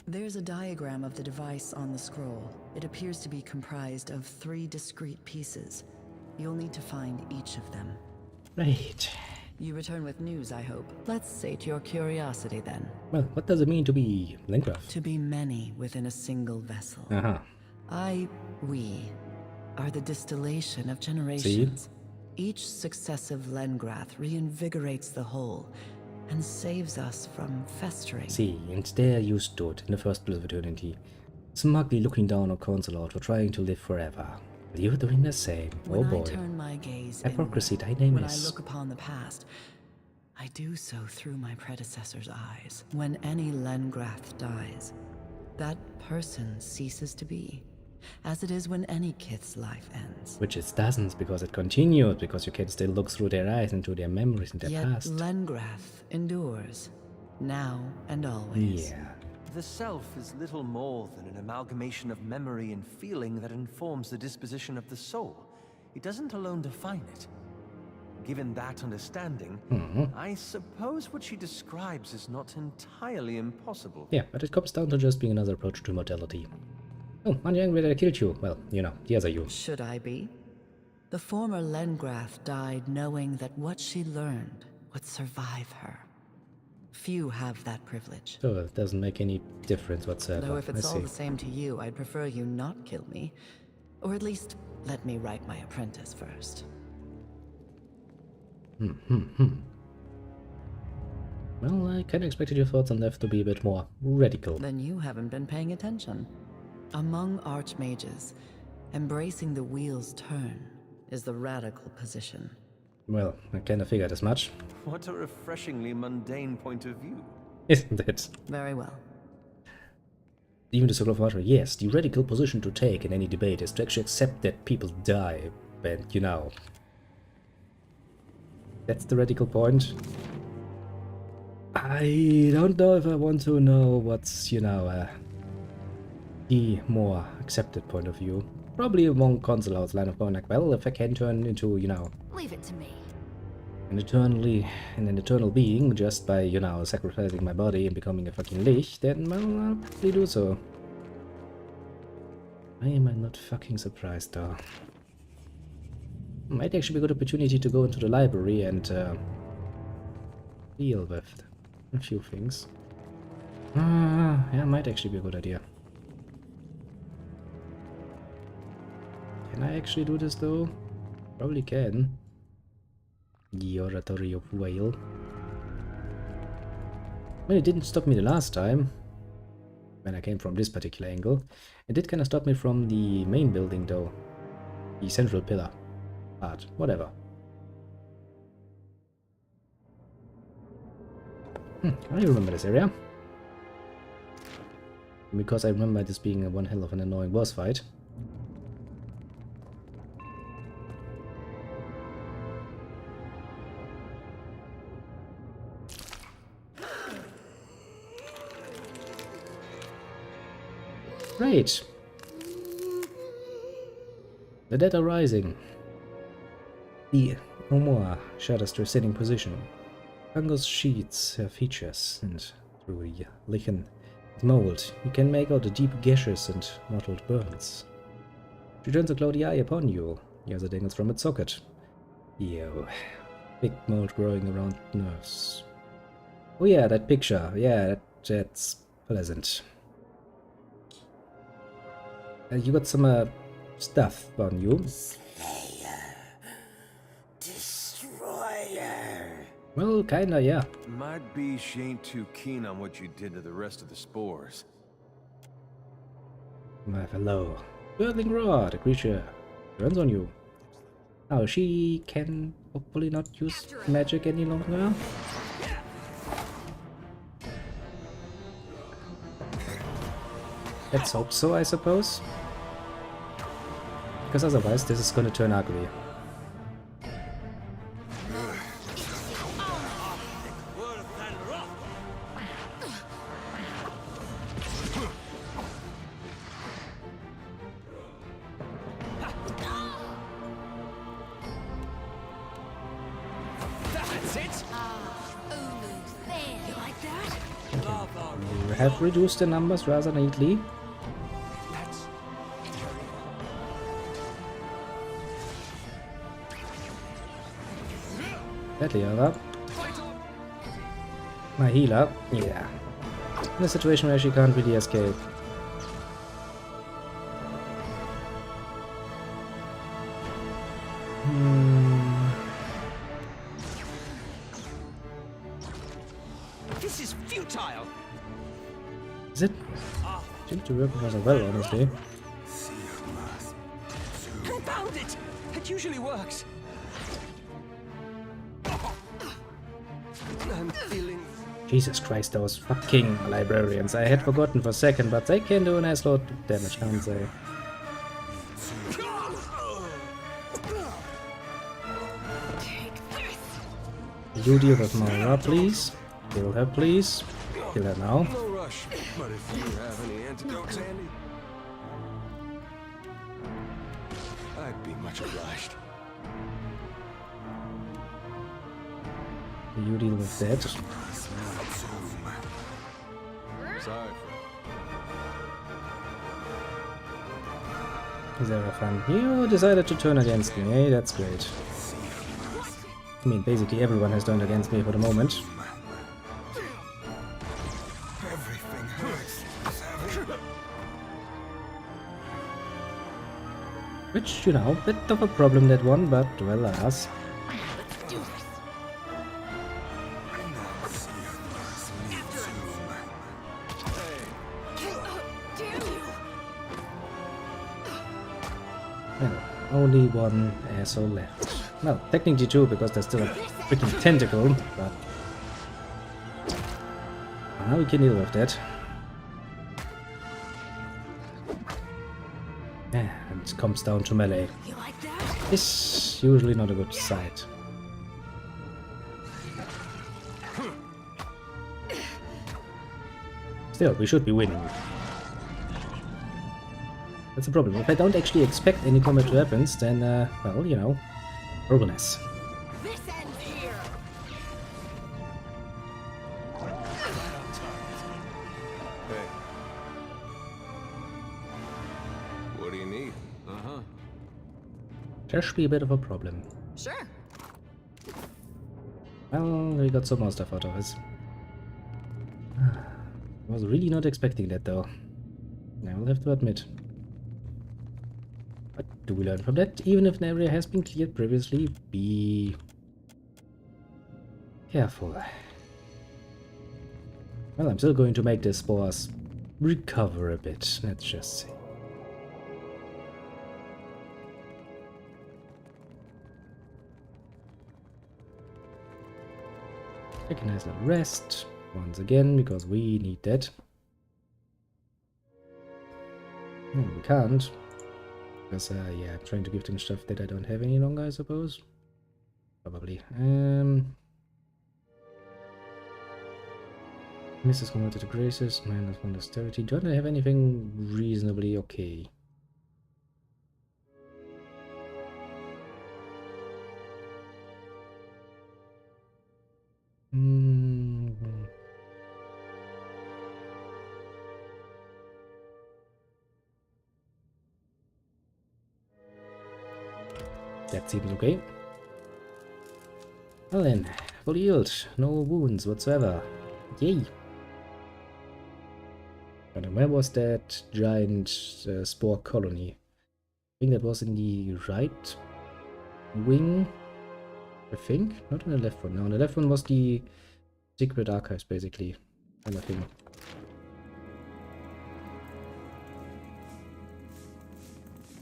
[SPEAKER 9] There's a diagram of the device on the scroll. It appears to be comprised of 3 discrete pieces. You'll need to find each of them.
[SPEAKER 1] Right.
[SPEAKER 9] You return with news, I hope. Let's sate your curiosity then.
[SPEAKER 1] Well, what does it mean to be Landgraf?
[SPEAKER 9] To be many within a single vessel. We, are the distillation of generations.
[SPEAKER 1] See?
[SPEAKER 9] Each successive Lengrath reinvigorates the whole, and saves us from festering.
[SPEAKER 1] See, and there you stood in the first place of eternity, smugly looking down on Consulhout for trying to live forever. You're doing the same.
[SPEAKER 9] When
[SPEAKER 1] oh boy.
[SPEAKER 9] I turn my gaze
[SPEAKER 1] Hypocrisy,
[SPEAKER 9] inward,
[SPEAKER 1] thy name
[SPEAKER 9] when
[SPEAKER 1] is.
[SPEAKER 9] I look upon the past, I do so through my predecessor's eyes. When any Lengrath dies, that person ceases to be, as it is when any Kith's life ends.
[SPEAKER 1] Which it doesn't, because it continued, because you can still look through their eyes into their memories and their
[SPEAKER 9] Yet
[SPEAKER 1] past.
[SPEAKER 9] Lengrath endures, now and always.
[SPEAKER 1] Yeah.
[SPEAKER 2] The self is little more than an amalgamation of memory and feeling that informs the disposition of the soul. It doesn't alone define it. Given that understanding, I suppose what she describes is not entirely impossible.
[SPEAKER 1] Yeah, but it comes down to just being another approach to immortality. Oh, aren't you angry that I killed you? Well, you know, the other you.
[SPEAKER 9] Should I be? The former Lengrath died knowing that what she learned would survive her. Few have that privilege.
[SPEAKER 1] So it doesn't make any difference whatsoever.
[SPEAKER 9] Though if it's
[SPEAKER 1] I
[SPEAKER 9] all
[SPEAKER 1] see.
[SPEAKER 9] the same to you, I'd prefer you not kill me. Or at least, let me write my apprentice first.
[SPEAKER 1] Well, I kinda expected your thoughts on that to be a bit more radical.
[SPEAKER 9] Then you haven't been paying attention. Among archmages, embracing the wheel's turn is the radical position.
[SPEAKER 1] Well, I kinda figured as much.
[SPEAKER 2] What a refreshingly mundane point of view.
[SPEAKER 1] Isn't it?
[SPEAKER 9] Very well.
[SPEAKER 1] Even the Circle of Water, yes, the radical position to take in any debate is to actually accept that people die, and you know. That's the radical point. I don't know if I want to know what's, you know, the more accepted point of view. Probably among Consulhout's line of going like, well, if I can turn into, you know,
[SPEAKER 4] Leave it to me.
[SPEAKER 1] an eternal being just by, you know, sacrificing my body and becoming a fucking lich, then, well, I'll probably do so. Why am I not fucking surprised, though? Might actually be a good opportunity to go into the library and, deal with a few things. Yeah, might actually be a good idea. Can I actually do this, though? Probably can. The Oratory of Whale. Well, it didn't stop me the last time, when I came from this particular angle. It did kind of stop me from the main building, though. The central pillar part. Whatever. I remember this area. Because I remember this being one hell of an annoying boss fight. Great. The dead are rising. The no more shadows to a sitting position. Fungus sheets her features, and through the lichen mold, you can make out the deep gashes and mottled burns. She turns a cloudy eye upon you. The other dangles from its socket. Ew. Big mold growing around nerves. Oh yeah, that picture. Yeah, that's pleasant. You got some stuff on you.
[SPEAKER 7] Destroyer.
[SPEAKER 1] Well, kinda, yeah.
[SPEAKER 2] Might be she ain't too keen on what you did to the rest of the spores.
[SPEAKER 1] My fellow. Burning Rod, a creature runs on you. Now she can hopefully not use magic any longer. Let's hope so, I suppose. Because otherwise this is gonna turn ugly. You have reduced the numbers rather neatly. Deadly other. My healer, yeah. In a situation where she can't really escape.
[SPEAKER 2] This is futile.
[SPEAKER 1] Is it? Seems to work rather well, honestly.
[SPEAKER 2] I found it. It usually works. I'm feeling.
[SPEAKER 1] Jesus Christ, those fucking librarians. I had forgotten for a second, but they can do a nice lot of damage, can't they? You deal with Moira, please. Kill her, please. Kill her now.
[SPEAKER 2] No rush, but if you have any antidotes handy, I'd be much obliged.
[SPEAKER 1] You deal with that.
[SPEAKER 2] Sorry.
[SPEAKER 1] Is there a fun? You decided to turn against me, eh? That's great. I mean, basically everyone has turned against me for the moment.
[SPEAKER 5] Everything hurts.
[SPEAKER 1] Which, you know, bit of a problem, that one, but well, alas. Well, only one asshole left. Well, technically two, because there's still a freaking tentacle, but now we can deal with that. Yeah, and it comes down to melee. It's usually not a good sight. Still, we should be winning. That's the problem. If I don't actually expect any combat weapons, then, well, you know, horribleness.
[SPEAKER 4] This ends here.
[SPEAKER 2] Hey. What do you need? Uh-huh.
[SPEAKER 1] Just be a bit of a problem.
[SPEAKER 4] Sure.
[SPEAKER 1] Well, we got some more stuff out of this. I was really not expecting that, though. I will have to admit. What do we learn from that? Even if an area has been cleared previously, be careful. Well, I'm still going to make the spores recover a bit, let's just say. Take a nice little rest, once again, because we need that. No, we can't. Because, yeah, I'm trying to give them stuff that I don't have any longer, I suppose. Probably. Mrs. converted to graces, minus 1 dexterity. Don't I have anything reasonably okay? That seems okay. Well then, full healed, no wounds whatsoever. Yay! And where was that giant spore colony? I think that was in the right wing. I think? Not on the left one. No, on the left one was the secret archives, basically. Kind of thing.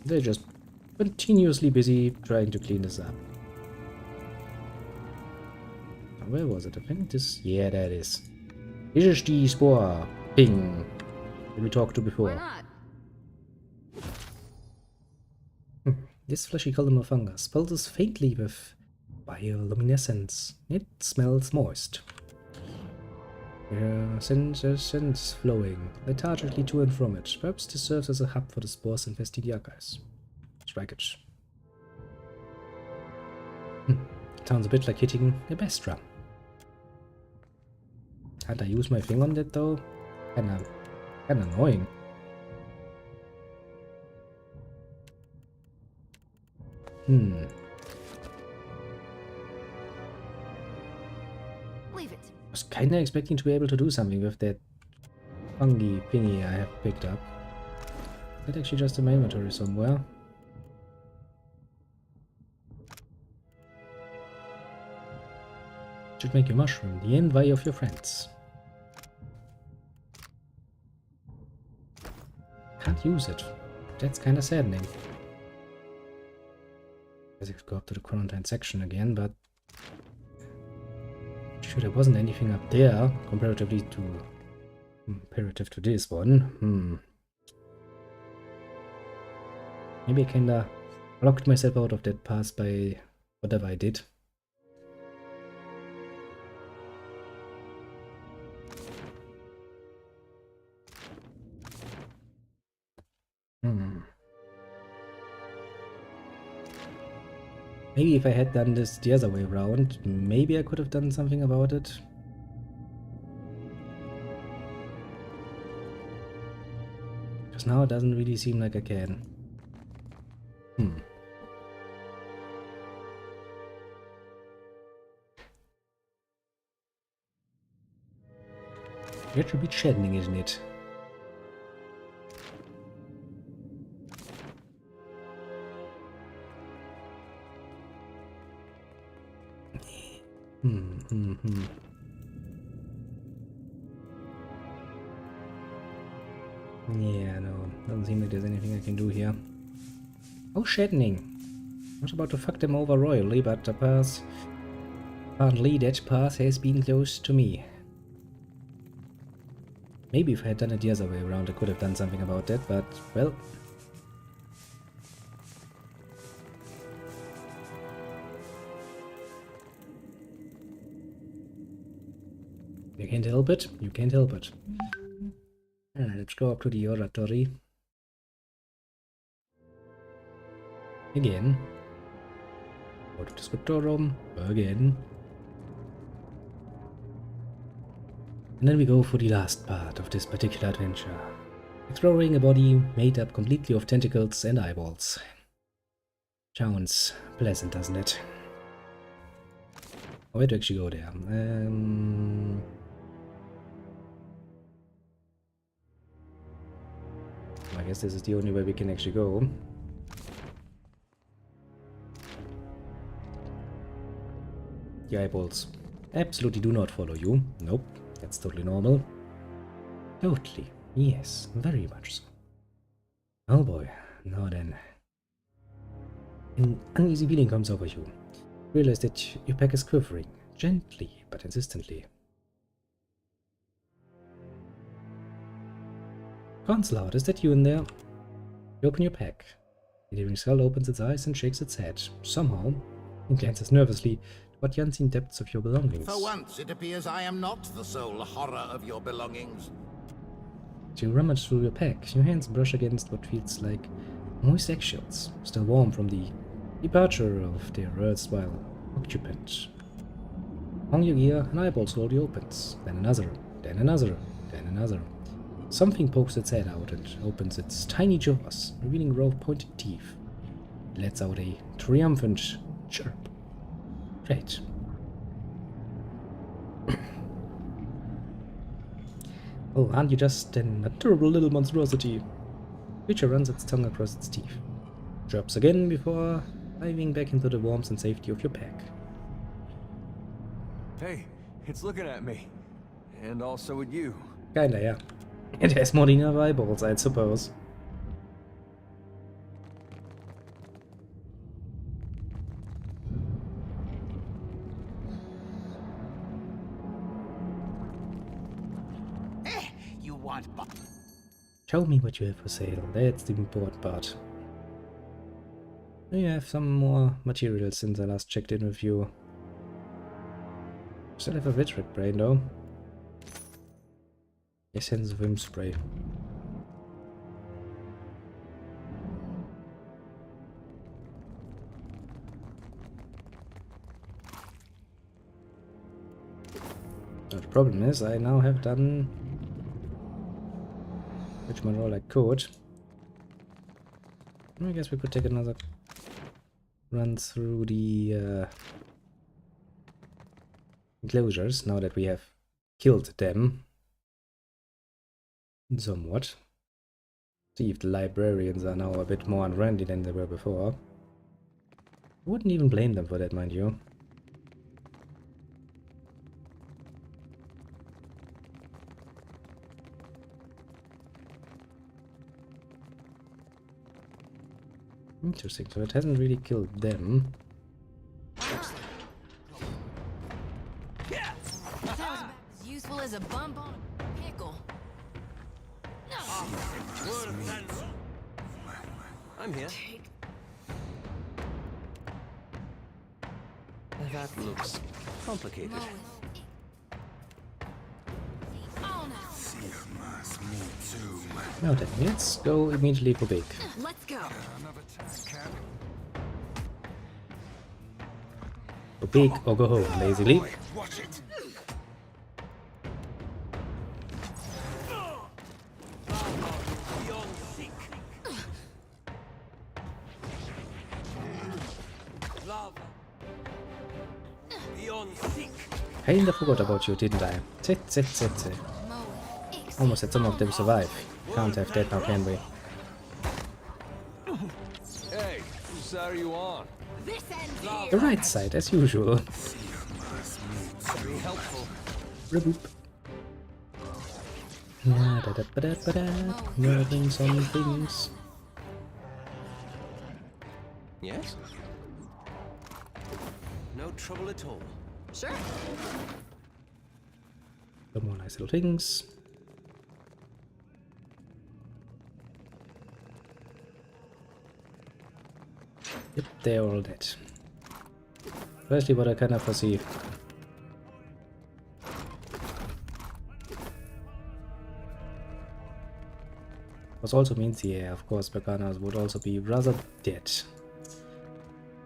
[SPEAKER 1] They're just continuously busy trying to clean this up. Where was it? I think this... Yeah, there it is. This is the spore thing that we talked to before. This fleshy column of fungus pulses faintly with bioluminescence. It smells moist. Scents flowing lethargically to and from it. Perhaps this serves as a hub for the spores infesting the archives. Strike it. Sounds a bit like hitting a bass drum. Can't I use my thing on that though? Kinda annoying.
[SPEAKER 4] Leave it.
[SPEAKER 1] I was kinda expecting to be able to do something with that fungi thingy I have picked up. That's actually just in my inventory somewhere. Should make your mushroom the envy of your friends. Can't use it. That's kinda saddening. I could go up to the quarantine section again, but sure there wasn't anything up there comparatively to this one. Maybe I kinda locked myself out of that pass by whatever I did. Maybe if I had done this the other way around, maybe I could have done something about it. Because now it doesn't really seem like I can. It should be shedding, isn't it? Yeah, no, doesn't seem like there's anything I can do here. Oh, Shattening! I was about to fuck them over royally, but the path... Apparently that path has been closed to me. Maybe if I had done it the other way around, I could have done something about that, but, well... You can't help it, you can't help it. Let's go up to the oratory. Again. Go to the scriptorum. Again. And then we go for the last part of this particular adventure. Exploring a body made up completely of tentacles and eyeballs. Sounds pleasant, doesn't it? Where to actually go there? I guess this is the only way we can actually go. The eyeballs absolutely do not follow you. Nope, that's totally normal. Totally. Yes, very much so. Oh boy, now then. An uneasy feeling comes over you. Realize that your pack is quivering, gently but insistently. Consulate, is that you in there? You open your pack. The living skull opens its eyes and shakes its head. Somehow, it glances nervously but the unseen depths of your belongings.
[SPEAKER 7] For once, it appears I am not the sole horror of your belongings.
[SPEAKER 1] You rummage through your pack. Your hands brush against what feels like moist eggshells, still warm from the departure of their erstwhile occupant. Among your gear, an eyeball slowly opens, then another, then another, then another. Something pokes its head out and opens its tiny jaws, revealing a row of pointed teeth. It lets out a triumphant chirp. Great. Oh, aren't you just an adorable little monstrosity? Creature runs its tongue across its teeth. Chirps again before diving back into the warmth and safety of your pack.
[SPEAKER 2] Hey, it's looking at me. And also at you.
[SPEAKER 1] Kinda, yeah. It has more than enough eyeballs, I suppose.
[SPEAKER 7] You want...
[SPEAKER 1] Show me what you have for sale, that's the important part. You have some more materials since I last checked in with you. Still have a Witchred brain though. Essence of Vim spray. Now the problem is I now have done which much all I could. I guess we could take another run through the enclosures now that we have killed them. Somewhat. See if the librarians are now a bit more unfriendly than they were before. I wouldn't even blame them for that, mind you. Interesting, so it hasn't really killed them.
[SPEAKER 4] That was about as useful as a bump on a pickle.
[SPEAKER 2] I'm here. That looks complicated.
[SPEAKER 1] Now then, let's go immediately for big.
[SPEAKER 4] Let's go.
[SPEAKER 1] Go big or go home, basically.
[SPEAKER 5] Watch it.
[SPEAKER 1] Kinda forgot about you, didn't I? Sit. Almost had some of them survive. Can't have that now, can we?
[SPEAKER 2] Hey, whose side are you on?
[SPEAKER 4] This ends here.
[SPEAKER 1] The right side, as usual.
[SPEAKER 2] Be helpful.
[SPEAKER 1] Reboop. Learning some things.
[SPEAKER 2] Yes? No trouble at all.
[SPEAKER 4] Sure.
[SPEAKER 1] Some more nice little things. Yep, they're all dead. Firstly, what I kind of foresee. Which also means, yeah, of course, Berganas would also be rather dead.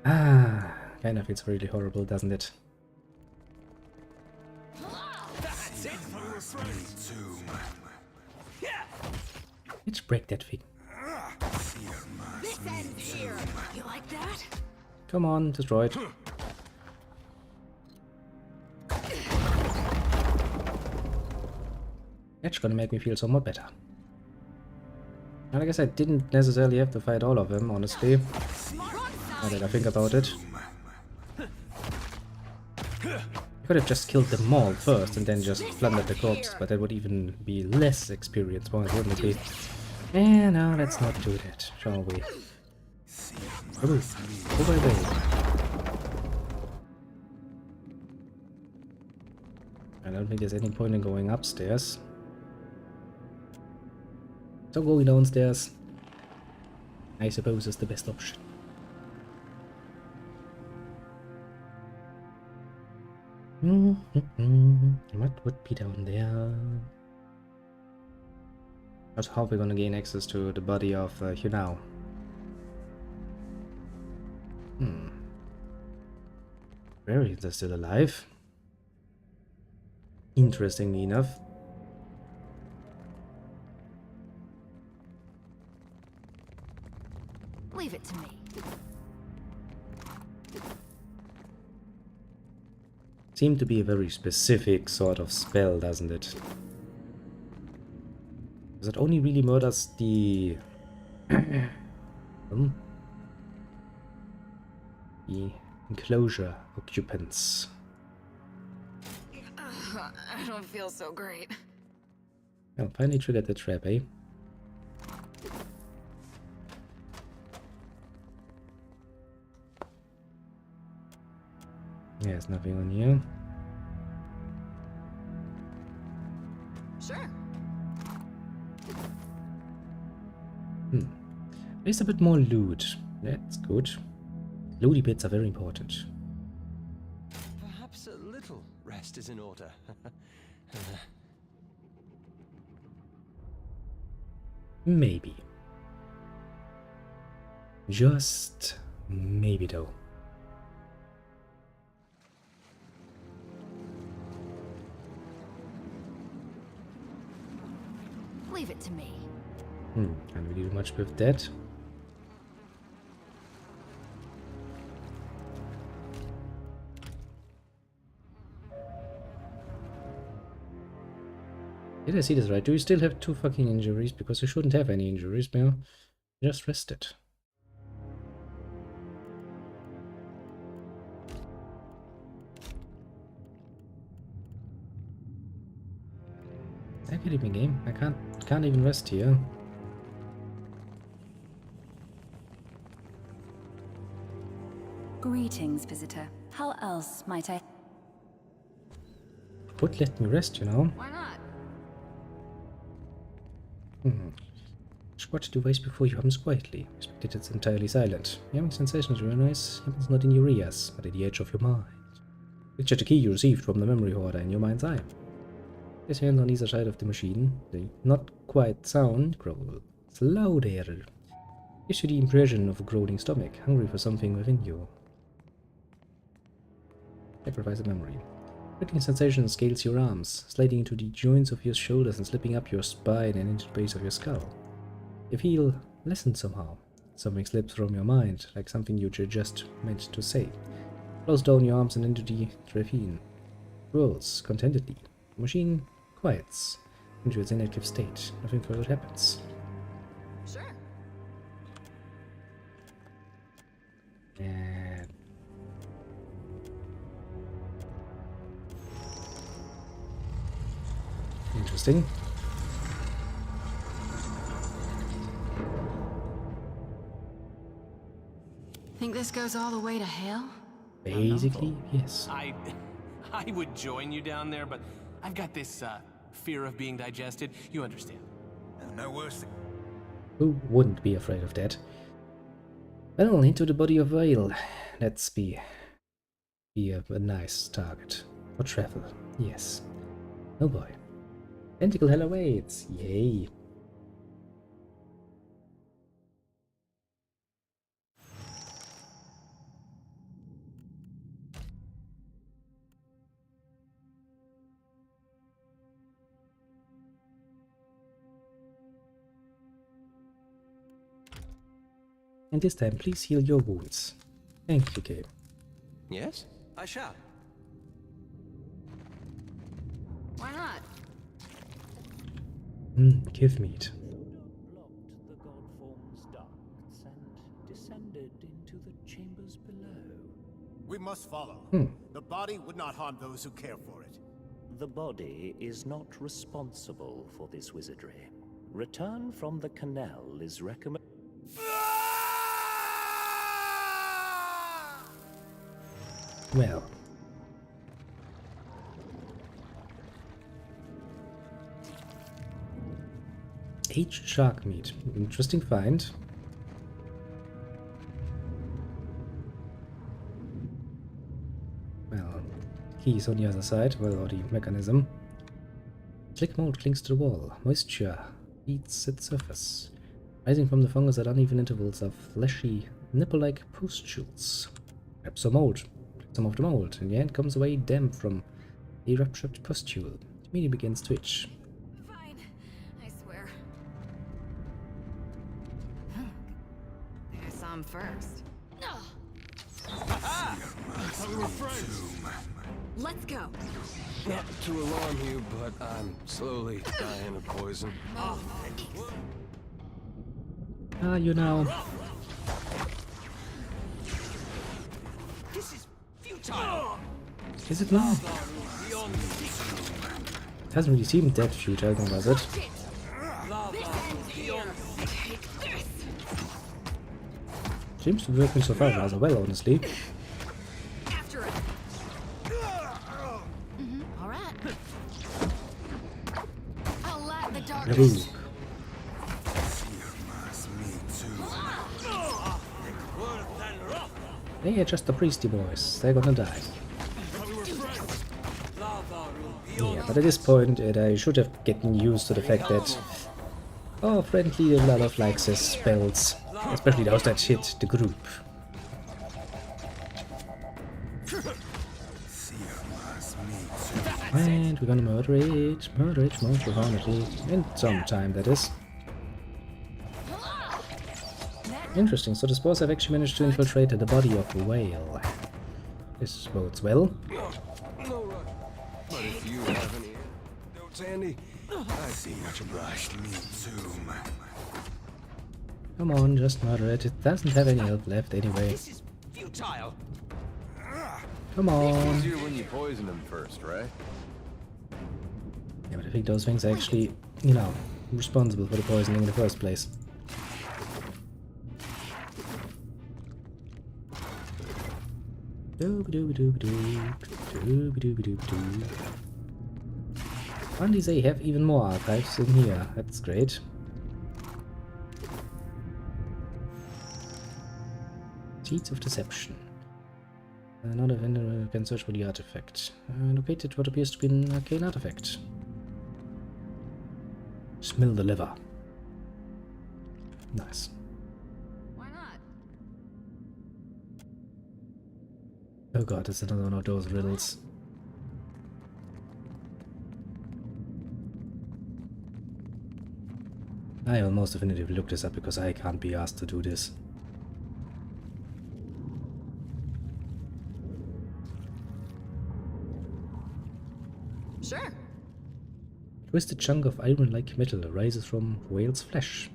[SPEAKER 1] Ah, kind of feels really horrible, doesn't it? Let's break that thing.
[SPEAKER 4] This ends here. You like that?
[SPEAKER 1] Come on, destroy it. That's gonna make me feel somewhat better. And I guess I didn't necessarily have to fight all of them, honestly. Now that I think about it. I could have just killed them all first and then just plundered the corpse, but that would even be less experience points, wouldn't it be? And now let's not do that, shall we? Go away. I don't think there's any point in going upstairs. So going downstairs, I suppose, is the best option. What would be down there? That's how we're gonna gain access to the body of Hunao. Variants are still alive. Interestingly enough.
[SPEAKER 4] Leave it to me.
[SPEAKER 1] Seemed to be a very specific sort of spell, doesn't it? Because it only really murders the the enclosure occupants.
[SPEAKER 4] I don't feel so great.
[SPEAKER 1] Well, finally triggered the trap, eh? There's nothing on you.
[SPEAKER 4] Sure.
[SPEAKER 1] At least a bit more loot. That's good. Looty bits are very important.
[SPEAKER 2] Perhaps a little rest is in order.
[SPEAKER 1] Maybe. Just maybe though.
[SPEAKER 4] Leave it to me.
[SPEAKER 1] Can't really do much with that. Did I see this right? Do you still have 2 fucking injuries? Because you shouldn't have any injuries, man. Just rested. I kidding me, game? I can't even rest here.
[SPEAKER 6] Greetings, visitor. How else might I?
[SPEAKER 1] Would let me rest, you know.
[SPEAKER 4] Why not?
[SPEAKER 1] Watch the waste before you hums quietly. Expected it's entirely silent. Having sensations you realize happens not in your ears, but at the edge of your mind. Picture the key you received from the memory hoarder in your mind's eye. Place your hand on either side of the machine. The not quite sound growl. It's louder. Gives you the impression of a growling stomach, hungry for something within you. Sacrifice a memory. Prickling sensation scales your arms, sliding into the joints of your shoulders and slipping up your spine and into the base of your skull. You feel lessened somehow. Something slips from your mind, like something you just meant to say. Flows down your arms and into the ravine. Rolls contentedly. The machine quiets into its inactive state. Nothing further happens.
[SPEAKER 4] Sure.
[SPEAKER 1] And interesting.
[SPEAKER 4] Think this goes all the way to hell?
[SPEAKER 1] Basically, yes.
[SPEAKER 3] I would join you down there, but I've got this fear of being digested. You understand.
[SPEAKER 5] No worse than...
[SPEAKER 1] Who wouldn't be afraid of that? Well, into the body of Vale. Let's be a nice target. For travel, yes. Oh boy. Tentacle hell awaits. Yay. And this time, please heal your wounds. Thank you, Gabe.
[SPEAKER 2] Yes, I shall.
[SPEAKER 4] Why not?
[SPEAKER 1] Give meat.
[SPEAKER 10] Blocked the god form's ducts and descended into the chambers below.
[SPEAKER 7] We must follow. The body would not harm those who care for it.
[SPEAKER 10] The body is not responsible for this wizardry. Return from the canal is recommended.
[SPEAKER 1] Well. Aged shark meat. Interesting find. Well, keys on the other side, well, or the mechanism. Slick mold clings to the wall. Moisture beats its surface, rising from the fungus at uneven intervals of fleshy, nipple-like pustules. Grab some mold. Some of the mold. In the end comes away damp from a ruptured pustule. It immediately begins to itch.
[SPEAKER 4] Fine, I swear. Think I saw him first. Let's go.
[SPEAKER 11] Not to alarm you, but I'm slowly dying of poison.
[SPEAKER 1] You know.
[SPEAKER 11] This is futile.
[SPEAKER 1] Is it now? It hasn't really seemed that futile, does it? Seems to be working so far rather well, honestly.
[SPEAKER 4] After it. All right. I'll light the darkness.
[SPEAKER 1] They are just the priesty boys. They're gonna die. Yeah, but at this point, I should have gotten used to the fact that our friendly Lalof likes his spells, especially those that hit the group. And we're gonna murder it most profoundly, in some time, that is. Interesting, so the spores have actually managed to infiltrate the body of a whale. This bodes well.
[SPEAKER 11] No rush. But if you have any notes handy, I see much obliged. Me too.
[SPEAKER 1] Come on, just murder it. It doesn't have any health left anyway.
[SPEAKER 11] This is futile.
[SPEAKER 1] Come on.
[SPEAKER 11] Easier when you poison him first, right?
[SPEAKER 1] Yeah, but I think those things are actually, you know, responsible for the poisoning in the first place. Finally, they have even more archives in here. That's great. Seeds of Deception. Another vendor can search for the artifact. Located what appears to be an arcane artifact. Smell the liver. Nice.
[SPEAKER 4] Why not?
[SPEAKER 1] Oh god, it's another one of those riddles. I will most definitively look this up because I can't be asked to do this.
[SPEAKER 4] Sure.
[SPEAKER 1] Twisted chunk of iron-like metal rises from whale's flesh,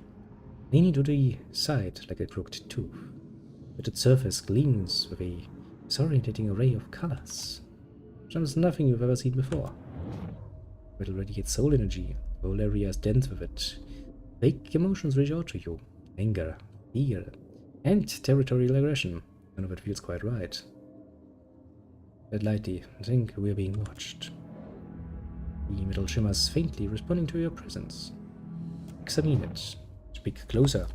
[SPEAKER 1] leaning to the side like a crooked tooth. But its surface gleams with a disorientating array of colors. Just nothing you've ever seen before. Metal radiates soul energy. The whole area is dense with it. Vague emotions reach out to you. Anger, fear, and territorial aggression. None of it feels quite right. But lightly, I think we're being watched. The metal shimmers faintly, responding to your presence. Examine it. Speak closer.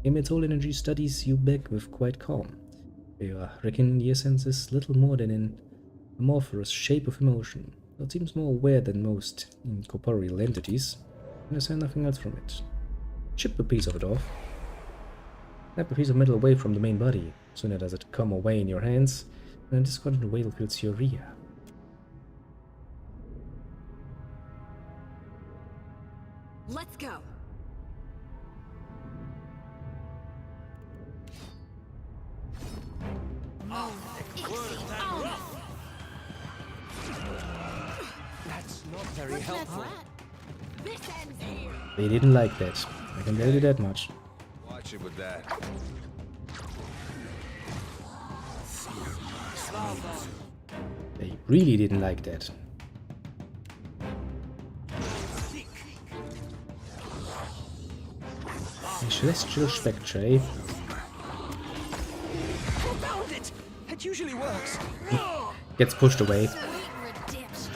[SPEAKER 1] Its whole energy studies you back with quiet calm. You reckon in the essence is little more than an amorphous shape of emotion. It seems more aware than most incorporeal entities, and I say nothing else from it. Chip a piece of it off. Snap a piece of metal away from the main body. Sooner does it come away in your hands, and a discordant wail fills your ear.
[SPEAKER 4] Let's go.
[SPEAKER 11] That's not very helpful.
[SPEAKER 4] This ends here.
[SPEAKER 1] They didn't like that. I can tell you that much.
[SPEAKER 11] Watch it with that.
[SPEAKER 1] They really didn't like that. A celestial spectre, eh?
[SPEAKER 11] Found it. That usually works.
[SPEAKER 1] Gets pushed away.
[SPEAKER 4] Sweet redemption.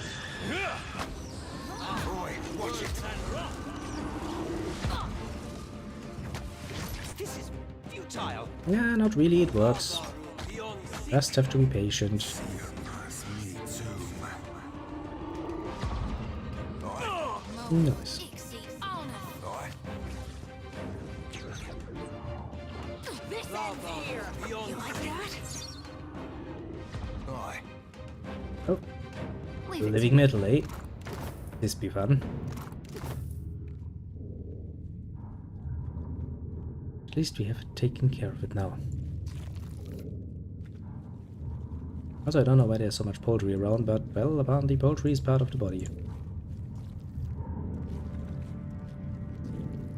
[SPEAKER 11] This is futile.
[SPEAKER 1] Yeah, not really, it works. Just have to be patient. Nice.
[SPEAKER 5] Right.
[SPEAKER 4] This ends here. You like that?
[SPEAKER 5] Right.
[SPEAKER 1] Oh,
[SPEAKER 4] Leave it
[SPEAKER 1] living metal, eh? This be fun. At least we have taken care of it now. Also, I don't know why there's so much poultry around, but, well, apparently poultry is part of the body.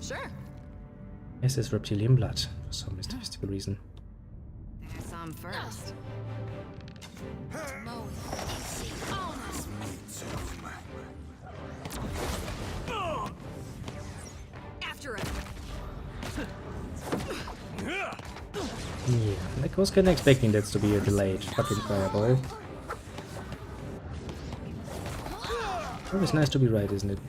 [SPEAKER 4] Sure.
[SPEAKER 1] Yes, it's reptilian blood, for some mystical reason.
[SPEAKER 4] Some first. After it.
[SPEAKER 1] Yeah, I was kinda expecting that to be a delayed fucking fireball. Always nice to be right, isn't it?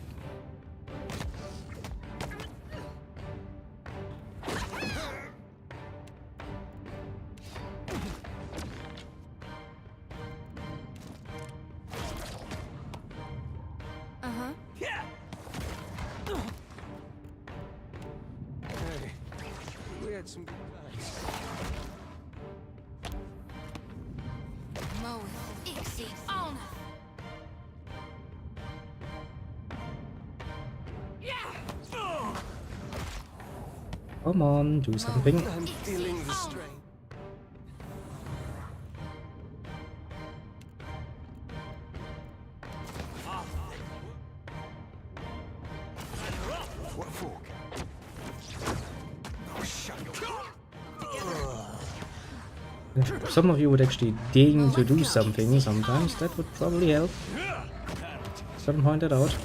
[SPEAKER 11] Hey, we had some good times.
[SPEAKER 1] Come on, do something.
[SPEAKER 11] I'm feeling the strain.
[SPEAKER 5] What for? Oh, shut
[SPEAKER 1] If some of you would actually deign to do something sometimes, that would probably help. Someone pointed out.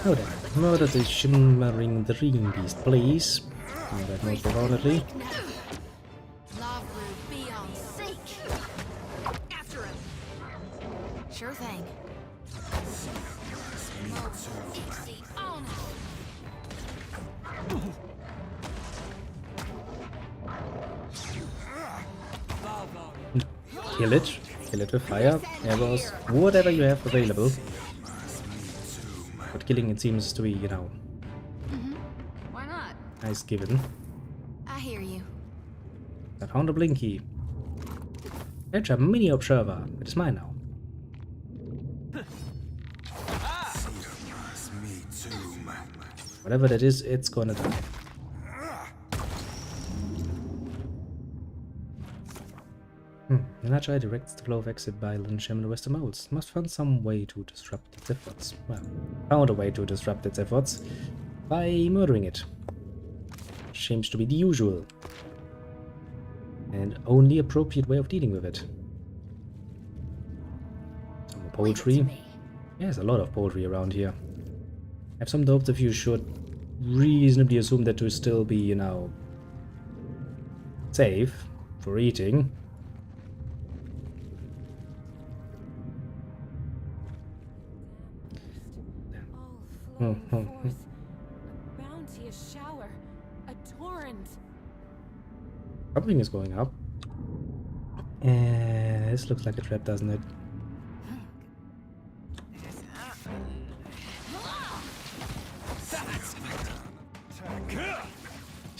[SPEAKER 1] Oh, there. Murder the shimmering dream beast, please. And that most profoundly.
[SPEAKER 4] Love will be on sink. After him. Sure thing.
[SPEAKER 1] Kill it. Kill it with fire, arrows, whatever you have available. But killing it seems to be, you know,
[SPEAKER 4] Why not?
[SPEAKER 1] nice given.
[SPEAKER 4] I hear you.
[SPEAKER 1] I found a blinky. Edge a mini observer. It is mine now. Whatever that is, it's gonna die. The Nachi directs the flow of exit bile and shim in the western moles. Must find some way to disrupt its efforts. Well, found a way to disrupt its efforts by murdering it. Seems to be the usual and only appropriate way of dealing with it. Some more poultry. There's a lot of poultry around here. I have some doubts if you should reasonably assume that to still be, you know, safe for eating.
[SPEAKER 12] All flowing forth, a bounteous shower, a torrent.
[SPEAKER 1] Something is going up. This looks like a trap, doesn't it?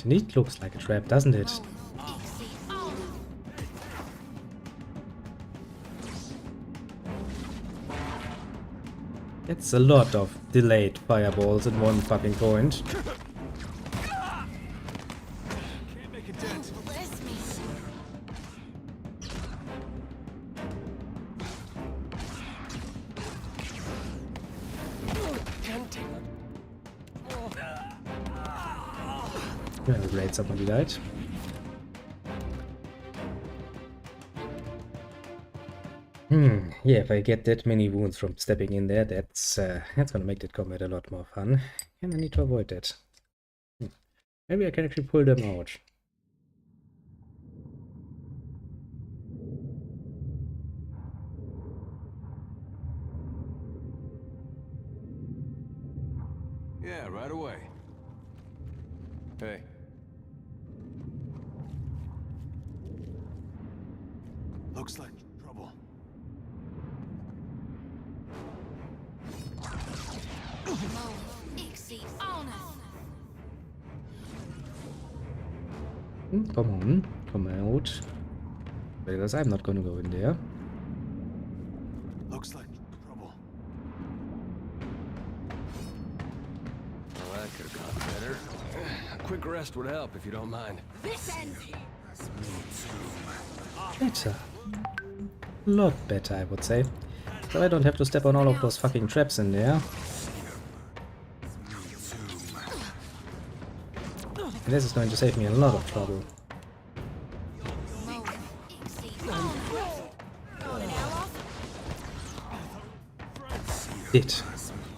[SPEAKER 1] It looks like a trap, doesn't it? It's a lot of delayed fireballs at one fucking point.
[SPEAKER 11] Can't make a dent.
[SPEAKER 1] Well, great, somebody died. Yeah, if I get that many wounds from stepping in there, that's gonna make that combat a lot more fun. And I need to avoid that. Maybe I can actually pull them out.
[SPEAKER 11] Yeah, right away. Hey. Looks like trouble.
[SPEAKER 1] Come on, come out. Because I'm not gonna go in there.
[SPEAKER 11] Looks like trouble. Well, that could have gone better. A quick rest would help if you don't mind.
[SPEAKER 4] This ends here.
[SPEAKER 1] Better. A lot better, I would say. So I don't have to step on all of those fucking traps in there. And this is going to save me a lot of trouble.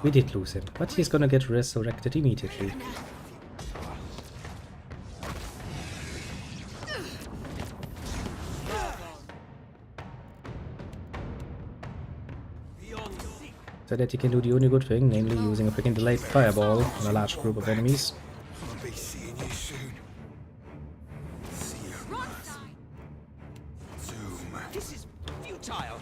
[SPEAKER 1] We did lose him, but he's gonna get resurrected immediately. So that he can do the only good thing, namely using a freaking delayed fireball on a large group of enemies.
[SPEAKER 5] I'll be seeing you soon. See you. Zoom.
[SPEAKER 11] This is futile.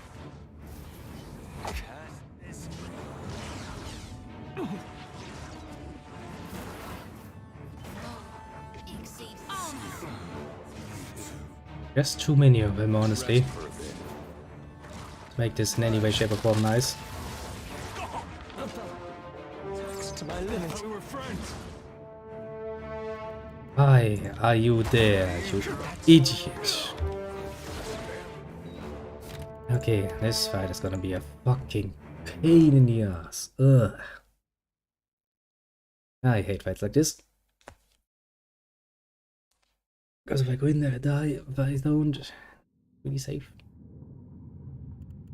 [SPEAKER 1] Just too many of them, honestly. To make this in any way, shape or form nice.
[SPEAKER 11] To my limit. We were friends.
[SPEAKER 1] Why are you there, you idiot? Okay, this fight is gonna be a fucking pain in the ass. Ugh. I hate fights like this. Because if I go in there, I die. If I don't, really safe.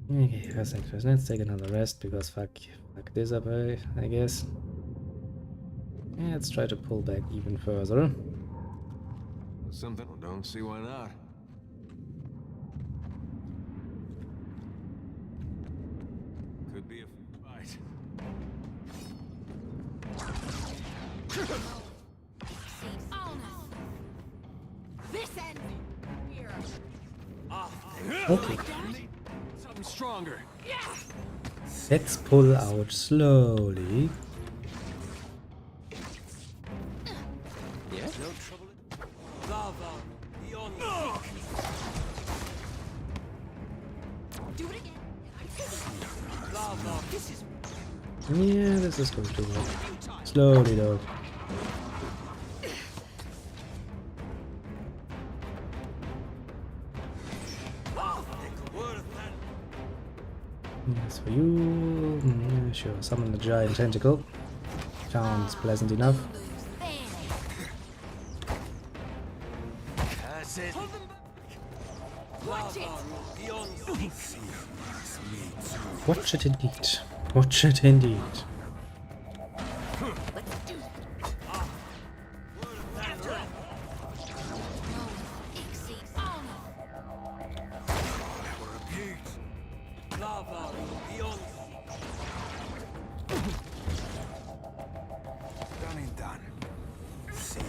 [SPEAKER 1] Okay, first things first. Let's take another rest because fuck this up, I guess. Yeah, let's try to pull back even further.
[SPEAKER 11] Something. Don't see why not. Could be a fight.
[SPEAKER 4] This ends here.
[SPEAKER 1] Okay,
[SPEAKER 11] Something stronger.
[SPEAKER 1] let's pull out slowly.
[SPEAKER 11] Yeah. No trouble. Lava beyond.
[SPEAKER 4] Do it again.
[SPEAKER 11] Lava. This is
[SPEAKER 1] Yeah, this is going to work. Slowly though. Yes, for you. Yeah, sure, summon the giant tentacle. Sounds pleasant enough.
[SPEAKER 11] that's it.
[SPEAKER 4] Watch it.
[SPEAKER 1] Watch it indeed. Watch it indeed.
[SPEAKER 11] Lava beyond.
[SPEAKER 5] Done and done. See you.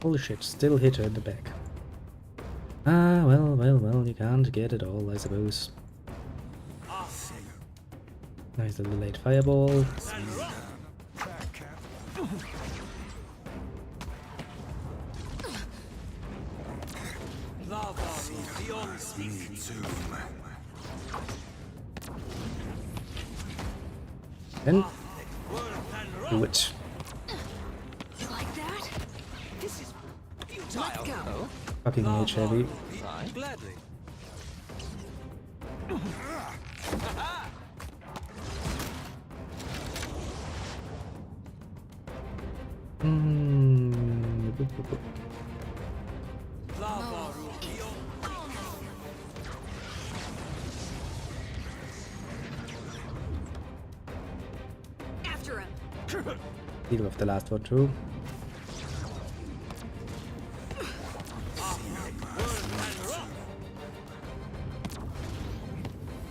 [SPEAKER 1] Holy shit, still hit her in the back. Ah, well, you can't get it all, I suppose. Nice little late fireball.
[SPEAKER 11] Lava beyond.
[SPEAKER 1] And do it.
[SPEAKER 4] You like that?
[SPEAKER 11] This is futile.
[SPEAKER 4] Let's go.
[SPEAKER 1] Fucking mage heavy.
[SPEAKER 11] Gladly. Lava beyond.
[SPEAKER 4] After him.
[SPEAKER 1] Deal with the last one too.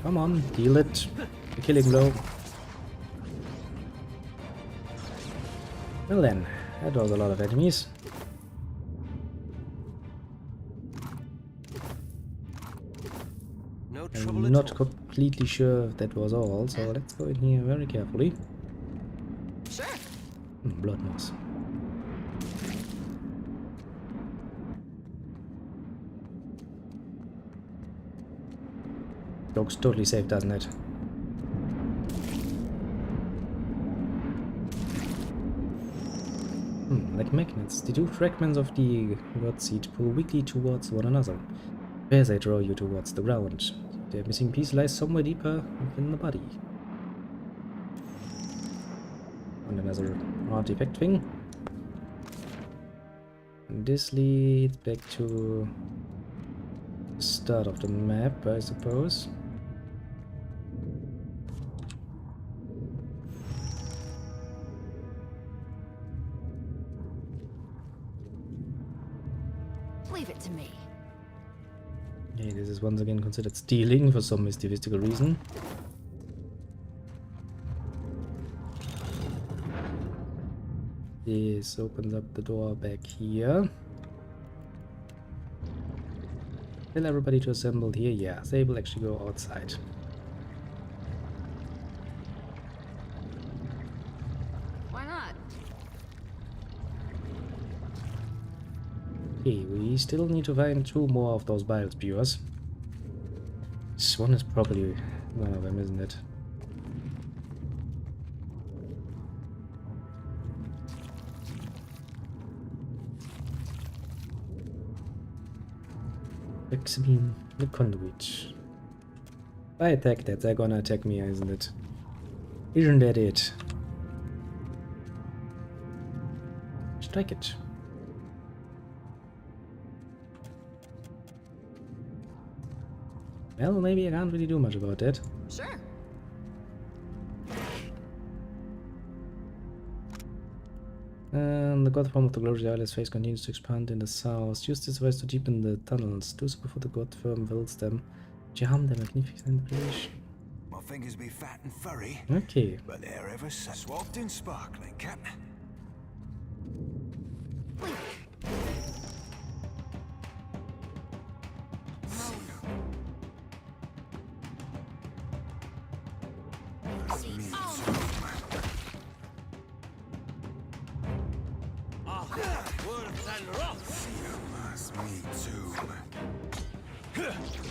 [SPEAKER 1] Come on, deal it. The killing blow. Well then, that was a lot of enemies.
[SPEAKER 2] trouble at
[SPEAKER 1] not
[SPEAKER 2] all.
[SPEAKER 1] completely sure if that was all, so let's go in here very carefully.
[SPEAKER 9] Sure.
[SPEAKER 1] Blood moss. Looks totally safe, doesn't it? Like magnets, the two fragments of the god seed pull weakly towards one another. As they draw you towards the ground, the missing piece lies somewhere deeper within the body. And another artifact thing. And this leads back to the start of the map, I suppose.
[SPEAKER 4] Leave it to me.
[SPEAKER 1] Okay, this is once again considered stealing for some mystical reason. This opens up the door back here. Tell everybody to assemble here. Yeah, they will actually go outside.
[SPEAKER 4] Why not?
[SPEAKER 1] Okay, we still need to find 2 more of those bile spewers. This one is probably one of them, isn't it? Examine the conduit. If I attack that, they're gonna attack me, isn't it? Isn't that it? Strike it. Well, maybe I can't really do much about that.
[SPEAKER 9] Sure.
[SPEAKER 1] The god form of the glorious eyeless face continues to expand in the south. Use this device to deepen the tunnels. Do so before the god firm fills them. Jam the magnificent bridge.
[SPEAKER 5] My fingers be fat and furry,
[SPEAKER 1] Okay.
[SPEAKER 5] but they're ever so soft and sparkling, Captain.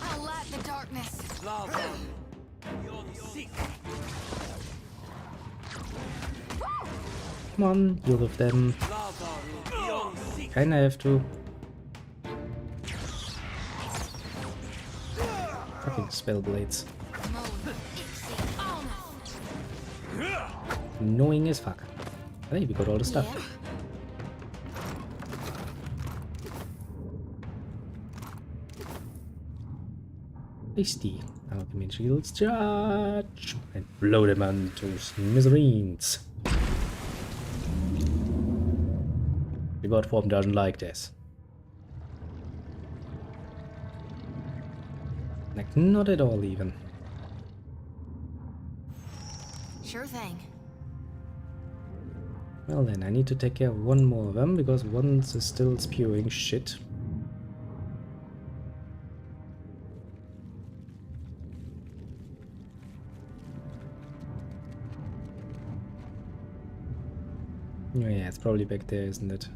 [SPEAKER 4] I'll light the darkness.
[SPEAKER 1] Come on, you with them. Kinda have to. Fucking spell blades. Annoying as fuck. Hey, we got all the stuff.
[SPEAKER 4] Yeah.
[SPEAKER 1] Tasty. Alchemy shields charge and blow them onto smithereens. The god form doesn't like this. Like, not at all even.
[SPEAKER 4] Sure thing.
[SPEAKER 1] Well then, I need to take care of one more of them, because one is still spewing shit. Oh yeah, it's probably back there, isn't it?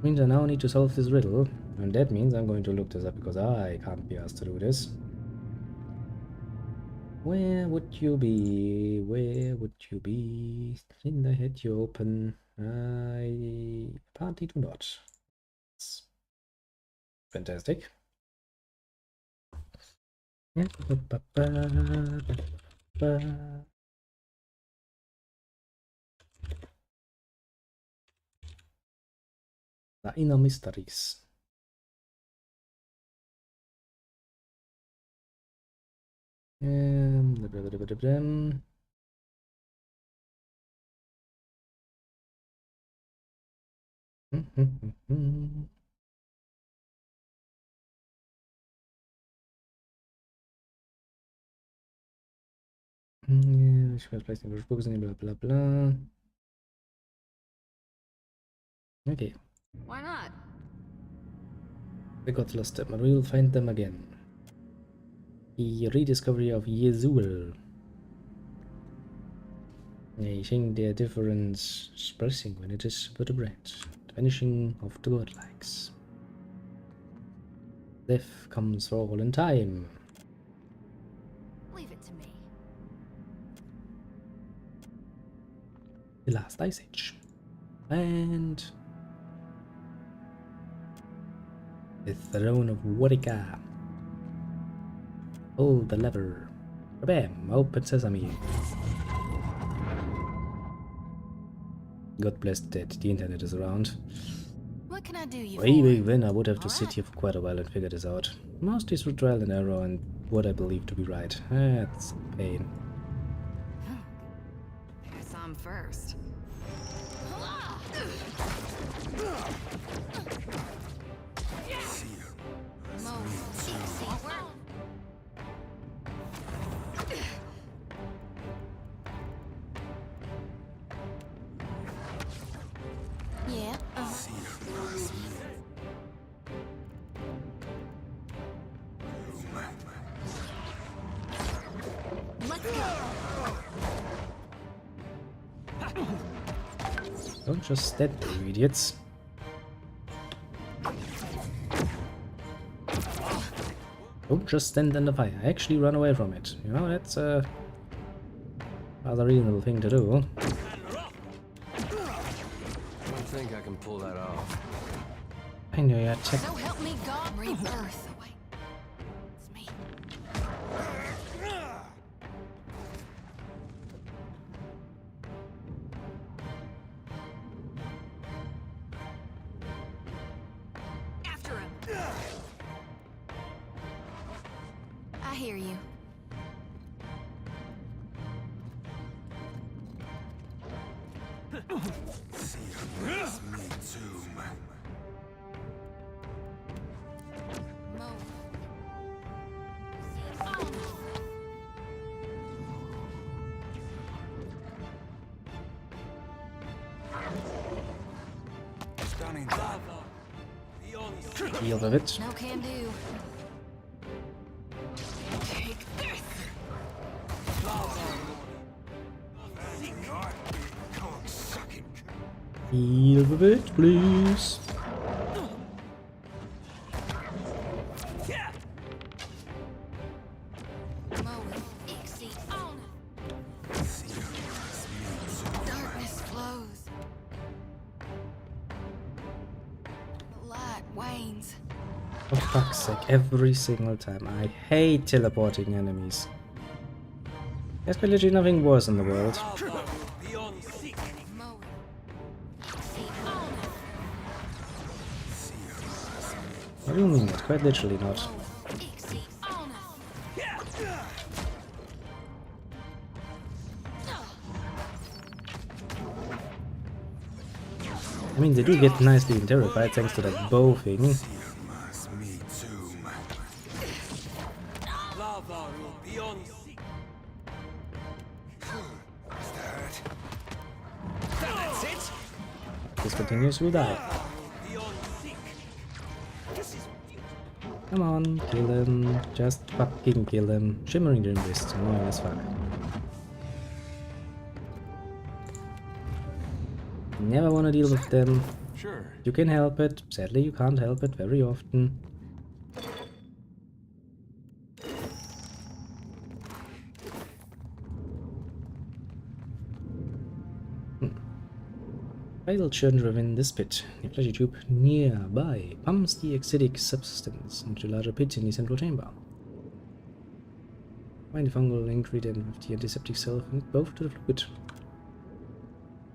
[SPEAKER 1] Means I now need to solve this riddle, and that means I'm going to look this up, because I can't be asked to do this. Where would you be? Where would you be? Didn't I had you open? I apparently do not. It's fantastic. The inner mysteries. Yeah, she was placing her books and blah blah blah. Okay.
[SPEAKER 4] Why not?
[SPEAKER 1] They got lost them, and we will find them again. The rediscovery of Yezul. Changing their difference expressing when it is vertebrate. The vanishing of the godlikes. Death comes for all in time.
[SPEAKER 4] Leave it to me.
[SPEAKER 1] The last ice age. And the throne of Warika. Pull the lever. Bam! Open sesame. God bless that the internet is around.
[SPEAKER 4] What can I do you
[SPEAKER 1] Way
[SPEAKER 4] for?
[SPEAKER 1] back then I would have to sit here for quite a while and figure this out. Mostly through trial and error and what I believe to be right. That's a pain.
[SPEAKER 4] Guess I'm first. Yeah. Let's go.
[SPEAKER 1] Don't just stand there, you idiots. Don't just stand in the fire. Actually run away from it. You know, that's a rather reasonable thing to do.
[SPEAKER 11] I don't think I can pull that off.
[SPEAKER 1] I know you're check.
[SPEAKER 4] So help me God, rebirth. Wait. It's me. After him. I hear you.
[SPEAKER 5] Me too, man.
[SPEAKER 4] Move.
[SPEAKER 5] Stunning.
[SPEAKER 1] Deal with it.
[SPEAKER 4] No can do. Take this.
[SPEAKER 1] Deal with it, please.
[SPEAKER 4] Darkness flows. The light wanes.
[SPEAKER 1] For fuck's sake, every single time. I hate teleporting enemies. There's quite literally nothing worse in the world. What do you mean? It's quite literally not. I mean, they do get nicely terrified thanks to that bow thing.
[SPEAKER 5] Me too, man.
[SPEAKER 1] This continues, we'll die. Come on, kill him. Just fucking kill him. Shimmering Dream Wrist, annoying as fuck. Never wanna deal with them.
[SPEAKER 11] Sure.
[SPEAKER 1] You can help it. Sadly, you can't help it very often. Vital churn within this pit. The fleshy tube nearby pumps the acidic substance into a larger pit in the central chamber. Find the fungal ingredient with the antiseptic self and both to the fluid.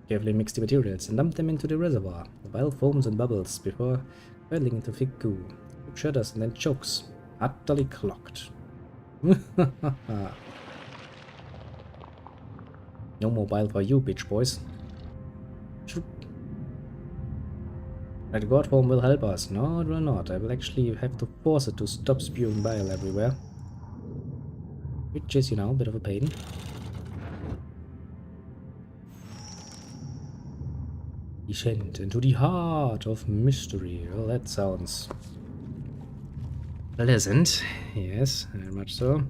[SPEAKER 1] Carefully mix the materials and dump them into the reservoir. The vial foams and bubbles before curdling into thick goo. It shudders and then chokes, utterly clogged. No more bile for you, bitch boys. That god form will help us. No, it will not. I will actually have to force it to stop spewing bile everywhere. Which is, you know, a bit of a pain. Descend into the heart of mystery. Well, that sounds pleasant. Yes, very much so.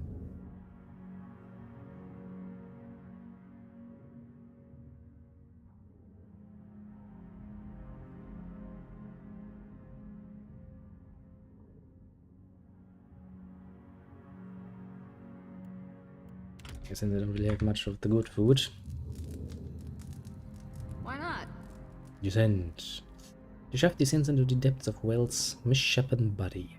[SPEAKER 1] Guess they don't really have much of the good food.
[SPEAKER 4] Why not?
[SPEAKER 1] Descent. The shaft descends into the depths of Wells' misshapen body.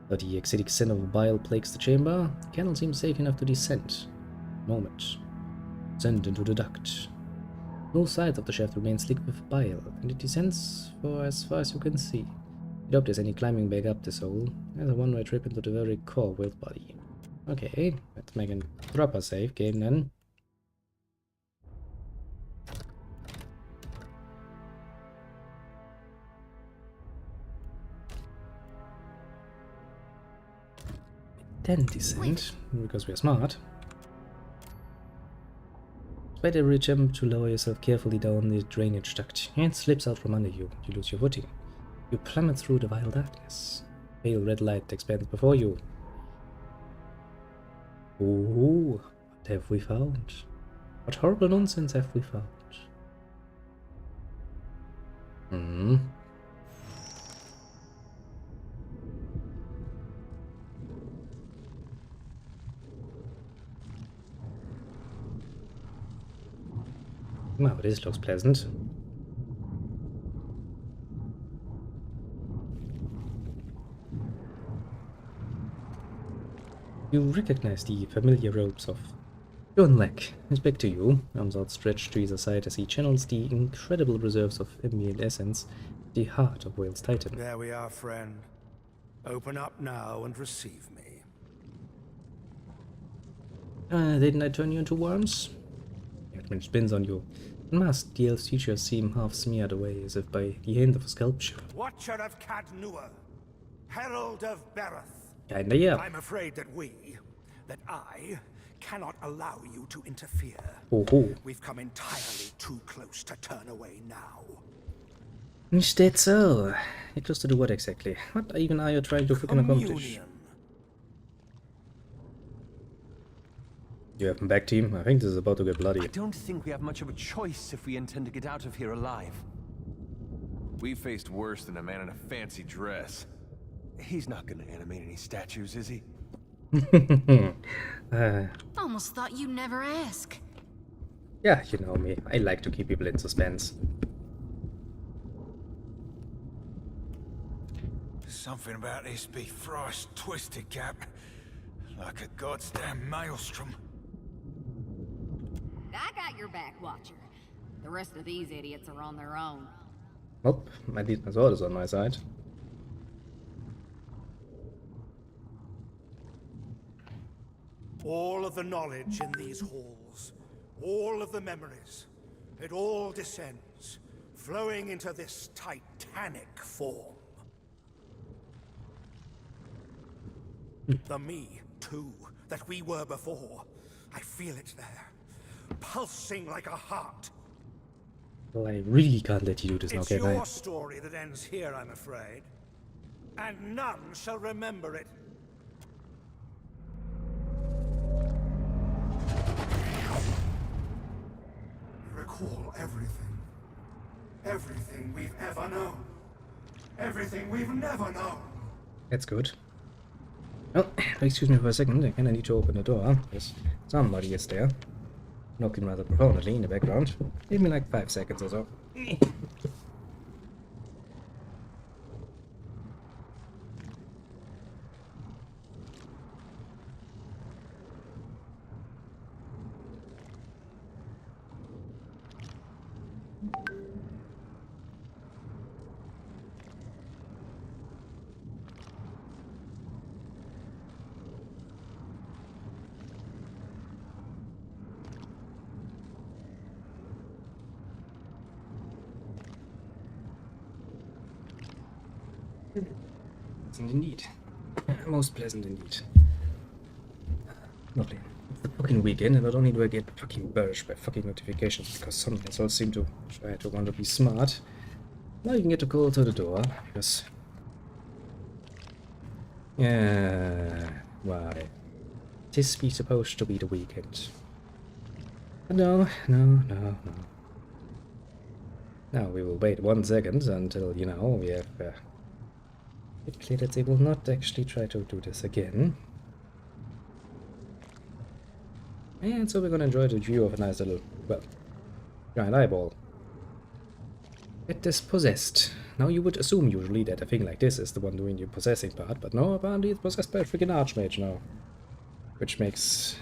[SPEAKER 1] Though the acidic sin of bile plagues the chamber, the candle seems safe enough to descend. Moment. Descend into the duct. No sides of the shaft remain slick with bile, and it descends for as far as you can see. You doubt there's any climbing back up this hole. There's a one-way trip into the very core of Wells' body. Okay, let's make a proper save game then. Then descend, because we're smart. Despite every attempt to lower yourself carefully down the drainage duct, your hand slips out from under you. You lose your footing. You plummet through the vile darkness. Pale red light expands before you. Oh, what have we found? What horrible nonsense have we found? Wow, this looks pleasant. You recognize the familiar ropes of John Leck. His back to you, arms outstretched to either side as he channels the incredible reserves of ambient essence, the heart of Whale's Titan.
[SPEAKER 5] There we are, friend. Open up now and receive me.
[SPEAKER 1] Didn't I turn you into worms? Edmund spins on you. Unmasked, the elf's features seem half smeared away, as if by the hand of a sculpture.
[SPEAKER 5] Watcher of Cadnua, herald of Bereth.
[SPEAKER 1] Kinda, yeah.
[SPEAKER 5] I'm afraid that I, cannot allow you to interfere.
[SPEAKER 1] Oh.
[SPEAKER 5] We've come entirely too close to turn away now.
[SPEAKER 1] Is that so? You're close to do what exactly? What even are you trying to freaking accomplish? You have him back, team? I think this is about to get bloody.
[SPEAKER 2] I don't think we have much of a choice if we intend to get out of here alive.
[SPEAKER 11] We faced worse than a man in a fancy dress.
[SPEAKER 2] He's not gonna animate any statues, is he?
[SPEAKER 4] Almost thought you'd never ask.
[SPEAKER 1] Yeah, you know me. I like to keep people in suspense.
[SPEAKER 5] Something about this befrost twisted cap. Like a goddamn maelstrom.
[SPEAKER 13] I got your back, Watcher. The rest of these idiots are on their own.
[SPEAKER 1] Oh, my sword is on my side.
[SPEAKER 5] All of the knowledge in these halls, all of the memories, it all descends, flowing into this titanic form. The me, too, that we were before. I feel it there, pulsing like a heart.
[SPEAKER 1] Well, I really can't let you do this now,
[SPEAKER 5] It's
[SPEAKER 1] can I?
[SPEAKER 5] your story that ends here, I'm afraid. And none shall remember it. Recall everything. Everything we've ever known. Everything we've never known.
[SPEAKER 1] That's good. Oh, excuse me for a second. I kinda need to open the door. Yes, somebody is there. Knocking rather profoundly in the background. Give me like 5 seconds or so. Pleasant indeed. Most pleasant indeed. Lovely. It's the fucking weekend, and not only do I get fucking burst by fucking notifications because some assholes seem to try to want to be smart, now you can get a call to the door because Why? This be supposed to be the weekend. No. Now we will wait 1 second until, you know, we have it clear that they will not actually try to do this again. And so we're gonna enjoy the view of a nice little, well, giant eyeball. It is possessed. Now you would assume usually that a thing like this is the one doing the possessing part, but no, apparently it's possessed by a freaking archmage now. Which makes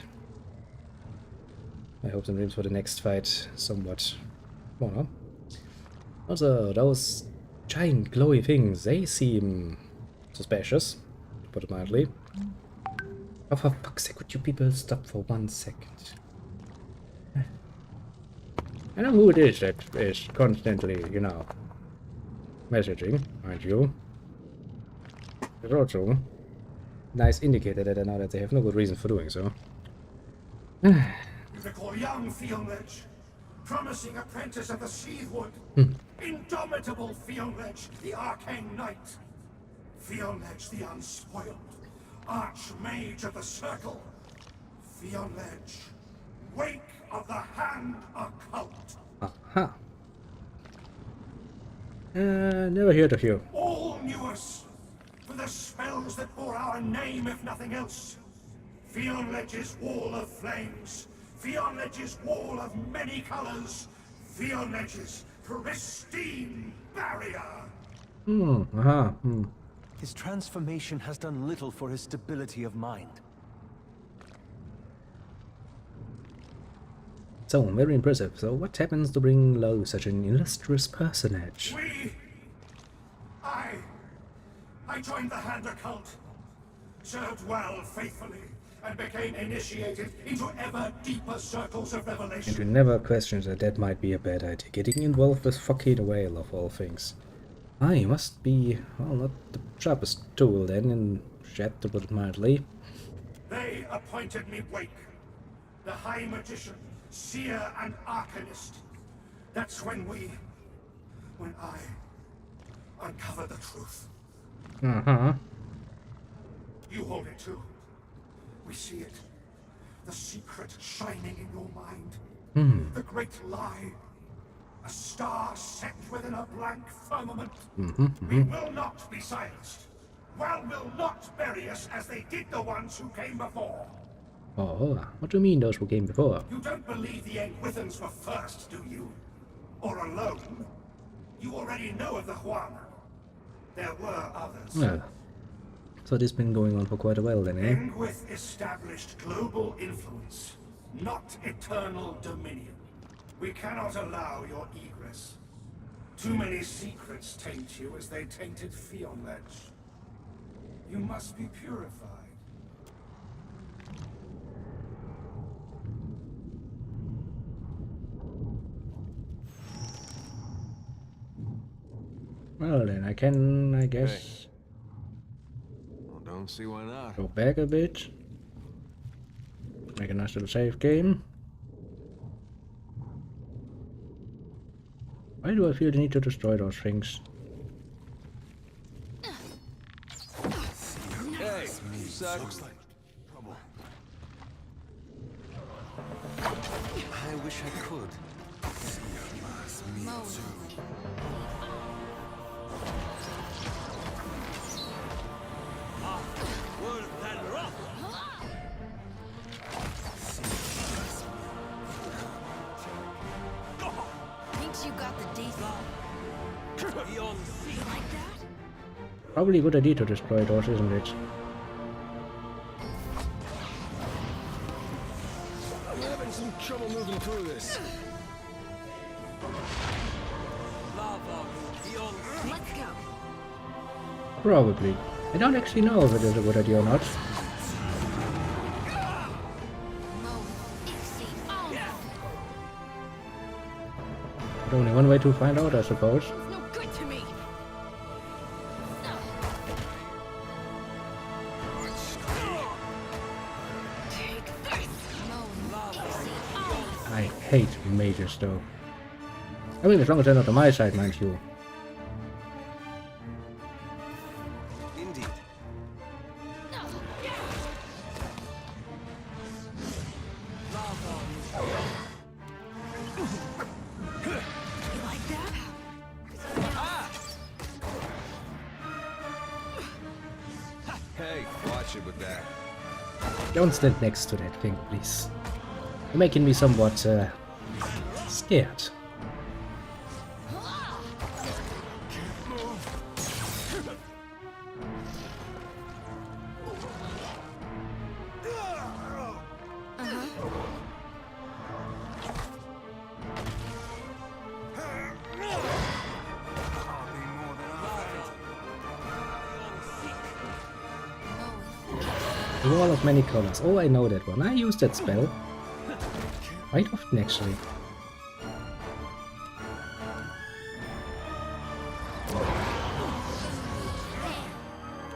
[SPEAKER 1] my hopes and dreams for the next fight somewhat smaller. Also, those giant glowy things, they seem suspicious, to put it mildly. Oh, for fuck's sake, would you people stop for 1 second? I know who it is that is constantly, you know, messaging, mind you. It's also a nice indicator that I know that they have no good reason for doing so.
[SPEAKER 8] Typical young Fionledge, promising apprentice of the Seawood. Indomitable Fionledge, the Arcane Knight. Fionledge the Unspoiled, Archmage of the Circle. Fionledge, Wake of the Hand Occult.
[SPEAKER 1] Aha. Never heard of you.
[SPEAKER 8] All knew us for the spells that bore our name, if nothing else. Fionledge's Wall of Flames, Fionledge's Wall of Many Colors, Fionledge's Pristine Barrier.
[SPEAKER 2] His transformation has done little for his stability of mind.
[SPEAKER 1] So, very impressive. So, what happens to bring low such an illustrious personage?
[SPEAKER 8] I joined the Hand Occult, served well faithfully, and became initiated into ever deeper circles of revelation.
[SPEAKER 1] And you never questioned that that might be a bad idea. Getting involved with fucking a whale of all things. I must be, well, not the sharpest tool then in chat, to put it mildly.
[SPEAKER 8] They appointed me Wake, the High Magician, Seer and Arcanist. That's when I uncovered the truth. You hold it too. We see it. The secret shining in your mind. The great lie. A star set within a blank firmament. We will not be silenced. Well will not bury us as they did the ones who came before.
[SPEAKER 1] Oh, what do you mean those who came before?
[SPEAKER 8] You don't believe the Engwithans were first, do you? Or alone? You already know of the Huana. There were others.
[SPEAKER 1] Well, so this has been going on for quite a while then, eh?
[SPEAKER 8] Engwith established global influence, not eternal dominion. We cannot allow your egress. Too many secrets taint you as they tainted Fionledge. You must be purified.
[SPEAKER 1] Well then, I can, I guess,
[SPEAKER 11] Well, don't see why not.
[SPEAKER 1] go back a bit. Make a nice little save game. Why do I feel the need to destroy those things?
[SPEAKER 11] Hey, suck. Looks like trouble.
[SPEAKER 2] I wish I could.
[SPEAKER 4] Thinks you got the default. Like that?
[SPEAKER 1] Probably a good idea to destroy those, isn't it?
[SPEAKER 11] I'm having some trouble moving through this.
[SPEAKER 4] Let's go.
[SPEAKER 1] Probably. I don't actually know if it is a good idea or not. There's only one way to find out, I suppose.
[SPEAKER 4] No good to me. Take this.
[SPEAKER 1] I hate mages though. I mean, as long as they're not on my side, mind you.
[SPEAKER 2] Indeed.
[SPEAKER 11] with that.
[SPEAKER 1] Don't stand next to that thing, please. You're making me somewhat scared. Wall of many colors. Oh, I know that one. I used that spell quite often, actually.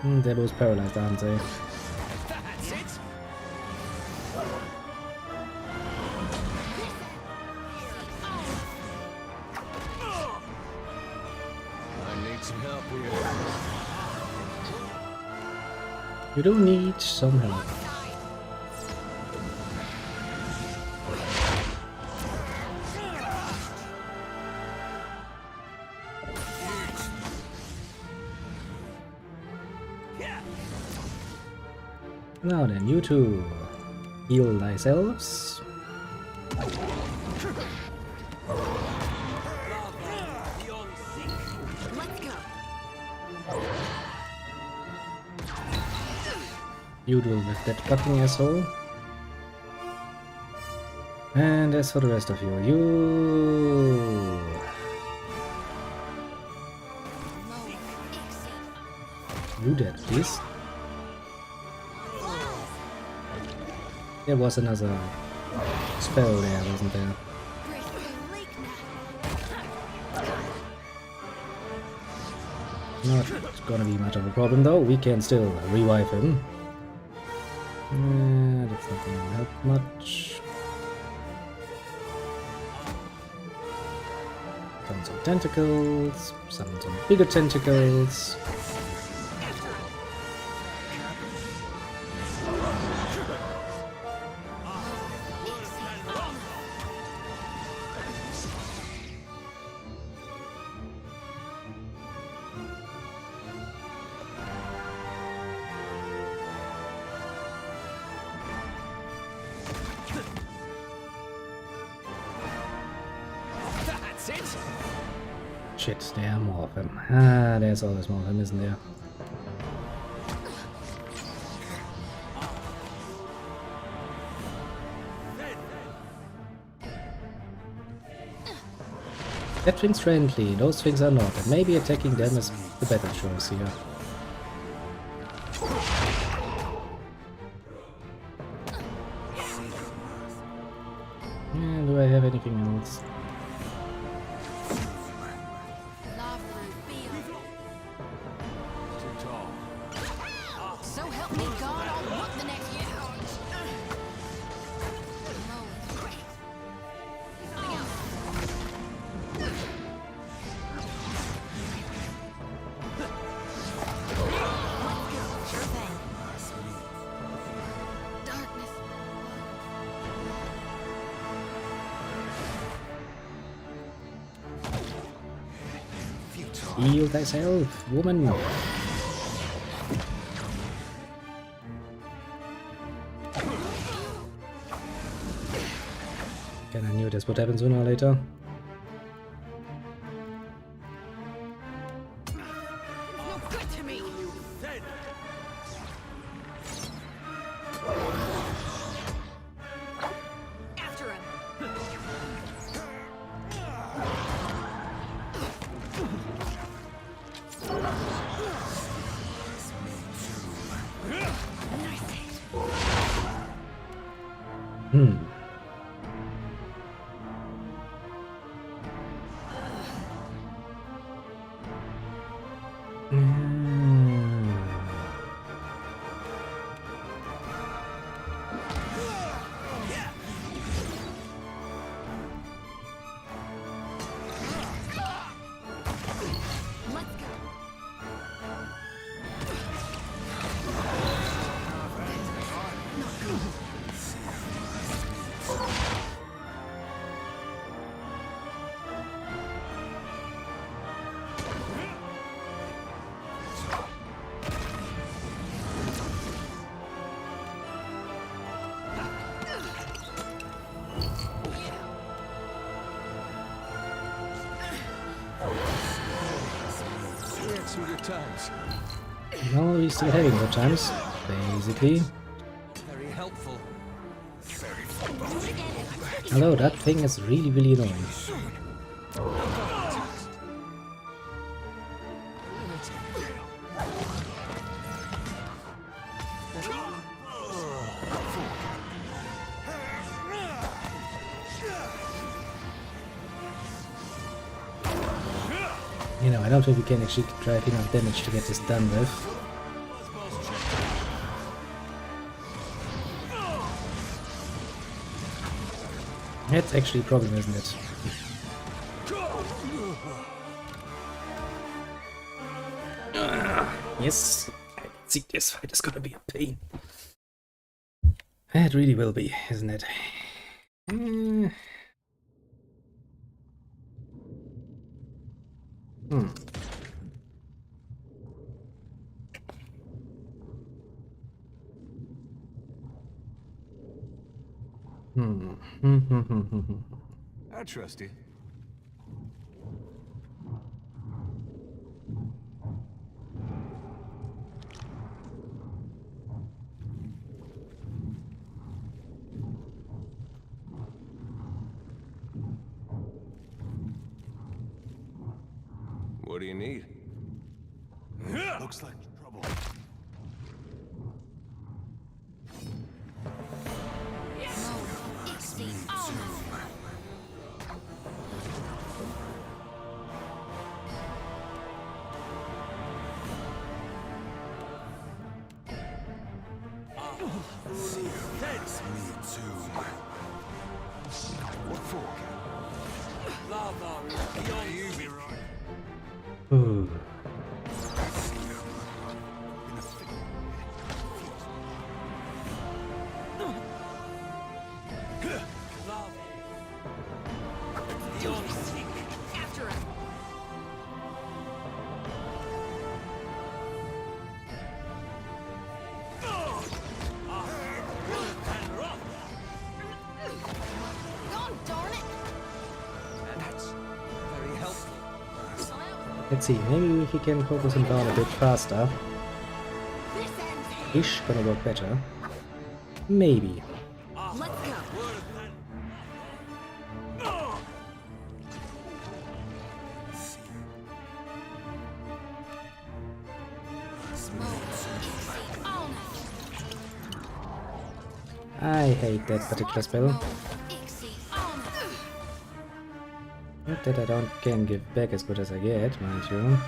[SPEAKER 1] They're both paralyzed, aren't they?
[SPEAKER 3] That's it.
[SPEAKER 11] I need some help here.
[SPEAKER 1] You do need some help. Now then, you two heal thyselves. You deal with that fucking asshole. And as for the rest of you, you dead, please. There was another spell there, wasn't there? Not gonna be much of a problem though, we can still revive him. That's not gonna help much. Found some tentacles, some bigger tentacles. Shit, there are more of them. Ah, there's always more of them, isn't there? That thing's friendly, those things are not, and maybe attacking them is the better choice here. Do I have anything else? Heal thyself, woman! Kinda knew this would happen sooner or later.
[SPEAKER 11] good times.
[SPEAKER 1] No, we're still having good times, basically.
[SPEAKER 11] Very helpful.
[SPEAKER 1] Although that thing is really, really annoying. You know, I don't think we can actually drive enough damage to get this done with. That's actually a problem, isn't it? Yes, I can see this fight is gonna be a pain. It really will be, isn't it?
[SPEAKER 11] I trust you. What do you need?
[SPEAKER 8] Looks like trouble.
[SPEAKER 11] That's me too. What for? Lava, you be right.
[SPEAKER 1] Ooh.
[SPEAKER 13] After him.
[SPEAKER 4] God darn it!
[SPEAKER 11] That's very helpful.
[SPEAKER 1] Let's see, maybe if we can focus him down a bit faster.
[SPEAKER 4] This ends here.
[SPEAKER 1] Ish gonna work better. Maybe.
[SPEAKER 13] Let's go.
[SPEAKER 1] I hate that particular spell. Not that I can give back as good as I get, mind you.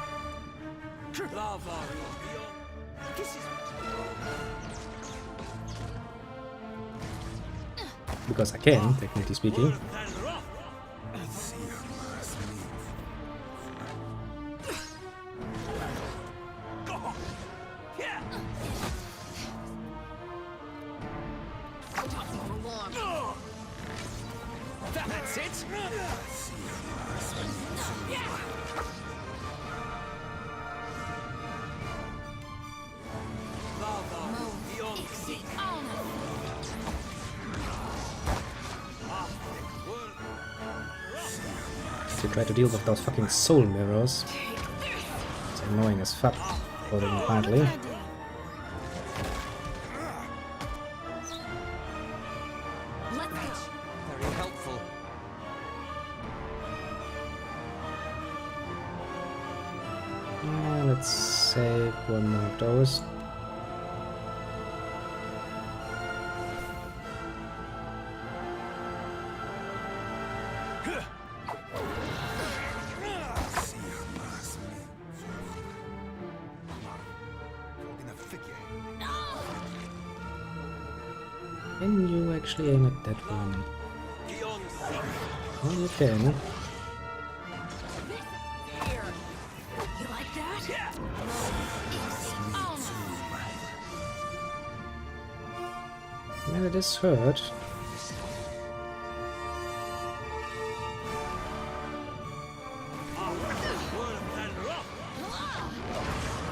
[SPEAKER 1] Because I can, technically speaking.
[SPEAKER 11] That's it.
[SPEAKER 1] To try to deal with those fucking soul mirrors. It's annoying as fuck, putting it mildly.
[SPEAKER 11] Very helpful.
[SPEAKER 1] Let's save one more of those. Can you actually aim at that one? Oh, you can.
[SPEAKER 4] You like that?
[SPEAKER 1] Well, it is hurt.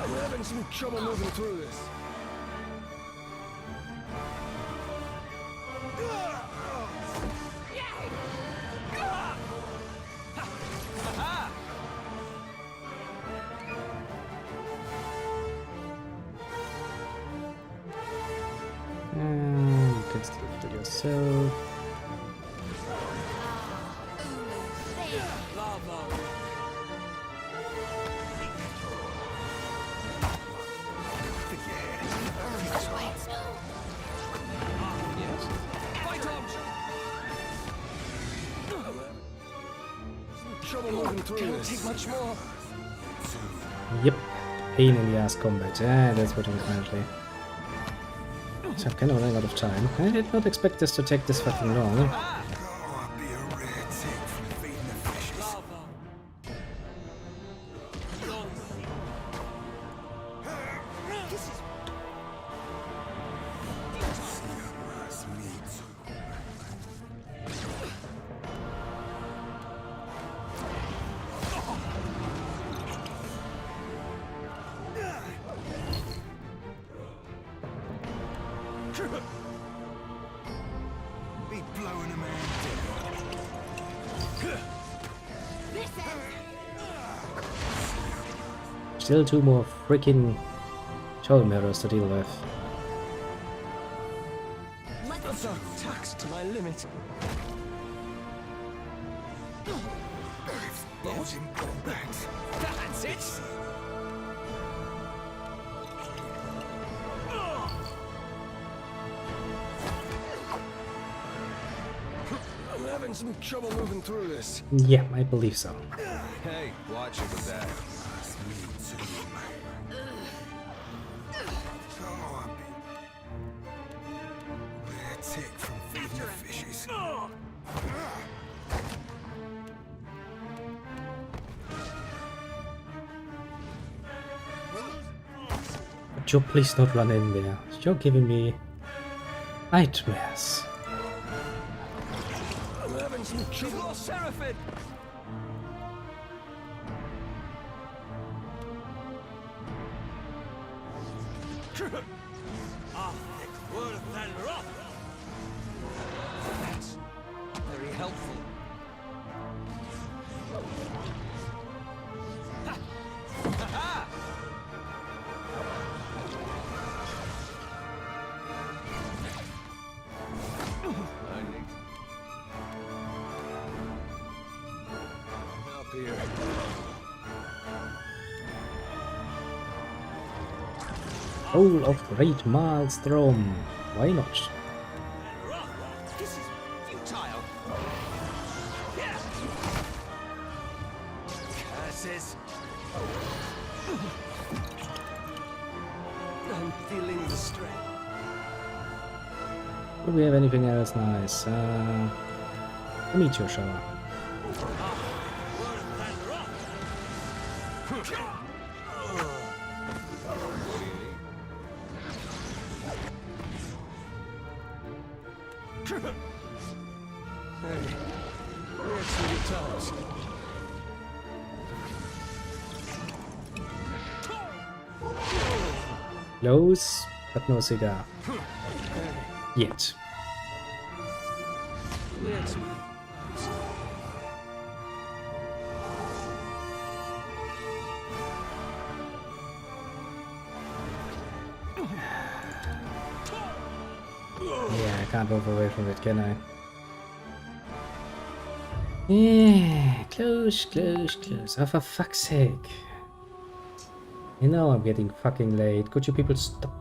[SPEAKER 11] We're having some trouble moving through this.
[SPEAKER 1] So...
[SPEAKER 11] Can't take much more.
[SPEAKER 1] Yep, pain in the ass combat. Yeah, that's what I'm currently. So I'm kind of running out of time. I did not expect this to take this fucking long.
[SPEAKER 5] Be blowing a man down.
[SPEAKER 1] Still 2 more freaking show mirrors to deal with.
[SPEAKER 11] I'm taxed to my limit.
[SPEAKER 5] Balls in combat.
[SPEAKER 11] That's it. I'm having some trouble moving through this.
[SPEAKER 1] Yeah, I believe so.
[SPEAKER 11] Hey, watch it with that.
[SPEAKER 5] Tick from feeding the fishes.
[SPEAKER 1] Could you please not run in there? You're giving me nightmares.
[SPEAKER 11] I'm having some trouble. Seraphim! That's very helpful. Up here.
[SPEAKER 1] Soul of Great Maelstrom. Why not?
[SPEAKER 11] This is futile. Curses. I'm feeling the strain.
[SPEAKER 1] Do we have anything else nice? A meteor shower. Close, but no cigar. Yet. Yeah, I can't move away from it, can I? Yeah, close, close, close. Oh, for fuck's sake. You know I'm getting fucking late. Could you people stop?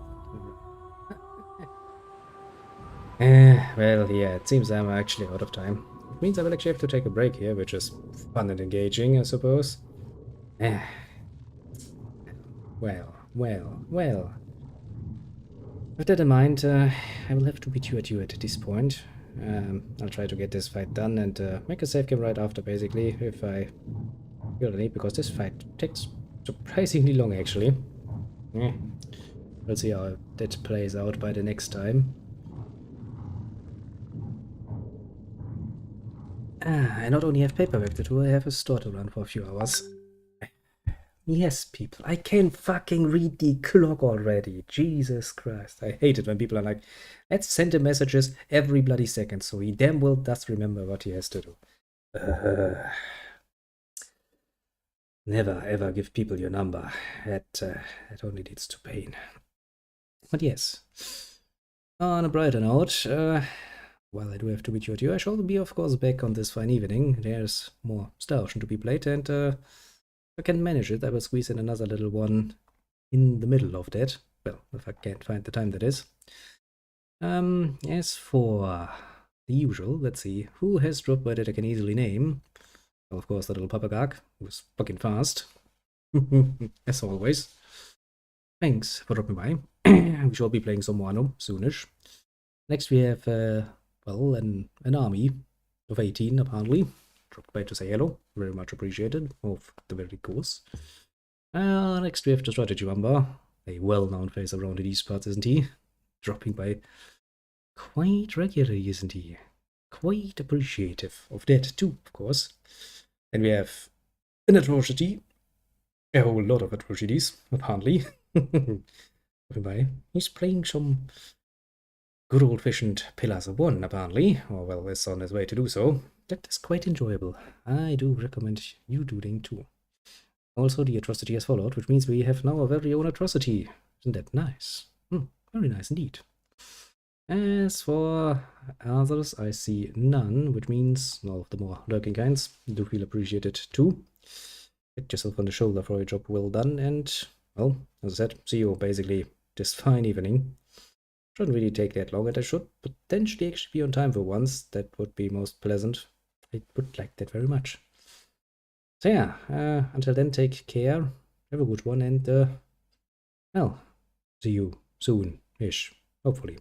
[SPEAKER 1] Well, yeah, it seems I'm actually out of time. It means I will actually have to take a break here, which is fun and engaging, I suppose. Well. With that in mind, I will have to bid you adieu at this point. I'll try to get this fight done and make a save game right after, basically, if I feel the need, because this fight takes surprisingly long, actually. We'll see how that plays out by the next time. I not only have paperwork to do, I have a store to run for a few hours. Yes, people, I can fucking read the clock already. Jesus Christ. I hate it when people are like, let's send him messages every bloody second, so he damn well does remember what he has to do. Never ever give people your number. That only leads to pain. But yes, on a brighter note, while I do have to be with you, I shall be, of course, back on this fine evening. There's more Star Ocean to be played, and if I can manage it, I will squeeze in another little one in the middle of that. Well, if I can't find the time that is. As for the usual, let's see, who has dropped by that I can easily name? Well, of course, the little Papagag, who's fucking fast. As always. Thanks for dropping by. We shall be playing some Wano soonish. Next we have, well, an army of 18, apparently. Dropped by to say hello. Very much appreciated. Of the very course. Next we have the Strategy Mamba. A well-known face around these parts, isn't he? Dropping by quite regularly, isn't he? Quite appreciative of that too, of course. And we have an atrocity. A whole lot of atrocities, apparently. He's playing some good old-fashioned Pillars of One, apparently. Or, well, is on his way to do so. That is quite enjoyable. I do recommend you doing too. Also, the atrocity has followed, which means we have now a very own atrocity. Isn't that nice? Very nice indeed. As for others, I see none, which means all of the more lurking kinds do feel appreciated too. Get yourself on the shoulder for a job well done, and, well, as I said, see you basically this fine evening. Shouldn't really take that long, and I should potentially actually be on time for once. That would be most pleasant. I would like that very much. So yeah, until then, take care, have a good one, and, well, see you soon-ish, hopefully.